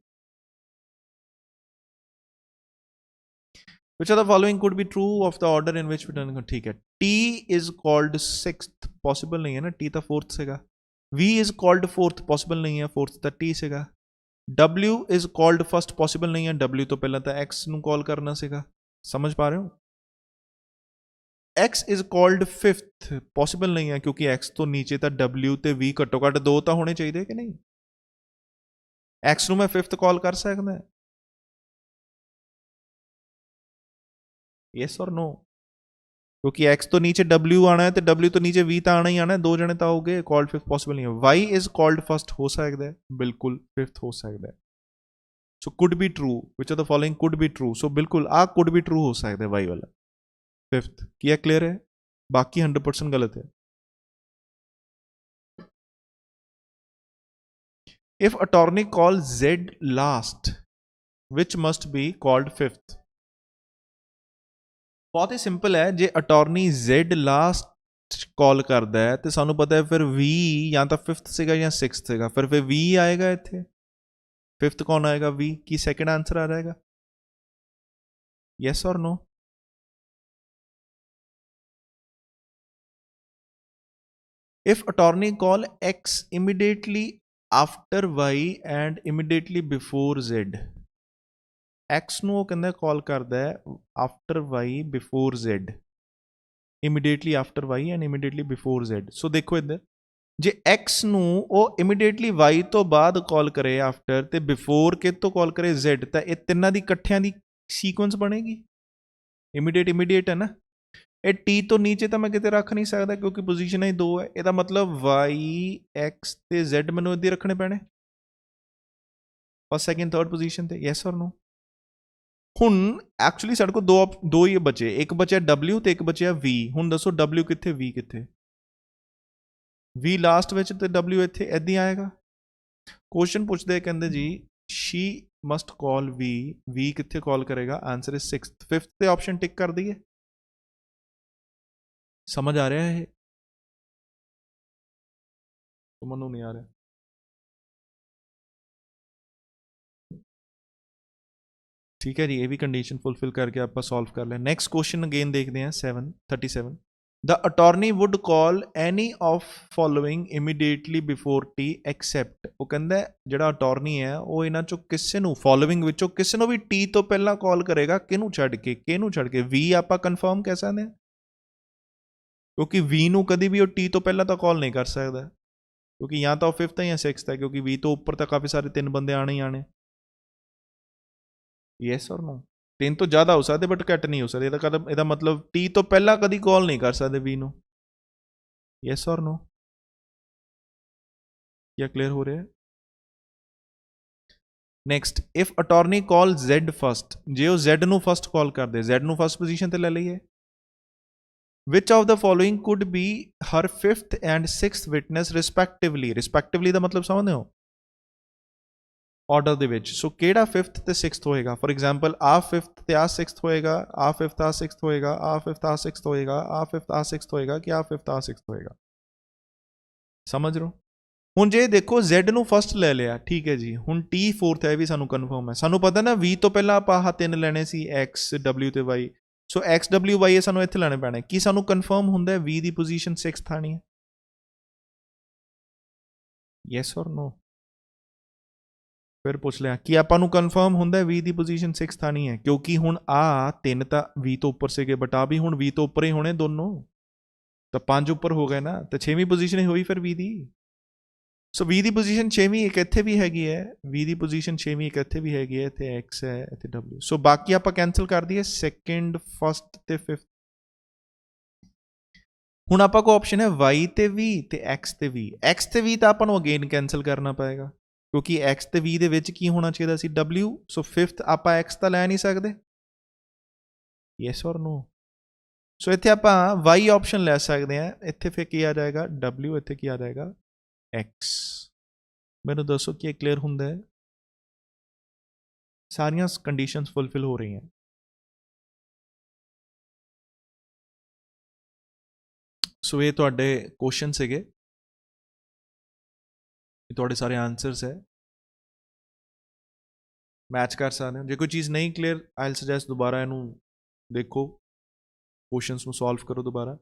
which of the following could be true of the order in which we done, ठीक है, t is called sixth, possible नहीं है ना, t ਤਾਂ fourth ਸੀਗਾ, v is called fourth, possible नहीं है, fourth ਤਾਂ t ਸੀਗਾ, w is called first, possible नहीं है, w ਤੋਂ ਪਹਿਲਾਂ ਤਾਂ x ਨੂੰ ਕਾਲ ਕਰਨਾ ਸੀਗਾ, ਸਮਝ ਪਾ ਰਹੇ ਹੋ, x is called fifth, possible नहीं है क्योंकि x ਤੋਂ ਨੀਚੇ ਤਾਂ w ਤੇ v ਘੱਟੋ ਘੱਟ 2 ਤਾਂ ਹੋਣੇ ਚਾਹੀਦੇ ਕਿ ਨਹੀਂ, x ਨੂੰ ਮੈਂ fifth ਕਾਲ ਕਰ ਸਕਦਾ, yes or no, क्योंकि x तो नीचे w आना है तो w तो नीचे v तो आना ही आना है, दो जने तो आओगे, कॉल्ड फिफ्थ पॉसिबल नहीं है, y is called first हो सकता है, बिल्कुल फिफ्थ हो सकता है, सो could be true, which of the following could be true, so बिल्कुल आ could be true हो सकता है y वाला, फिफ्थ किया क्लियर है, बाकी 100% गलत है. If attorney calls z last, which must be called fifth? बहुत ही सिंपल है, जे अटॉर्नी Z लास्ट कॉल करता है तो सानू पता है फिर V या तो फिफ्थ सेगा या सिक्स्थ सेगा, फिर V आएगा इत्थे, फिफ्थ कौन आएगा, V की सेकंड आंसर आ जाएगा, यस और no. If attorney call X immediately after Y and immediately before Z, x ਨੂੰ ਉਹ ਕਹਿੰਦਾ ਕਾਲ ਕਰਦਾ ਹੈ after y before z, immediately after y and immediately before z. ਸੋ ਦੇਖੋ ਇੱਧਰ, ਜੇ x ਨੂੰ ਉਹ ਇਮੀਡੀਏਟਲੀ y ਤੋਂ ਬਾਅਦ ਕਾਲ ਕਰੇ ਆਫਟਰ, ਤੇ ਬਿਫੋਰ ਕਿ ਤੋਂ ਕਾਲ ਕਰੇ z, ਤਾਂ ਇਹ ਤਿੰਨਾਂ ਦੀ ਇਕੱਠਿਆਂ ਦੀ ਸੀਕੁਐਂਸ ਬਣੇਗੀ, ਇਮੀਡੀਏਟ ਹੈ ਨਾ, ਇਹ t ਤੋਂ ਨੀਚੇ ਤਾਂ ਮੈਂ ਕਿਤੇ ਰੱਖ ਨਹੀਂ ਸਕਦਾ ਕਿਉਂਕਿ ਪੋਜੀਸ਼ਨ ਹੀ 2 ਹੈ, ਇਹਦਾ ਮਤਲਬ y x ਤੇ z ਮੈਨੂੰ ਇੱਦਾਂ ਰੱਖਣੇ ਪੈਣੇ, ਫਸਟ ਸੈਕਿੰਡ ਥਰਡ ਪੋਜੀਸ਼ਨ ਤੇ, ਯੈਸ ਔਰ ਨੋ. ਹੁਣ ਐਕਚੁਅਲੀ ਸਾਡੇ ਕੋਲ ਦੋ ਹੀ ਬਚੇ, ਇੱਕ ਬਚਿਆ W ਤੇ ਇੱਕ ਬਚਿਆ V. ਹੁਣ ਦੱਸੋ W ਕਿੱਥੇ, V ਕਿੱਥੇ, V ਲਾਸਟ ਵਿੱਚ ਤੇ W ਇੱਥੇ, ਇੱਦਾਂ ਆਏਗਾ. ਕੁਐਸਚਨ ਪੁੱਛਦੇ ਕਹਿੰਦੇ ਜੀ she must call V ਕਿੱਥੇ ਕਾਲ ਕਰੇਗਾ, ਆਨਸਰ ਇਜ਼ 6th, 5th ਤੇ ਆਪਸ਼ਨ ਟਿਕ ਕਰ ਦਈਏ, ਸਮਝ ਆ ਰਿਹਾ ਹੈ, ਤੁਮਨ ਨੂੰ ਨਹੀਂ ਆ ਰਿਹਾ, ठीक है जी, ये भी कंडीशन फुलफिल करके आप सॉल्व कर लें. नेक्स्ट क्वेश्चन अगेन देखते हैं 737. The attorney would call any of following immediately before T except, वो कहता है ਜਿਹੜਾ ਅਟਾਰਨੀ ਹੈ ਉਹ ਇਹਨਾਂ ਚੋਂ ਕਿਸੇ ਨੂੰ ਫੋਲੋਇੰਗ ਵਿੱਚੋਂ ਕਿਸੇ ਨੂੰ ਵੀ ਟੀ ਤੋਂ ਪਹਿਲਾਂ ਕਾਲ ਕਰੇਗਾ, ਕਿਹਨੂੰ ਛੱਡ ਕੇ, ਕਿਹਨੂੰ ਛੱਡ ਕੇ, ਵੀ ਆਪਾਂ ਕਨਫਰਮ ਕਹਿ ਸਕਦੇ ਹਾਂ ਕਿਉਂਕਿ ਵੀ ਨੂੰ ਕਦੀ ਵੀ ਉਹ ਟੀ ਤੋਂ ਪਹਿਲਾਂ ਤਾਂ ਕਾਲ ਨਹੀਂ ਕਰ ਸਕਦਾ ਕਿਉਂਕਿ ਜਾਂ ਤਾਂ ਉਹ ਫਿਫਥ ਹੈ ਜਾਂ ਸਿਕਸਥ ਹੈ, ਕਿਉਂਕਿ ਵੀ ਤੋਂ ਉੱਪਰ ਤਾਂ ਕਾਫੀ ਸਾਰੇ 3 ਬੰਦੇ ਆਣੇ ਹੀ ਆਣੇ, ਯੈਸ ਔਰ ਨੋ. 3 ਤੋਂ ਜ਼ਿਆਦਾ ਹੋ ਸਕਦੇ ਬਟ ਘੱਟ ਨਹੀਂ ਹੋ ਸਕਦੇ, ਇਹਦਾ ਮਤਲਬ ਟੀ ਤੋਂ ਪਹਿਲਾਂ ਕਦੀ ਕਾਲ ਨਹੀਂ ਕਰ ਸਕਦੇ ਵੀ ਨੂੰ, ਯੈਸ ਔਰ ਨੋ. ਕੀ ਕਲੀਅਰ ਹੋ ਰਿਹਾ ਹੈ. Next, if attorney call Z first, ਜੇ ਉਹ Z ਨੂੰ ਫਸਟ ਕਾਲ ਕਰਦੇ, Z ਨੂੰ ਫਸਟ ਪੋਜੀਸ਼ਨ ਤੇ ਲੈ ਲਈਏ, which of the following could be her fifth and sixth witness respectively, respectively ਦਾ ਮਤਲਬ ਸਮਝਦੇ ਹੋ, ਆਰਡਰ ਦੇ ਵਿੱਚ, ਸੋ ਕਿਹੜਾ 5th ਤੇ 6th ਹੋਏਗਾ, ਫॉर ਐਗਜ਼ਾਮਪਲ ਆ 5th ਤੇ ਆ 6th ਹੋਏਗਾ, ਆ 5th ਆ 6th ਹੋਏਗਾ, ਆ 5th ਆ 6th ਹੋਏਗਾ, ਆ 5th ਆ 6th ਹੋਏਗਾ, ਕਿ ਆ 5th ਆ 6th ਹੋਏਗਾ, ਸਮਝ ਰਹੇ ਹੋ. ਹੁਣ ਜੇ ਦੇਖੋ Z ਨੂੰ ਫਸਟ ਲੈ ਲਿਆ, ਠੀਕ ਹੈ ਜੀ, ਹੁਣ T 4th ਹੈ, ਵੀ ਸਾਨੂੰ ਕਨਫਰਮ ਹੈ, ਸਾਨੂੰ ਪਤਾ ਨਾ V ਤੋਂ ਪਹਿਲਾਂ ਆਪਾਂ ਆਹ 3 ਲੈਣੇ ਸੀ, X W ਤੇ Y, ਸੋ X W Y ਇਹ ਸਾਨੂੰ ਇੱਥੇ ਲੈਣੇ ਪੈਣੇ, ਕੀ ਸਾਨੂੰ ਕਨਫਰਮ ਹੁੰਦਾ V ਦੀ ਪੋਜੀਸ਼ਨ 6th ਆਣੀ ਹੈ, ਯੈਸ ਔਰ ਨੋ. ਫਿਰ ਪੁੱਛ ਲਿਆ ਕਿ ਆਪਾਂ ਨੂੰ ਕਨਫਰਮ ਹੁੰਦਾ V ਦੀ ਪੋਜੀਸ਼ਨ 6th ਆਣੀ ਹੈ, ਕਿਉਂਕਿ ਹੁਣ ਆ 3 ਤਾਂ V ਤੋਂ ਉੱਪਰ ਸੀਗੇ ਬਟ ਆ ਵੀ ਹੁਣ V ਤੋਂ ਉੱਪਰ ਹੀ ਹੋਣੇ ਦੋਨੋਂ, ਤਾਂ 5 ਉੱਪਰ ਹੋ ਗਏ ਨਾ, ਤਾਂ 6ਵੀਂ ਪੋਜੀਸ਼ਨ ਹੀ ਹੋਈ ਫਿਰ V ਦੀ, ਸੋ V ਦੀ ਪੋਜੀਸ਼ਨ 6ਵੀਂ ਇੱਕ ਇੱਥੇ ਵੀ ਹੈਗੀ ਹੈ, V ਦੀ ਪੋਜੀਸ਼ਨ 6ਵੀਂ ਇੱਕ ਇੱਥੇ ਵੀ ਹੈਗੀ ਹੈ, ਇੱਥੇ X ਹੈ, ਇੱਥੇ W, ਸੋ ਬਾਕੀ ਆਪਾਂ ਕੈਂਸਲ ਕਰ ਦਈਏ, ਸੈਕਿੰਡ ਫਸਟ ਤੇ ਫਿਫਥ. ਹੁਣ ਆਪਾਂ ਕੋਲ ਆਪਸ਼ਨ ਹੈ Y ਤੇ V ਤੇ X ਤੇ V, X ਤੇ V ਤਾਂ ਆਪਾਂ ਨੂੰ ਅਗੇਨ ਕੈਂਸਲ ਕਰਨਾ ਪਏਗਾ ਕਿਉਂਕਿ X ਤੇ V ਦੇ ਵਿੱਚ ਕੀ ਹੋਣਾ ਚਾਹੀਦਾ ਸੀ, W, ਸੋ ਫਿਫਥ ਆਪਾਂ X ਤਾਂ ਲੈ ਨਹੀਂ ਸਕਦੇ, ਯੈਸ ਔਰ ਨੋ. ਸੋ ਇੱਥੇ ਆਪਾਂ Y ਆਪਸ਼ਨ ਲੈ ਸਕਦੇ ਹਾਂ, ਇੱਥੇ ਫਿਰ ਕੀ ਆ ਜਾਏਗਾ W, ਇੱਥੇ ਕੀ ਆ ਜਾਏਗਾ X. ਮੈਨੂੰ ਦੱਸੋ ਕੀ ਕਲੀਅਰ ਹੁੰਦਾ ਹੈ, ਸਾਰੀਆਂ ਕੰਡੀਸ਼ਨਸ ਫੁੱਲਫਿਲ ਹੋ ਰਹੀਆਂ, ਸੋ ਇਹ ਤੁਹਾਡੇ ਕੁਐਸਚਨ ਸੀਗੇ, ਇਹ ਤੁਹਾਡੇ ਸਾਰੇ ਆਨਸਰਸ ਹੈ, ਮੈਚ ਕਰ ਸਕਦੇ ਹੋ. ਜੇ ਕੋਈ ਚੀਜ਼ ਨਹੀਂ ਕਲੀਅਰ, ਆਈ ਵਿਲ ਸੁਜੈਸਟ ਦੁਬਾਰਾ ਇਹਨੂੰ देखो क्वेश्चंस ਨੂੰ ਸੋਲਵ ਕਰੋ ਦੁਬਾਰਾ